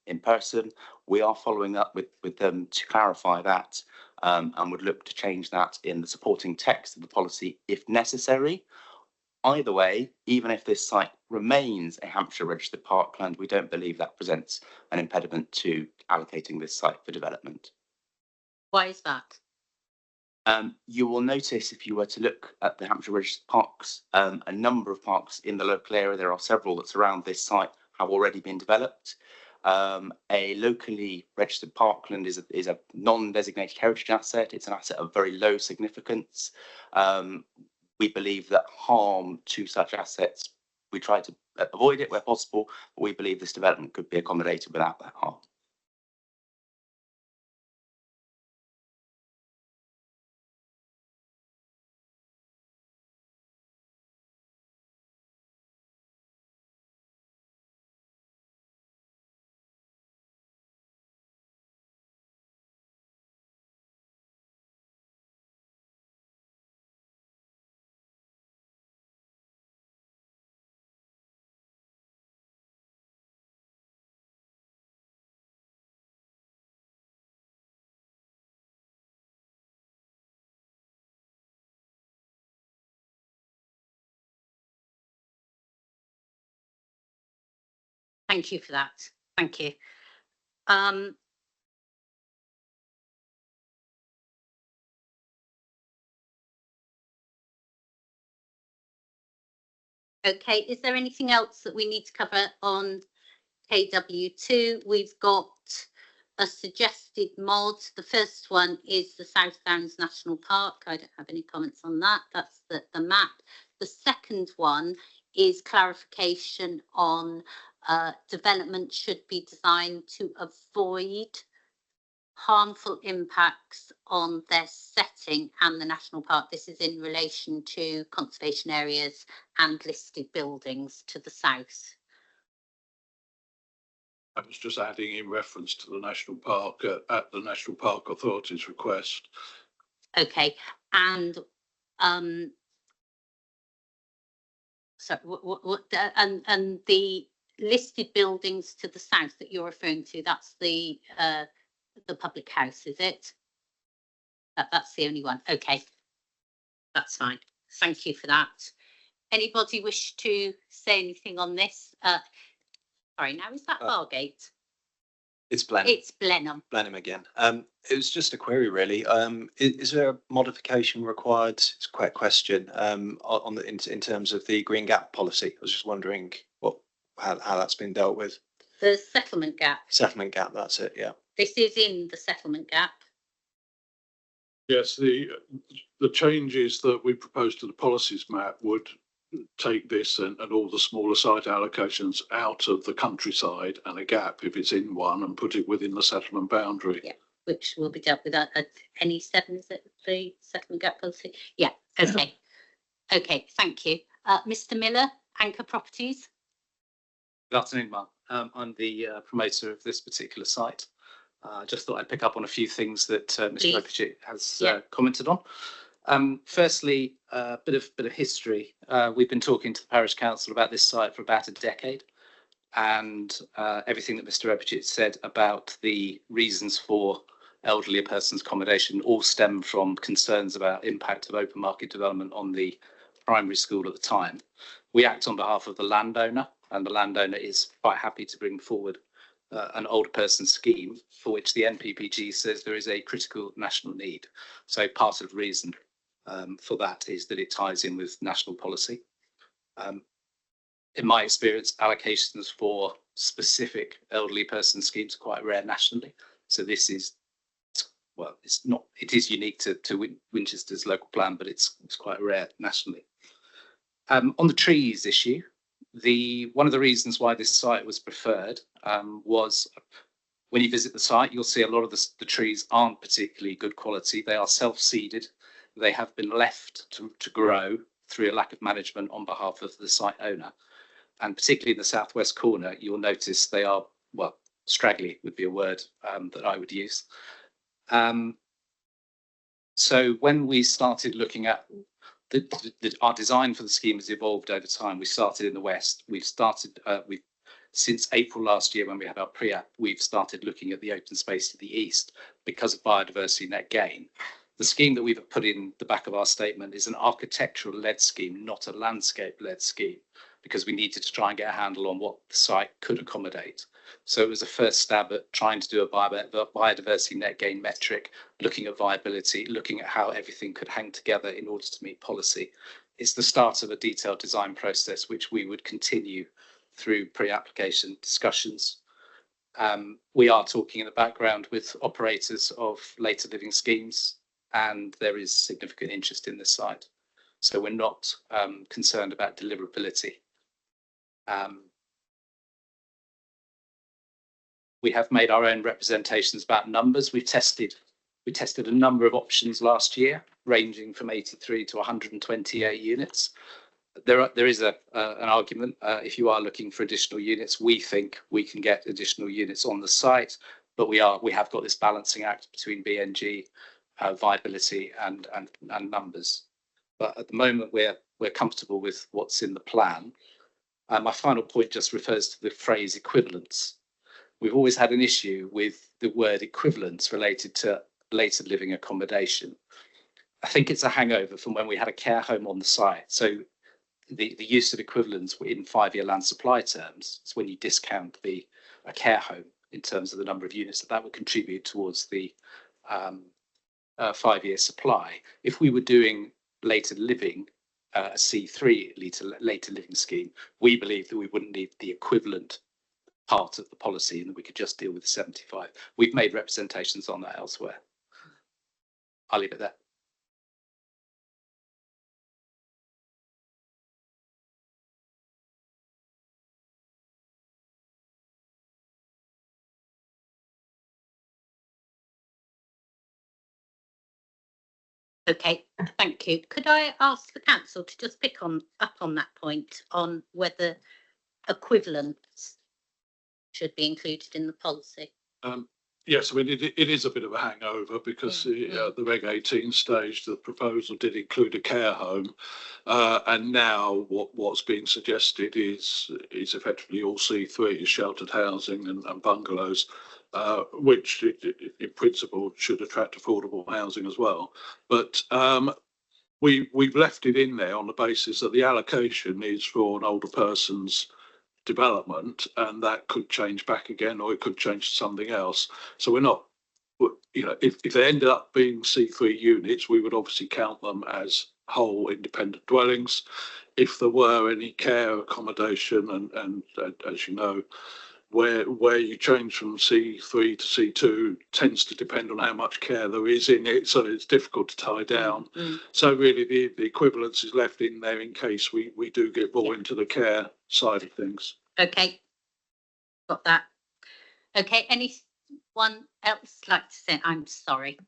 in person. We are following up with them to clarify that, and would look to change that in the supporting text of the policy if necessary. Either way, even if this site remains a Hampshire registered parkland, we don't believe that presents an impediment to allocating this site for development. Why is that? You will notice if you were to look at the Hampshire registered parks, a number of parks in the local area, there are several that surround this site, have already been developed. A locally registered parkland is a non-designated heritage asset. It's an asset of very low significance. We believe that harm to such assets, we try to avoid it where possible, but we believe this development could be accommodated without that harm. Thank you for that. Thank you. Okay, is there anything else that we need to cover on KW2? We've got a suggested mod. The first one is the South Downs National Park. I don't have any comments on that. That's the map. The second one is clarification on development should be designed to avoid harmful impacts on their setting and the national park. This is in relation to conservation areas and listed buildings to the south. I was just adding in reference to the national park at the National Park Authority's request. Okay, and so and the listed buildings to the south that you're referring to, that's the public house, is it? That's the only one. Okay, that's fine. Thank you for that. Anybody wish to say anything on this? Sorry, now is that Bargate? It's Blenheim. It's Blenheim. Blenheim again. It was just a query, really. Is there a modification required? It's quite a question. On the in terms of the green gap policy, I was just wondering how that's been dealt with. The settlement gap. Settlement gap. That's it. Yeah. This is in the settlement gap. Yes, the changes that we proposed to the policies map would take this and all the smaller site allocations out of the countryside and a gap if it's in one and put it within the settlement boundary. Yeah, which will be dealt with at NE7, is it the settlement gap policy? Yeah, okay. Okay, thank you. Mr. Miller, Anchor Properties. Good afternoon, Mark. I'm the promoter of this particular site. Just thought I'd pick up on a few things that Mr. Opicich has commented on. Firstly, a bit of history. We've been talking to the parish council about this site for about a decade, and everything that Mr. Opicich said about the reasons for elderly persons accommodation all stem from concerns about impact of open market development on the primary school at the time. We act on behalf of the landowner, and the landowner is quite happy to bring forward an older person scheme for which the NPPG says there is a critical national need. So part of the reason for that is that it ties in with national policy. In my experience, allocations for specific elderly person schemes are quite rare nationally. So this is, well, it's not, it is unique to Winchester's local plan, but it's quite rare nationally. On the trees issue, one of the reasons why this site was preferred was when you visit the site, you'll see a lot of the trees aren't particularly good quality. They are self-seeded. They have been left to grow through a lack of management on behalf of the site owner. And particularly in the southwest corner, you'll notice they are, well, straggly would be a word that I would use. So when we started looking at our design for the scheme has evolved over time. We started in the west. Since April last year when we had our pre-app, we've started looking at the open space to the east because of biodiversity net gain. The scheme that we've put in the back of our statement is an architectural-led scheme, not a landscape-led scheme, because we needed to try and get a handle on what the site could accommodate. So it was a first stab at trying to do a biodiversity net gain metric, looking at viability, looking at how everything could hang together in order to meet policy. It's the start of a detailed design process, which we would continue through pre-application discussions. We are talking in the background with operators of later living schemes, and there is significant interest in this site. So we're not concerned about deliverability. We have made our own representations about numbers. We tested a number of options last year, ranging from 83 to 128 units. There is an argument. If you are looking for additional units, we think we can get additional units on the site, but we have got this balancing act between BNG, viability, and numbers. But at the moment, we're comfortable with what's in the plan. My final point just refers to the phrase equivalence. We've always had an issue with the word equivalence related to later living accommodation. I think it's a hangover from when we had a care home on the site. So the use of equivalents in 5-year land supply terms. It's when you discount a care home in terms of the number of units that would contribute towards the 5-year supply. If we were doing later living, a C3 later living scheme, we believe that we wouldn't need the equivalent part of the policy and that we could just deal with 75. We've made representations on that elsewhere. I'll leave it there. Okay, thank you. Could I ask the council to just pick up on that point on whether equivalents should be included in the policy? Yes, I mean, it is a bit of a hangover because the Reg 18 stage, the proposal did include a care home. And now what's being suggested is effectively all C3, sheltered housing and bungalows, which in principle should attract affordable housing as well. But we've left it in there on the basis that the allocation is for an older person's development, and that could change back again, or it could change to something else. So we're not, if they ended up being C3 units, we would obviously count them as whole independent dwellings. If there were any care accommodation, and as you know, where you change from C3 to C2 tends to depend on how much care there is in it, so it's difficult to tie down. So really the equivalence is left in there in case we do get more into the care side of things. Okay, got that. Okay, anyone else like to say? I'm sorry.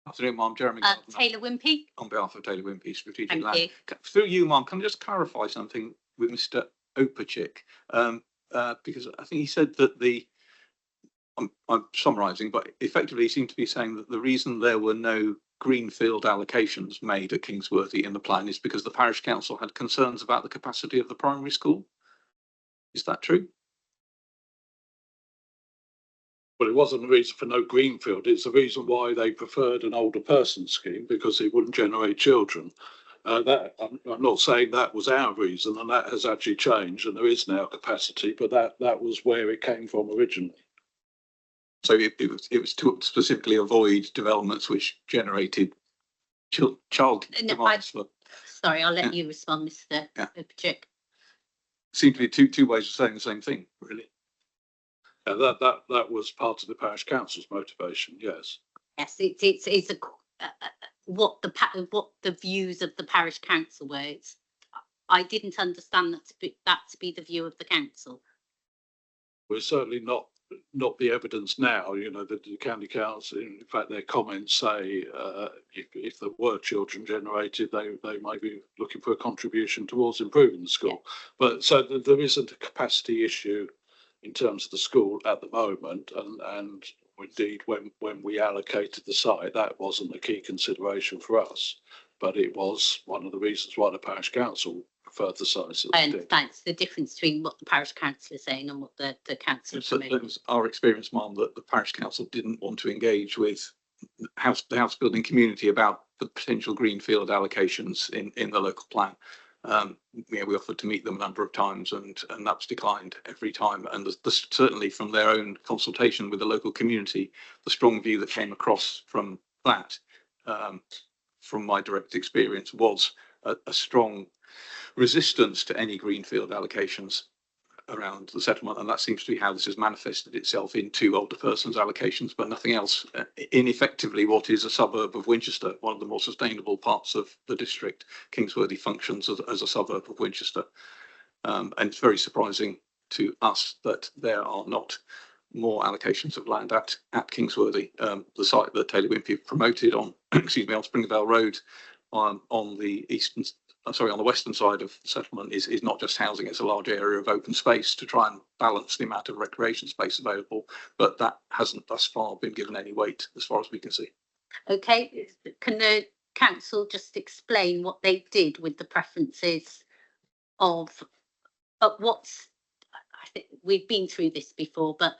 Afternoon, Ma'am. Jeremy. Taylor Wimpey. On behalf of Taylor Wimpey, Strategic Thank Land. you. Through you, Ma'am, can I just clarify something with Mr. Opachik? Because I think he said that I'm summarising, but effectively he seemed to be saying that the reason there were no greenfield allocations made at Kingsworthy in the plan is because the parish council had concerns about the capacity of the primary school. Is that true? Well, it wasn't the reason for no greenfield. It's the reason why they preferred an older person scheme, because it wouldn't generate children. That I'm not saying that was our reason, and that has actually changed, and there is now capacity. But that was where it came from originally. So it was to specifically avoid developments which generated child demands for. Sorry, I'll let you respond, Mr. Opachik. Seem to be two ways of saying the same thing, really. Yeah, that was part of the parish council's motivation. Yes. Yes, it's what the views of the parish council were. I didn't understand that to be the view of the council. We're certainly not the evidence now. You know, the county council, in fact, their comments say if there were children generated, they might be looking for a contribution towards improving the school. Yeah. But so there isn't a capacity issue in terms of the school at the moment, and indeed when we allocated the site, that wasn't a key consideration for us, but it was one of the reasons why the parish council preferred the size. And that's the difference between what the parish council is saying and what the council is saying. It was our experience, Ma'am, that the parish council didn't want to engage with the house building community about the potential greenfield allocations in the local plan. We offered to meet them a number of times, and that was declined every time. And certainly from their own consultation with the local community, the strong view that came across from that, from my direct experience, was a strong resistance to any greenfield allocations around the settlement, and that seems to be how this has manifested itself into older persons allocations, but nothing else. In effectively what is a suburb of Winchester, one of the more sustainable parts of the district, Kingsworthy functions as a suburb of Winchester, and it's very surprising to us that there are not more allocations of land at Kingsworthy. The site that Taylor Wimpey promoted on on Springvale Road, on the on the western side of the settlement is not just housing, it's a large area of open space to try and balance the amount of recreation space available, but that hasn't thus far been given any weight as far as we can see. Okay, can the council just explain what they did with the preferences of what's, I think we've been through this before, but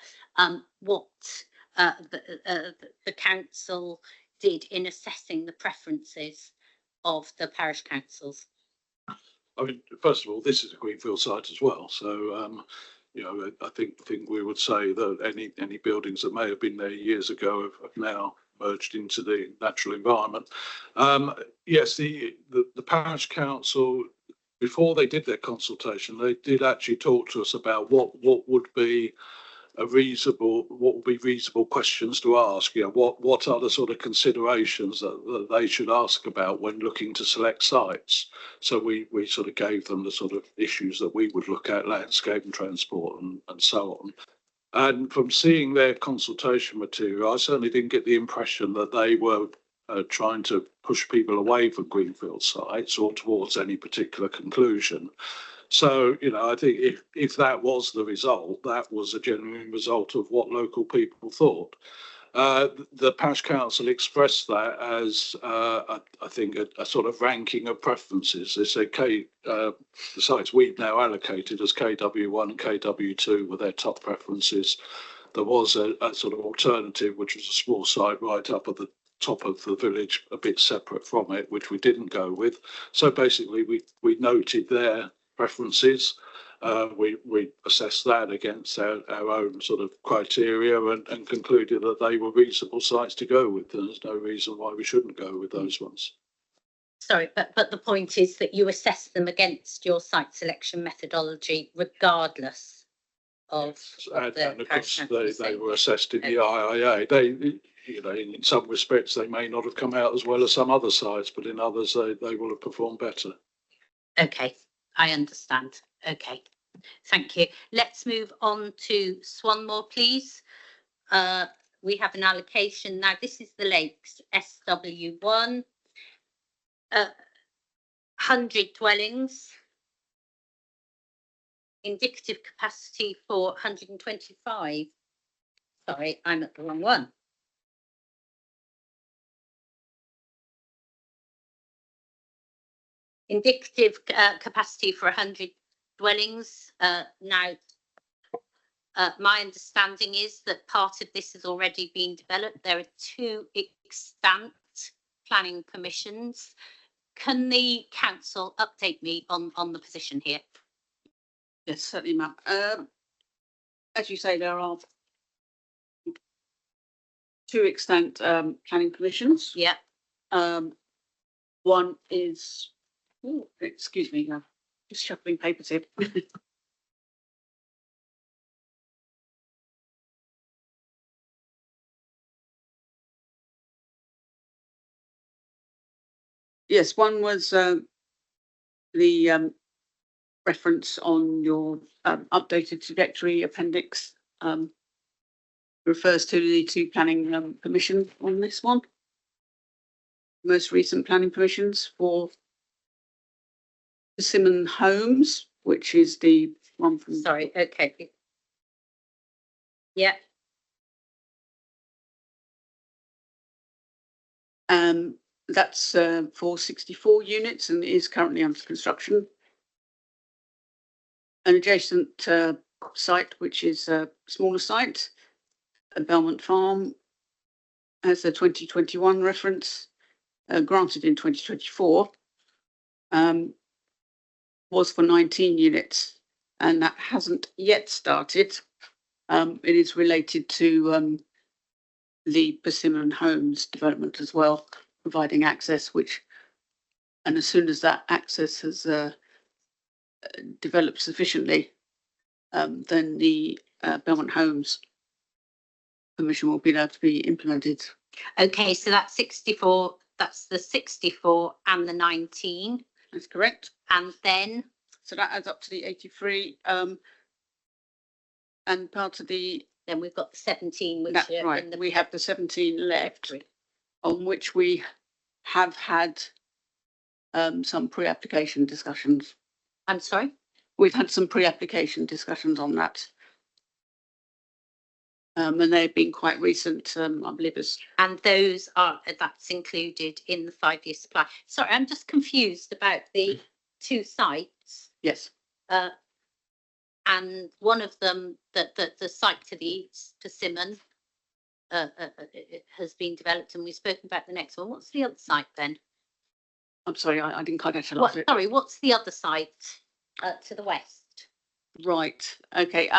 what the council did in assessing the preferences of the parish councils? I mean, first of all, this is a greenfield site as well, so I think we would say that any buildings that may have been there years ago have now merged into the natural environment. Yes, the parish council, before they did their consultation, they did actually talk to us about what would be reasonable questions to ask. What are the sort of considerations that they should ask about when looking to select sites? So we sort of gave them the sort of issues that we would look at, landscape and transport and so on. And from seeing their consultation material, I certainly didn't get the impression that they were trying to push people away from greenfield sites or towards any particular conclusion. So, I think if that was the result, that was a genuine result of what local people thought. The parish council expressed that as, I think, a sort of ranking of preferences. They said the sites we've now allocated as KW1 and KW2 were their top preferences. There was a sort of alternative, which was a small site right up at the top of the village, a bit separate from it, which we didn't go with. So basically, we noted their preferences. We assessed that against our own sort of criteria and concluded that they were reasonable sites to go with. And there's no reason why we shouldn't go with those ones. Sorry, but the point is that you assess them against your site selection methodology, regardless of. And of course, they were assessed in the IIA. They, in some respects, they may not have come out as well as some other sites, but in others, they will have performed better. Okay, I understand. Okay, thank you. Let's move on to Swanmore, please. We have an allocation now. This is the Lakes SW1, 100 dwellings, indicative capacity for 125. Sorry, I'm at the wrong one. Indicative capacity for 100 dwellings. Now, my understanding is that part of this has already been developed. There are 2 extant planning permissions. Can the council update me on the position here? Yes, certainly, ma'am. As you say, there are 2 extant planning permissions. Yeah. One is, excuse me, just shuffling papers here. Yes, one was the reference on your updated trajectory appendix refers to the 2 planning permission on this one. Most recent planning permissions for Persimmon Homes, which is the one from. Sorry, okay. Yeah. That's for 64 units and is currently under construction. An adjacent site, which is a smaller site, at Belmont Farm, has a 2021 reference, granted in 2024, was for 19 units, and that hasn't yet started. It is related to the Persimmon Homes development as well, providing access, and as soon as that access has developed sufficiently, then the Belmont Homes permission will be able to be implemented. Okay, so that's 64. That's the 64 and the 19. That's correct. And then. So that adds up to the 83. And part of the. Then we've got the 17, which that's right. We have the 17 left, on which we have had some pre-application discussions. I'm sorry? We've had some pre-application discussions on that. And they've been quite recent, I believe. And that's included in the 5-year supply. Sorry, I'm just confused about the 2 sites. Yes. And one of them, the site to the east, Persimmon, has been developed, and we've spoken about the next one. What's the other site then? I'm sorry, I didn't quite catch the What, last bit. sorry, what's the other site to the west? Right, okay,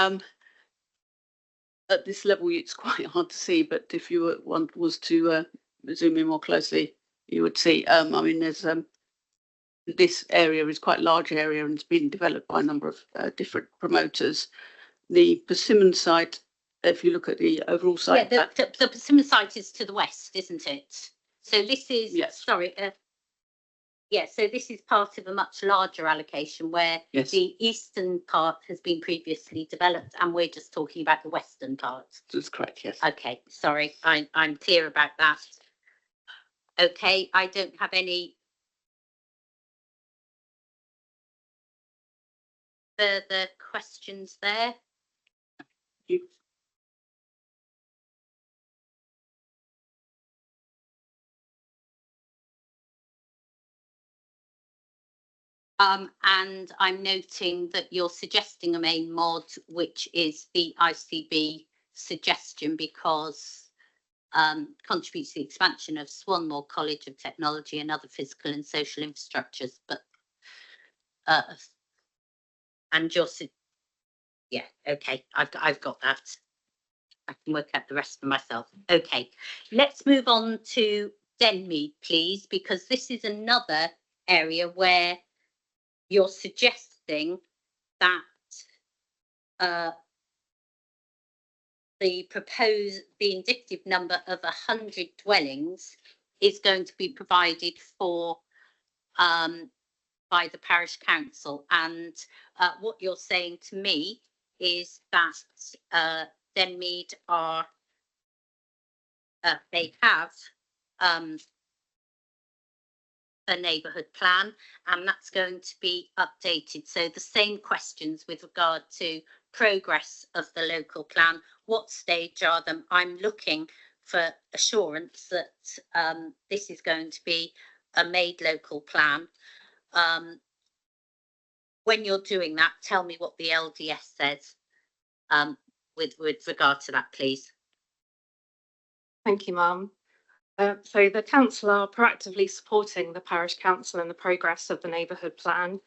at this level, it's quite hard to see, but if you one was to zoom in more closely, you would see, I mean, there's this area is quite a large area and it's been developed by a number of different promoters. The Persimmon site, if you look at the overall site. Yeah, the Persimmon site is to the west, isn't it? So this is, Yes. sorry, yeah, so this is part of a much larger allocation where Yes. the eastern part has been previously developed and we're just talking about the western part. That's correct, yes. Okay, sorry, I'm clear about that. Okay, I don't have any further questions there. And I'm noting that you're suggesting a main mod, which is the ICB suggestion because contributes to the expansion of Swanmore College of Technology and other physical and social infrastructures. But and you're yeah, okay, I've got that. I can work out the rest for myself. Okay, let's move on to Denmead, please, because this is another area where you're suggesting that the indicative number of 100 dwellings is going to be provided for by the parish council. And what you're saying to me is that Denmead are they have a neighbourhood plan and that's going to be updated. So the same questions with regard to progress of the local plan, what stage are them? I'm looking for assurance that this is going to be a made local plan. When you're doing that, tell me what the LDS says with regard to that, please. Thank you, Mum. So the council are proactively supporting the parish council in the progress of the neighbourhood plan.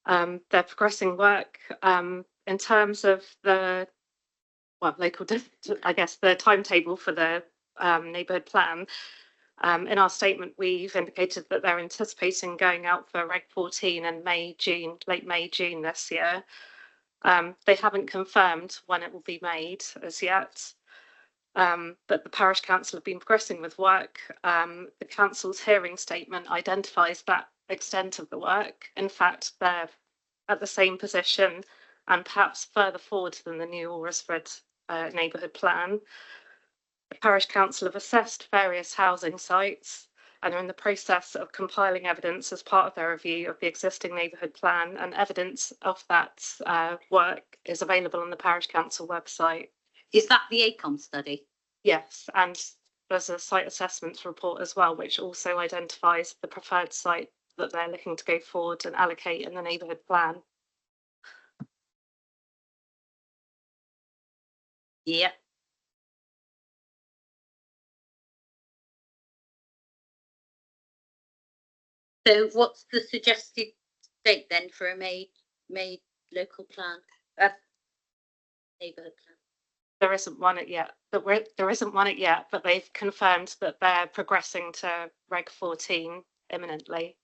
They're progressing work in terms of the I guess the timetable for the neighbourhood plan. In our statement, we've indicated that they're anticipating going out for Reg 14 in late May, June this year. They haven't confirmed when it will be made as yet. But the parish council have been progressing with work. The council's hearing statement identifies that extent of the work. In fact, they're at the same position and perhaps further forward than the new Alresford neighbourhood plan. The parish council have assessed various housing sites and are in the process of compiling evidence as part of their review of the existing neighbourhood plan, and evidence of that work is available on the parish council website. Is that the ACOM study? Yes, and there's a site assessments report as well, which also identifies the preferred site that they're looking to go forward and allocate in the neighbourhood plan. Yeah. So what's the suggested date then for a made local plan, neighbourhood plan? There isn't one yet, but they've confirmed that they're progressing to Reg 14 imminently.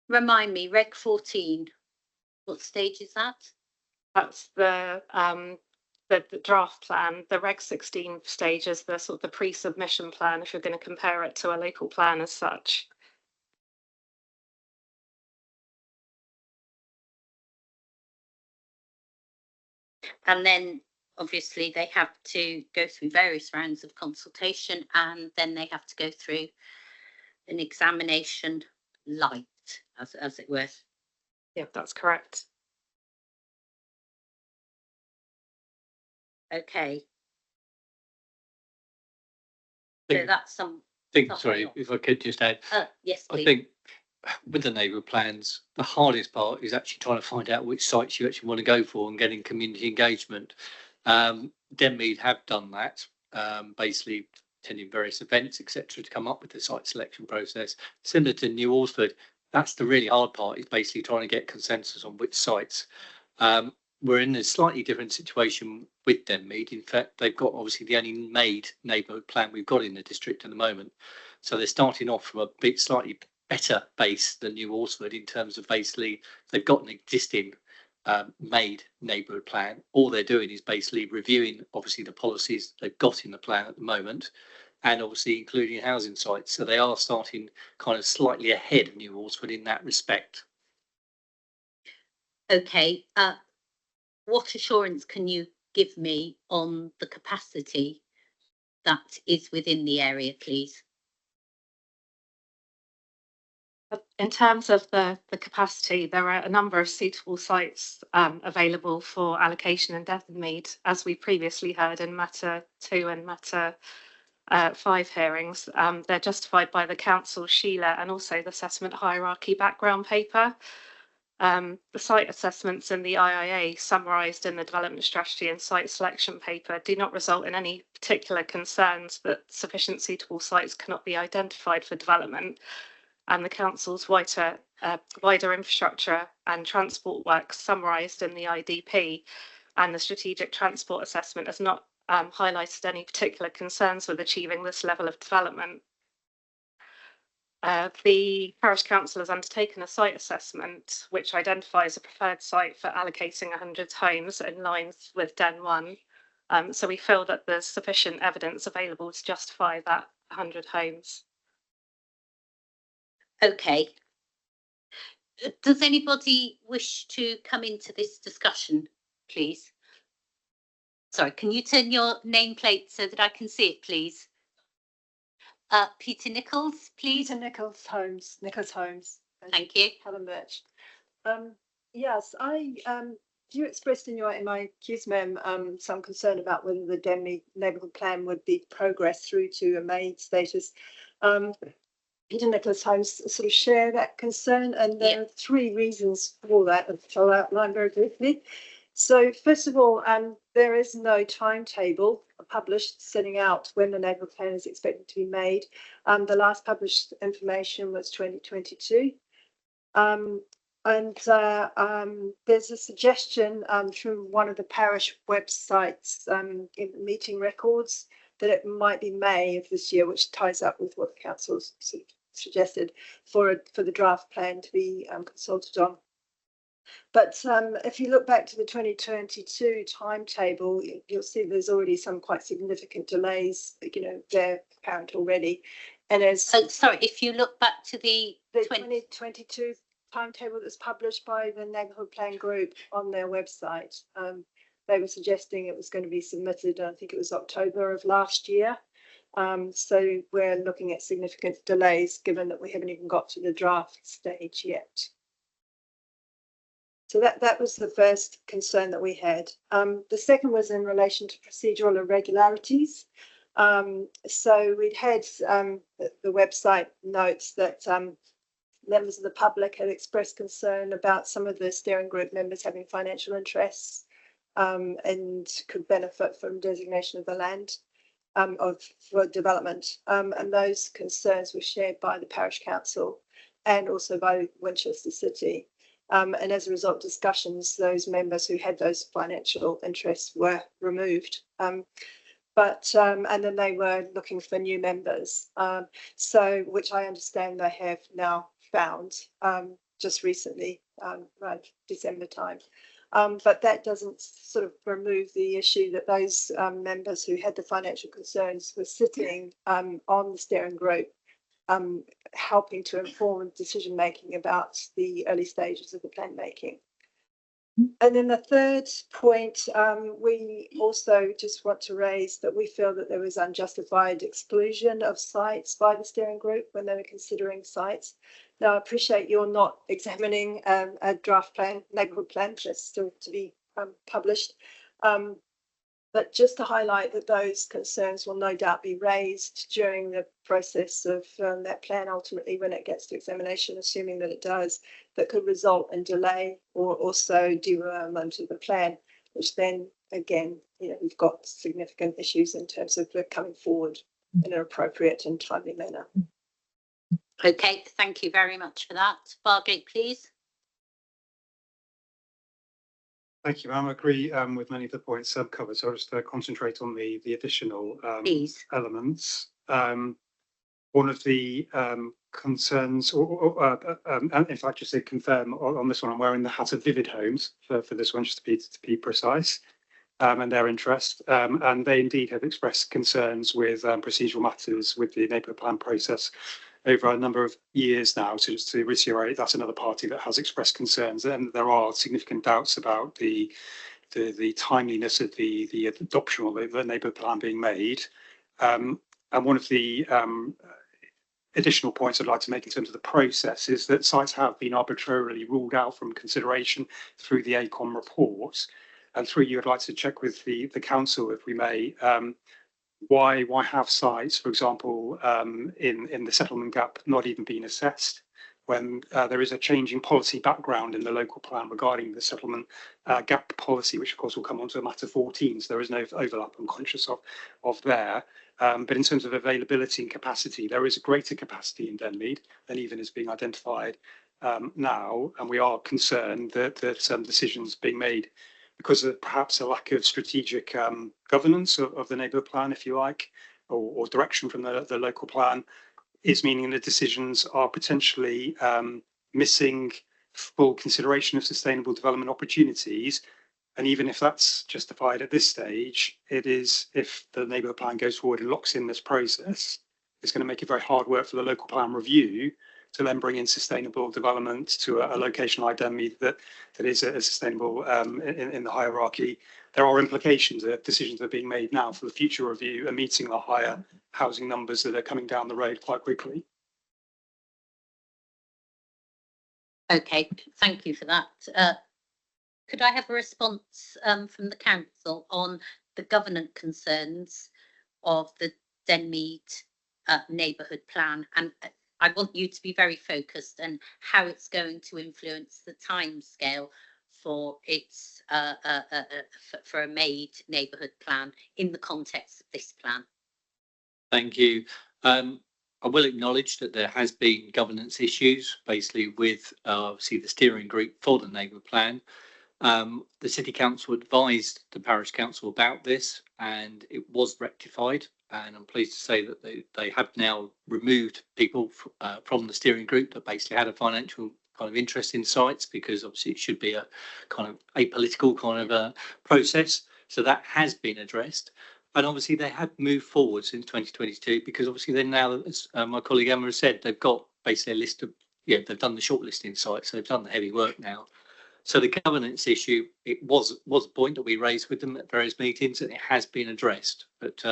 Remind me, Reg 14, what stage is that? That's the draft plan. The Reg 16 stage is the sort of the pre-submission plan if you're going to compare it to a local plan as such. And then obviously they have to go through various rounds of consultation and then they have to go through an examination light, as it were. Yeah, that's correct. Okay. So that's Sorry, if I could just add. Yes, please. I think with the neighbourhood plans, the hardest part is actually trying to find out which sites you actually want to go for and getting community engagement. Denmead have done that. Basically, attending various events, etc., to come up with the site selection process. Similar to New Alresford, that's the really hard part, is basically trying to get consensus on which sites. We're in a slightly different situation with Denmead. In fact, they've got obviously the only made neighbourhood plan we've got in the district at the moment. So they're starting off from a bit slightly better base than New Alresford in terms of basically they've got an existing made neighbourhood plan. All they're doing is basically reviewing obviously the policies they've got in the plan at the moment, and obviously including housing sites. So they are starting kind of slightly ahead of New Alresford in that respect. Okay, what assurance can you give me on the capacity that is within the area, please? In terms of the capacity, there are a number of suitable sites available for allocation in Denmead, as we previously heard in Matter 2 and Matter 5 hearings. They're justified by the Council, Sheila, and also the assessment hierarchy background paper. The site assessments in the IIA summarised in the development strategy and site selection paper do not result in any particular concerns that sufficient suitable sites cannot be identified for development, and the Council's wider infrastructure and transport work summarised in the IDP and the strategic transport assessment has not highlighted any particular concerns with achieving this level of development. The Parish Council has undertaken a site assessment which identifies a preferred site for allocating 100 homes in line with DEN 1. So we feel that there's sufficient evidence available to justify that 100 homes. Okay. Does anybody wish to come into this discussion, please? Sorry, can you turn your nameplate so that I can see it, please? Peter Nichols, please. Peter Nichols Homes, Nichols Homes. Thank you. Helen Birch. Yes, you expressed in my QSMEM some concern about whether the Denmead neighbourhood plan would be progressed through to a made status. Peter Nichols Homes sort of share that concern, and there are 3 reasons for that, which I'll outline very briefly. So first of all, there is no timetable published setting out when the neighbourhood plan is expected to be made. The last published information was 2022. There's a suggestion through one of the parish websites in the meeting records that it might be May of this year, which ties up with what the council's sort of suggested for the draft plan to be consulted on. But if you look back to the 2022 timetable, you'll see there's already some quite significant delays, they're apparent already. And as sorry, if you look back to the 2022 timetable that's published by the Neighbourhood Plan Group on their website, they were suggesting it was going to be submitted, I think it was October of last year. So we're looking at significant delays given that we haven't even got to the draft stage yet. So that was the first concern that we had. The second was in relation to procedural irregularities. So we'd had the website notes that members of the public had expressed concern about some of the steering group members having financial interests and could benefit from designation of the land for development. And those concerns were shared by the Parish Council and also by Winchester City. And as a result, discussions, those members who had those financial interests were removed. And then they were looking for new members, which I understand they have now found just recently, around December time. But that doesn't sort of remove the issue that those members who had the financial concerns were sitting on the steering group, helping to inform decision making about the early stages of the plan making. And then the third point, we also just want to raise that we feel that there was unjustified exclusion of sites by the steering group when they were considering sites. Now, I appreciate you're not examining a draft plan, neighbourhood plan, that's still to be published. But just to highlight that those concerns will no doubt be raised during the process of that plan, ultimately when it gets to examination, assuming that it does, that could result in delay or also derailment of the plan, which then again, we've got significant issues in terms of coming forward in an appropriate and timely manner. Okay, thank you very much for that. Bargate, please. Thank you, ma'am. I agree with many of the points covered, so I'll just concentrate on the additional elements. One of the concerns, and in fact, just to confirm on this one, I'm wearing the hat of Vivid Homes for this one, just to be precise, and their interest. And they indeed have expressed concerns with procedural matters with the neighbourhood plan process over a number of years now. So just to reiterate, that's another party that has expressed concerns, and there are significant doubts about the timeliness of the adoption of the neighbourhood plan being made. And one of the additional points I'd like to make in terms of the process is that sites have been arbitrarily ruled out from consideration through the ACOM report. And through you, I'd like to check with the council, if we may, why have sites, for example, in the settlement gap not even been assessed when there is a changing policy background in the local plan regarding the settlement gap policy, which of course will come on to matter 14, so there is no overlap I'm conscious of there. But in terms of availability and capacity, there is a greater capacity in Denmead than even is being identified now, and we are concerned that some decisions being made because of perhaps a lack of strategic governance of the neighbourhood plan, if you like, or direction from the local plan, is meaning the decisions are potentially missing full consideration of sustainable development opportunities. And even if that's justified at this stage, it is, if the neighbourhood plan goes forward and locks in this process, it's going to make it very hard work for the local plan review to then bring in sustainable development to a location like Denmead that is a sustainable in the hierarchy. There are implications that decisions that are being made now for the future review and meeting the higher housing numbers that are coming down the road quite quickly. Okay, thank you for that. Could I have a response from the council on the governance concerns of the Denmead neighbourhood plan? And I want you to be very focused on how it's going to influence the timescale for its for a made neighbourhood plan in the context of this plan. Thank you. I will acknowledge that there has been governance issues, basically with obviously the steering group for the neighbourhood plan. The City Council advised the Parish Council about this, and it was rectified. And I'm pleased to say that they have now removed people from the steering group that basically had a financial kind of interest in sites, because obviously it should be a kind of apolitical kind of a process. So that has been addressed. And obviously they have moved forward since 2022, because obviously they now, as my colleague Emma has said, they've got basically a list of, they've done the shortlisting sites, so they've done the heavy work now. So the governance issue, it was a point that we raised with them at various meetings, and it has been addressed. But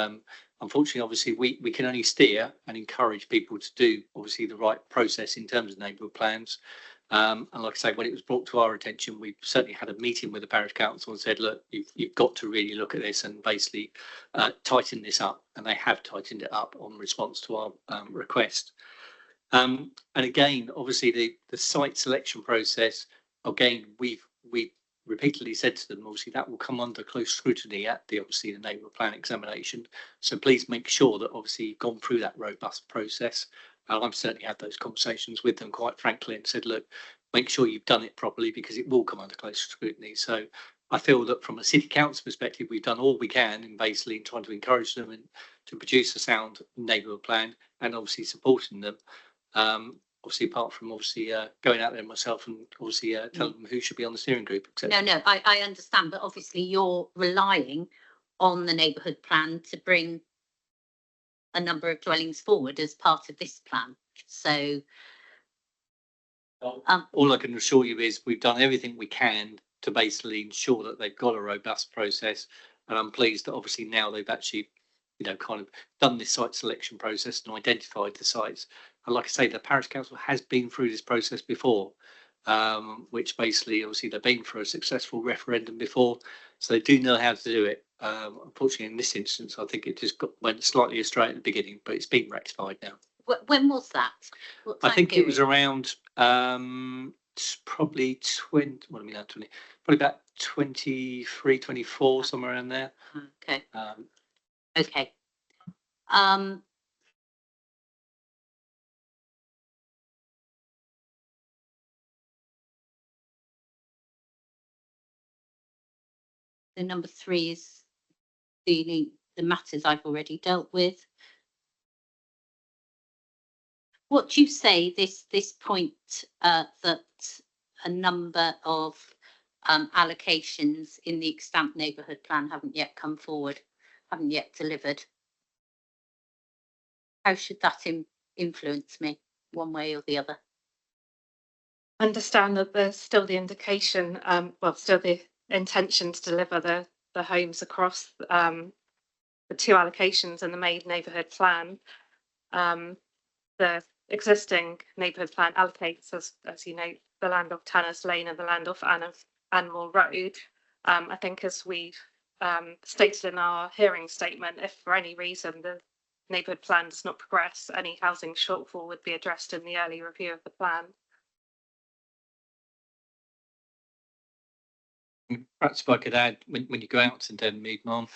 unfortunately, obviously, we can only steer and encourage people to do obviously the right process in terms of neighbourhood plans. And like I say, when it was brought to our attention, we certainly had a meeting with the Parish Council and said, look, you've got to really look at this and basically tighten this up. And they have tightened it up on response to our request. And again, obviously, the site selection process, again, we've repeatedly said to them, obviously, that will come under close scrutiny at the neighbourhood plan examination. So please make sure that obviously you've gone through that robust process. I've certainly had those conversations with them, quite frankly, and said, look, make sure you've done it properly, because it will come under close scrutiny. So I feel that from a City Council perspective, we've done all we can in basically trying to encourage them and to produce a sound neighbourhood plan, and obviously supporting them. Obviously, apart from going out there myself and obviously telling them who should be on the steering group, etc. No, I understand, but obviously you're relying on the neighbourhood plan to bring a number of dwellings forward as part of this plan. So all I can assure you is we've done everything we can to basically ensure that they've got a robust process, and I'm pleased that obviously now they've actually kind of done this site selection process and identified the sites. And like I say, the Parish Council has been through this process before, which basically obviously they've been through a successful referendum before, so they do know how to do it. Unfortunately, in this instance, I think it just went slightly astray at the beginning, but it's been rectified now. When was that? I think it was around probably 20, what do I mean, 20, probably about 23, 24, somewhere around there. Okay. Okay. So number 3 is the matters I've already dealt with. What do you say this point that a number of allocations in the extant neighbourhood plan haven't yet come forward, haven't yet delivered? How should that influence me one way or the other? Understand that there's still the indication, still the intention to deliver the homes across the 2 allocations in the main neighbourhood plan. The existing neighbourhood plan allocates, as you know, the land off Tanner's Lane and the land off Animal Road. I think, as we've stated in our hearing statement, if for any reason the neighbourhood plan does not progress, any housing shortfall would be addressed in the early review of the plan. Perhaps if I could add, when you go out to Denmead, Ma'am,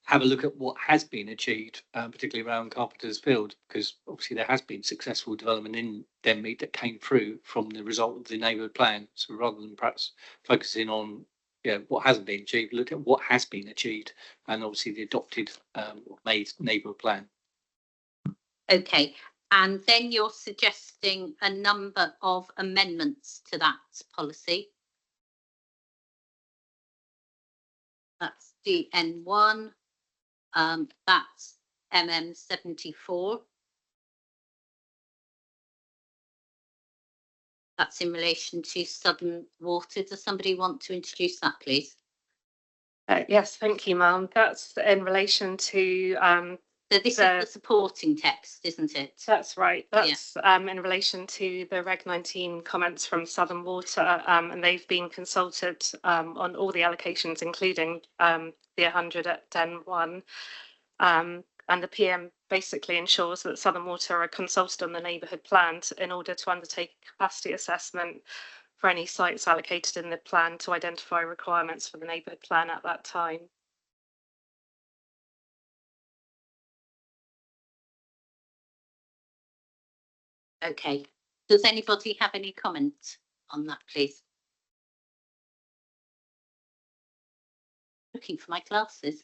have a look at what has been achieved, particularly around Carpenter's Field, because obviously there has been successful development in Denmead that came through from the result of the neighbourhood plan. So rather than perhaps focusing on what hasn't been achieved, look at what has been achieved, and obviously the adopted made neighbourhood plan. Okay, and then you're suggesting a number of amendments to that policy. That's DN1, that's MM74. That's in relation to Southern Water. Does somebody want to introduce that, please? Yes, thank you, Ma'am. That's in relation to so this is the supporting text, isn't it? That's right. That's in relation to the Reg 19 comments from Southern Water, and they've been consulted on all the allocations, including the 100 at Den 1. And the PM basically ensures that Southern Water are consulted on the neighbourhood plan in order to undertake a capacity assessment for any sites allocated in the plan to identify requirements for the neighbourhood plan at that time. Okay. Does anybody have any comment on that, please? Looking for my glasses.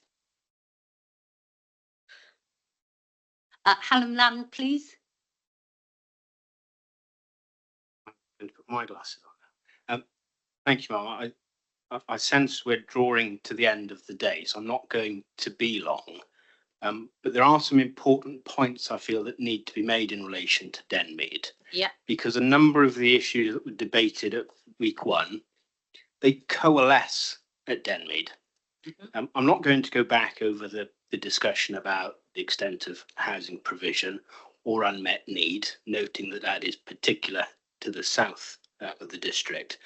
Hallam Land, please. I'm going to put my glasses on. Thank you, Ma'am. I sense we're drawing to the end of the day, so I'm not going to be long. But there are some important points I feel that need to be made in relation to Denmead. Yeah. Because a number of the issues that were debated at week 1, they coalesce at Denmead. Mm-hmm. I'm not going to go back over the discussion about the extent of housing provision or unmet need, noting that that is particular to the south of the district.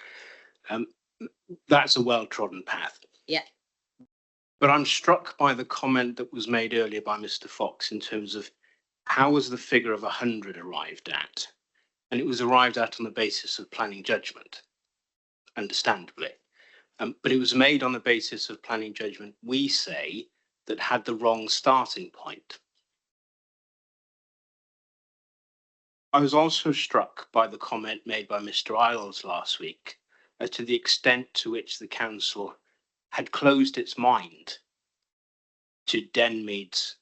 That's a well-trodden path. Yeah. But I'm struck by the comment that was made earlier by Mr. Fox in terms of how was the figure of 100 arrived at? And it was arrived at on the basis of planning judgment, understandably. But it was made on the basis of planning judgment, we say, that had the wrong starting point. I was also struck by the comment made by Mr. Isles last week as to the extent to which the council had closed its mind to Denmead's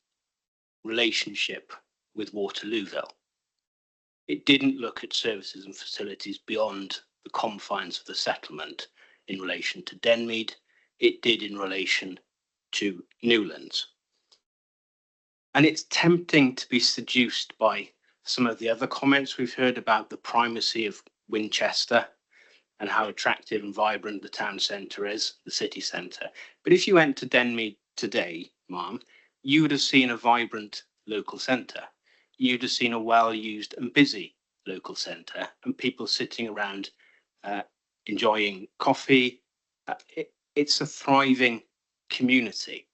relationship with Waterlooville. It didn't look at services and facilities beyond the confines of the settlement in relation to Denmead. It did in relation to Newlands. And it's tempting to be seduced by some of the other comments we've heard about the primacy of Winchester and how attractive and vibrant the town centre is, the city centre. But if you went to Denmead today, Ma'am, you would have seen a vibrant local centre. You'd have seen a well-used and busy local centre and people sitting around enjoying coffee. It's a thriving community.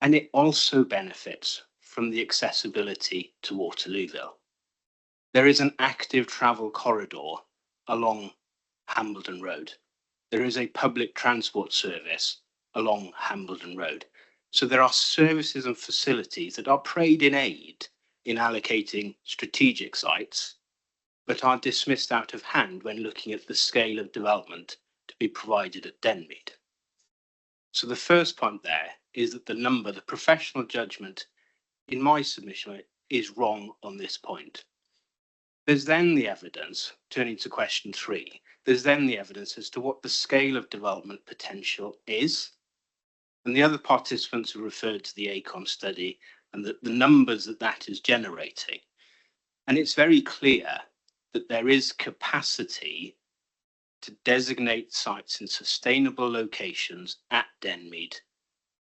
And it also benefits from the accessibility to Waterlooville. There is an active travel corridor along Hambledon Road. There is a public transport service along Hambledon Road. So there are services and facilities that are prayed in aid in allocating strategic sites, but are dismissed out of hand when looking at the scale of development to be provided at Denmead. So the first point there is that the professional judgment in my submission is wrong on this point. There's then the evidence, turning to question 3, there's then the evidence as to what the scale of development potential is. And the other participants have referred to the ACON study and the numbers that is generating. And it's very clear that there is capacity to designate sites in sustainable locations at Denmead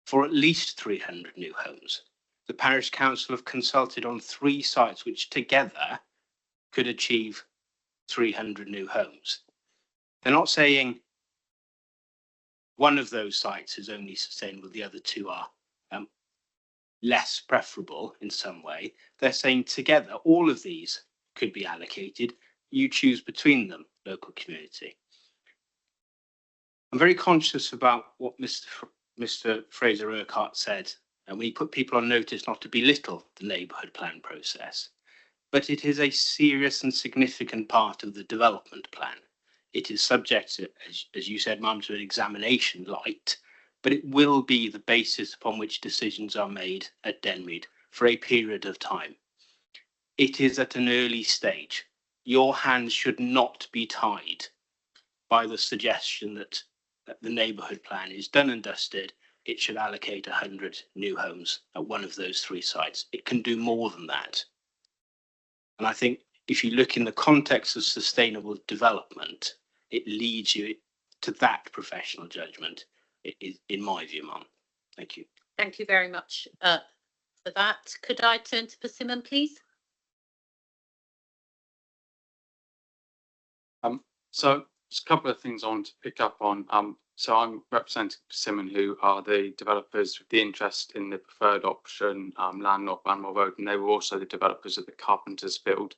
for at least 300 new homes. The Parish Council have consulted on 3 sites which together could achieve 300 new homes. They're not saying one of those sites is only sustainable, the other 2 are less preferable in some way. They're saying together all of these could be allocated. You choose between them, local community. I'm very conscious about what Mr. Fraser Urquhart said, and we put people on notice not to belittle the neighbourhood plan process, but it is a serious and significant part of the development plan. It is subject to, as you said, Mum, to an examination light, but it will be the basis upon which decisions are made at Denmead for a period of time. It is at an early stage. Your hands should not be tied by the suggestion that the neighbourhood plan is done and dusted. It should allocate 100 new homes at one of those 3 sites. It can do more than that. And I think if you look in the context of sustainable development, it leads you to that professional judgment, in my view, Mum. Thank you. Thank you very much for that. Could I turn to Persimmon, please? So there's a couple of things I want to pick up on. So I'm representing Persimmon, who are the developers with the interest in the preferred option, Land North Banmore Road, and they were also the developers of the Carpenter's Field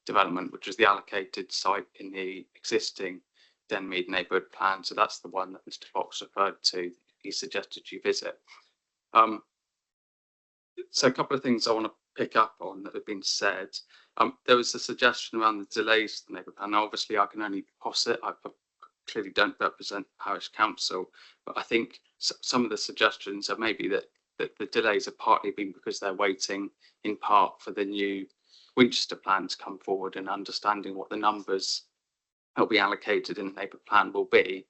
development, which was the allocated site in the existing Denmead neighbourhood plan. So that's the one that Mr. Fox referred to. He suggested you visit. So a couple of things I want to pick up on that have been said. There was a suggestion around the delays to the neighbourhood plan. Obviously, I can only posit. I clearly don't represent Parish Council, but I think some of the suggestions are maybe that the delays have partly been because they're waiting in part for the new Winchester plan to come forward and understanding what the numbers that will be allocated in the neighbourhood plan will be.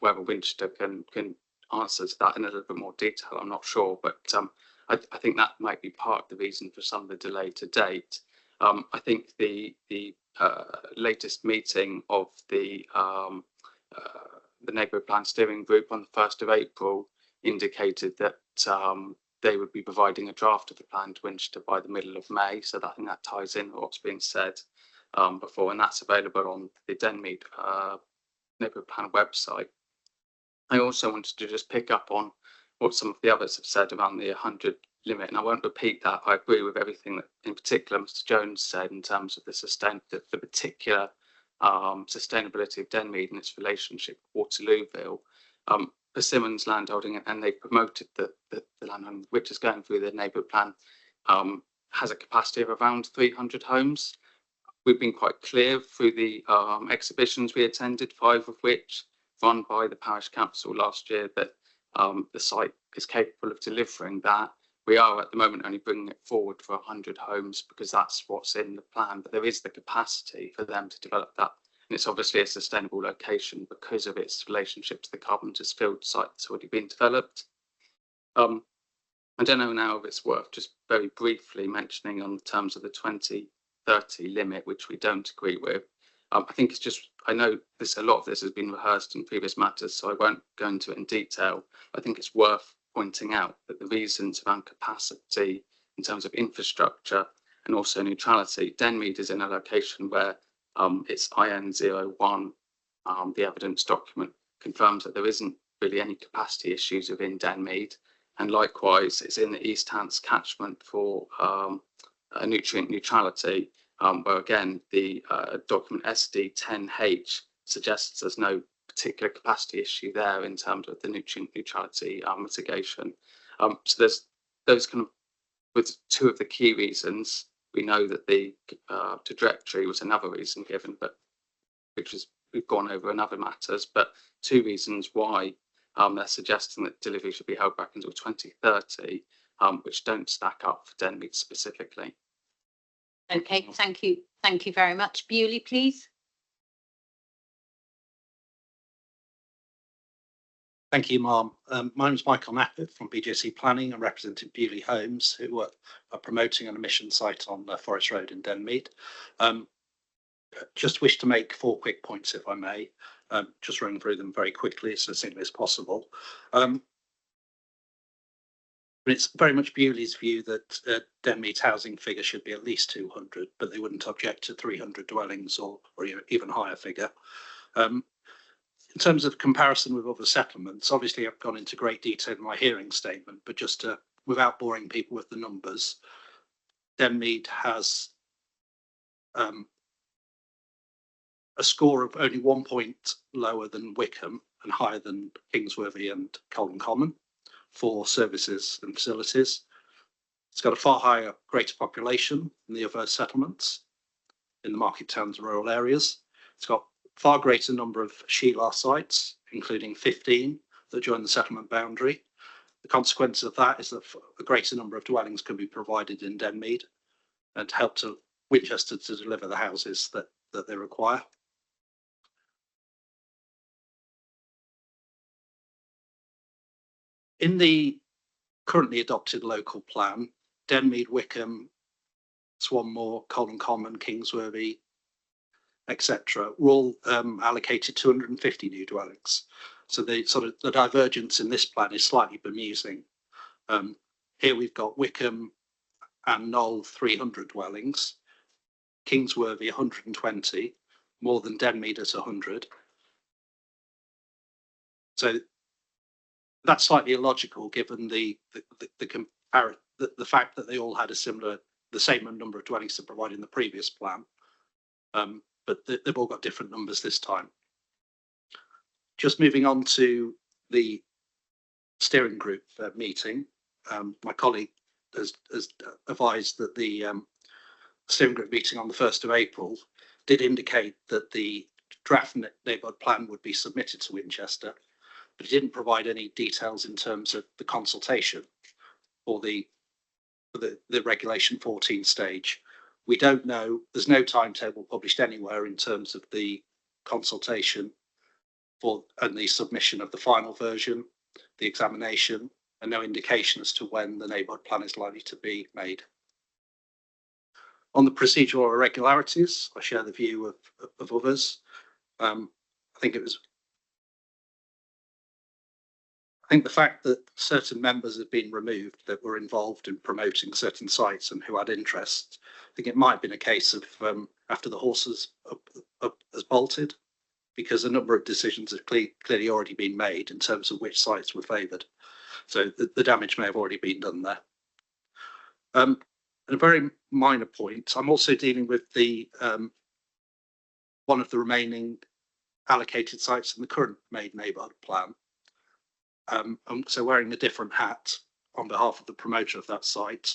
Whether Winchester can answer to that in a little bit more detail, I'm not sure, but I think that might be part of the reason for some of the delay to date. I think the latest meeting of the neighbourhood plan steering group on the 1st of April indicated that they would be providing a draft of the plan to Winchester by the middle of May. So I think that ties in with what's been said before, and that's available on the Denmead neighbourhood plan website. I also wanted to just pick up on what some of the others have said around the 100 limit, and I won't repeat that. I agree with everything that, in particular, Mr. Jones said in terms of the particular sustainability of Denmead and its relationship with Waterlooville. Persimmon's landholding, and they promoted the landholding, which is going through the neighbourhood plan, has a capacity of around 300 homes. We've been quite clear through the exhibitions we attended, 5 of which run by the Parish Council last year, that the site is capable of delivering that. We are at the moment only bringing it forward for 100 homes because that's what's in the plan, but there is the capacity for them to develop that. And it's obviously a sustainable location because of its relationship to the Carpenter's Field site that's already been developed. I don't know now if it's worth just very briefly mentioning on the terms of the 2030 limit, which we don't agree with. I think it's just, I know a lot of this has been rehearsed in previous matters, so I won't go into it in detail. I think it's worth pointing out that the reasons around capacity in terms of infrastructure and also neutrality, Denmead is in a location where it's IN01, the evidence document confirms that there isn't really any capacity issues within Denmead. And likewise, it's in the East Hants catchment for nutrient neutrality, where again, the document SD10H suggests there's no particular capacity issue there in terms of the nutrient neutrality mitigation. So there's those kind of, with 2 of the key reasons. We know that the trajectory was another reason given, but which was we've gone over in other matters, but two reasons why they're suggesting that delivery should be held back until 2030, which don't stack up for Denmead specifically. Okay, thank you. Thank you very much. Bewley, please. Thank you, Ma'am. My name is Michael Nappett from BJC Planning and representing Bewley Homes, who are promoting an emission site on Forest Road in Denmead. Just wish to make 4 quick points, if I may. Just running through them very quickly, as succinctly as possible. It's very much Bewley's view that Denmead's housing figure should be at least 200, but they wouldn't object to 300 dwellings or even higher figure. In terms of comparison with other settlements, obviously I've gone into great detail in my hearing statement, but just to, without boring people with the numbers, Denmead has a score of only 1 point lower than Wickham and higher than Kingsworthy and Colton Common for services and facilities. It's got a far higher, greater population than the other settlements in the market towns and rural areas. It's got far greater number of Shelar sites, including 15 that join the settlement boundary. The consequence of that is that a greater number of dwellings can be provided in Denmead and help to Winchester to deliver the houses that they require. In the currently adopted local plan, Denmead, Wickham, Swanmore, Colton Common, Kingsworthy, etc., were all allocated 250 new dwellings. So the divergence in this plan is slightly bemusing. Here we've got Wickham and Knoll 300 dwellings, Kingsworthy 120, more than Denmead at 100. So that's slightly illogical given the fact that they all had the same number of dwellings to provide in the previous plan. But they've all got different numbers this time. Just moving on to the steering group meeting, my colleague has advised that the steering group meeting on the 1st of April did indicate that the draft neighbourhood plan would be submitted to Winchester, but it didn't provide any details in terms of the consultation or the Regulation 14 stage. We don't know, there's no timetable published anywhere in terms of the consultation and the submission of the final version, the examination, and no indication as to when the neighbourhood plan is likely to be made. On the procedural irregularities, I share the view of others. I think the fact that certain members have been removed that were involved in promoting certain sites and who had interest, I think it might have been a case of after the horses has bolted, because a number of decisions have clearly already been made in terms of which sites were favoured. So the damage may have already been done there. And a very minor point, I'm also dealing with the one of the remaining allocated sites in the current made neighbourhood plan. So wearing a different hat on behalf of the promoter of that site.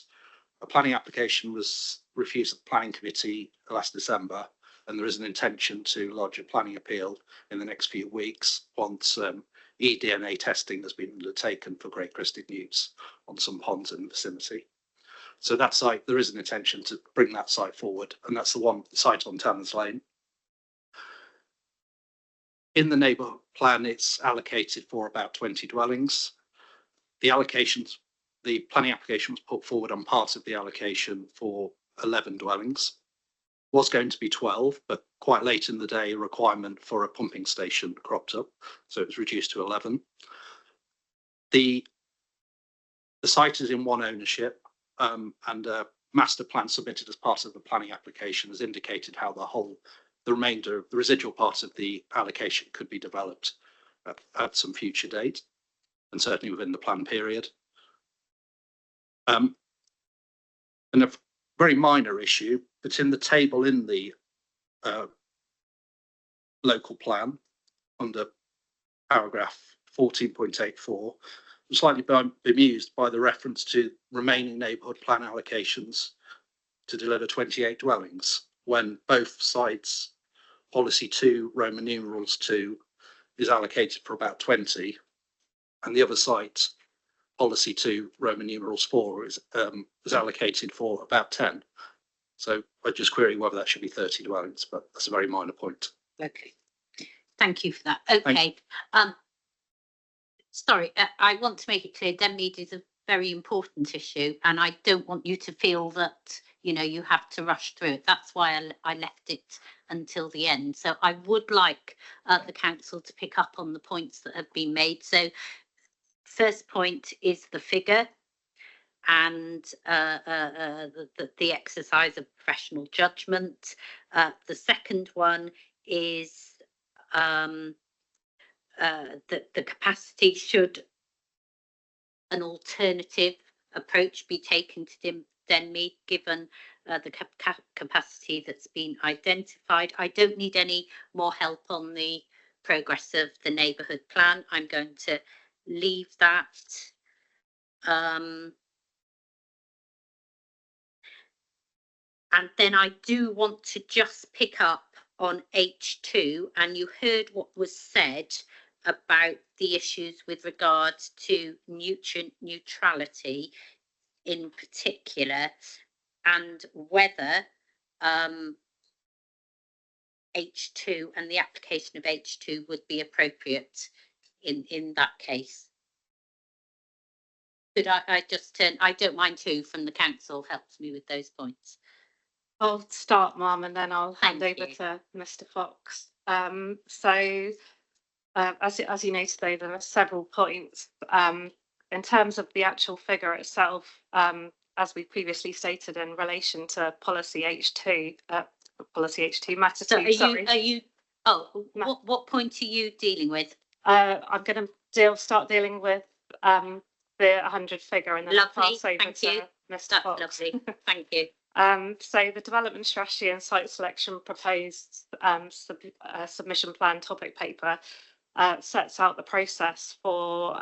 A planning application was refused at the planning committee last December, and there is an intention to lodge a planning appeal in the next few weeks once eDNA testing has been undertaken for great crested newts on some ponds in the vicinity. So that site, there is an intention to bring that site forward, and that's the site on Tanners Lane. In the neighbourhood plan, it's allocated for about 20 dwellings. The planning application was put forward on part of the allocation for 11 dwellings. Was going to be 12, but quite late in the day, a requirement for a pumping station cropped up, so it was reduced to 11. The site is in one ownership, and a master plan submitted as part of the planning application has indicated how the residual parts of the allocation could be developed at some future date, and certainly within the plan period. And a very minor issue, but in the table in the local plan under paragraph 14.84, I'm slightly bemused by the reference to remaining neighbourhood plan allocations to deliver 28 dwellings, when both sites policy 2, Roman numerals 2, is allocated for about 20, and the other site, policy 2, Roman numerals 4, is allocated for about 10. So I just query whether that should be 30 dwellings, but that's a very minor point. Okay, thank you for that. Okay, sorry, I want to make it clear, Denmead is a very important issue, and I don't want you to feel that, you know, you have to rush through it. That's why I left it until the end. So I would like the council to pick up on the points that have been made. So first point is the figure and the exercise of professional judgment. The second one is that the capacity, should an alternative approach be taken to Denmead, given the capacity that's been identified. I don't need any more help on the progress of the neighbourhood plan. I'm going to leave that. And then I do want to just pick up on H2, and you heard what was said about the issues with regards to nutrient neutrality in particular, and whether H2 and the application of H2 would be appropriate in that case. Could I just turn, I don't mind who from the council helps me with those points. I'll start, Mum, and then I'll hand over to Mr. Fox. As you noted, though, there are several points. In terms of the actual figure itself, as we previously stated in relation to policy H2, matter So two. What point are you dealing with? I'm going to start dealing with the 100 figure, and then I'll pass over to Mr. Fox. Lovely, thank you. So the development strategy and site selection proposed submission plan topic paper sets out the process for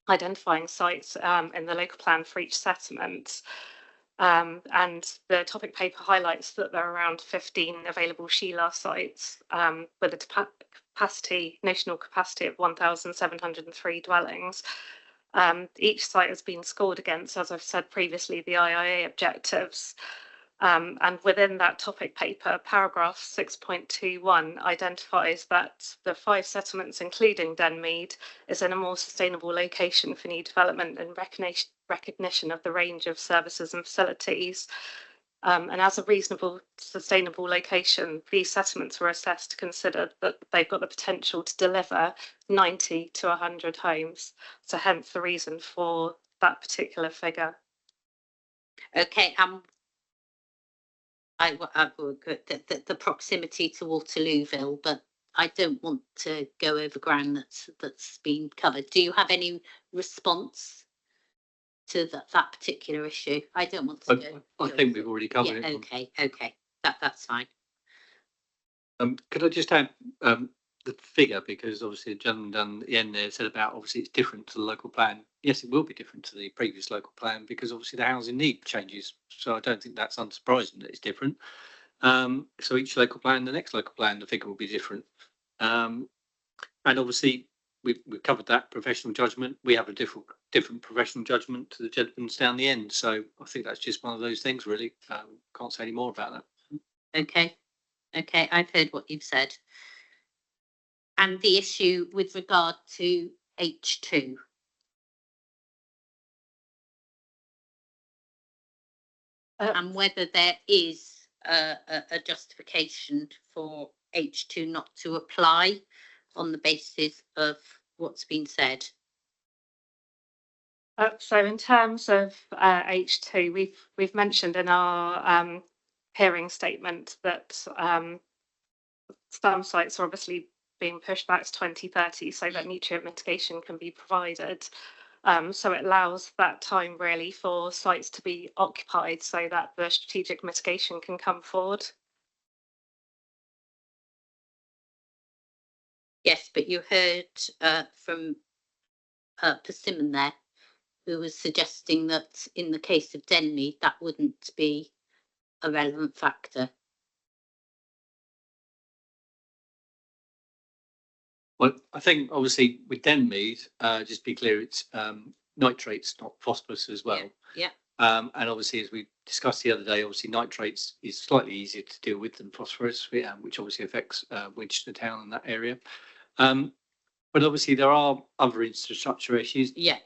identifying sites in the local plan for each settlement. And the topic paper highlights that there are around 15 available Sheila sites with a national capacity of 1,703 dwellings. Each site has been scored against, as I've said previously, the IIA objectives. And within that topic paper, paragraph 6.21 identifies that the 5 settlements, including Denmead, is in a more sustainable location for new development and recognition of the range of services and facilities. And as a reasonable, sustainable location, these settlements were assessed to consider that they've got the potential to deliver 90 to 100 homes. So hence the reason for that particular figure. Okay, the proximity to Waterlooville, but I don't want to go over ground that's been covered. Do you have any response to that particular issue? I don't want to go. I think we've already covered it. Okay, that's fine. Could I just add the figure, because obviously the gentleman down at the end there said about obviously it's different to the local plan. Yes, it will be different to the previous local plan because obviously the housing need changes. So I don't think that's unsurprising that it's different. So each local plan, the next local plan, the figure will be different. And obviously we've covered that professional judgment. We have a different professional judgment to the gentleman's down the end. So I think that's just one of those things, really. Can't say any more about that. Okay, I've heard what you've said. And the issue with regard to H2. And whether there is a justification for H2 not to apply on the basis of what's been said. So in terms of H2, we've mentioned in our hearing statement that some sites are obviously being pushed back to 2030 so that nutrient mitigation can be provided. So it allows that time really for sites to be occupied so that the strategic mitigation can come forward. Yes, but you heard from Persimmon there, who was suggesting that in the case of Denmead, that wouldn't be a relevant factor. Well, I think obviously with Denmead, just be clear, it's nitrates, not phosphorus as well. Yeah. And obviously, as we discussed the other day, obviously nitrates is slightly easier to deal with than phosphorus, which obviously affects Winchester town and that area. But obviously there are other infrastructure issues. Yeah.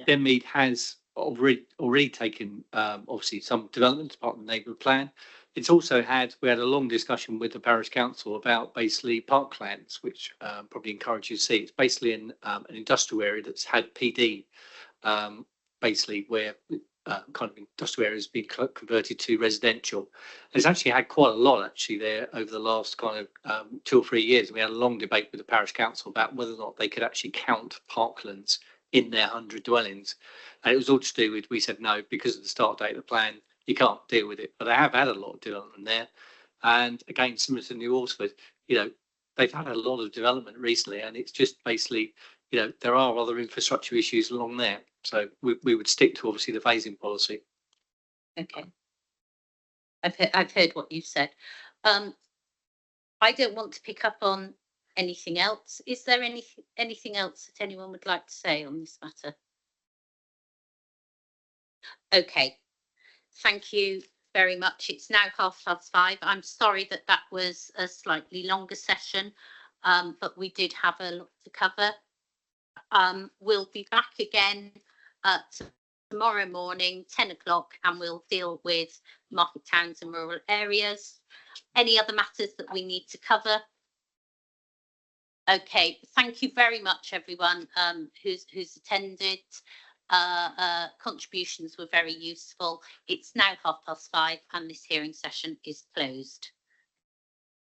Denmead has already taken obviously some development as part of the neighbourhood plan. It's also we had a long discussion with the parish council about basically parklands, which probably encourage you to see. It's basically an industrial area that's had PD, basically where kind of industrial areas been converted to residential. It's actually had quite a lot actually there over the last kind of 2 or 3 years. We had a long debate with the parish council about whether or not they could actually count parklands in their 100 dwellings. And it was all to do with, we said no, because of the start date of the plan, you can't deal with it. But they have had a lot of development there. And again, similar to New Alresford, they've had a lot of development recently, and it's just basically, there are other infrastructure issues along there. So we would stick to obviously the phasing policy. Okay. I've heard what you said. I don't want to pick up on anything else. Is there anything else that anyone would like to say on this matter? Okay. Thank you very much. It's now 5:30. I'm sorry that was a slightly longer session, but we did have a lot to cover. We'll be back again tomorrow morning, 10 o'clock, and we'll deal with market towns and rural areas. Any other matters that we need to cover? Okay, thank you very much, everyone who's attended. Contributions were very useful. It's now 5:30, and this hearing session is closed.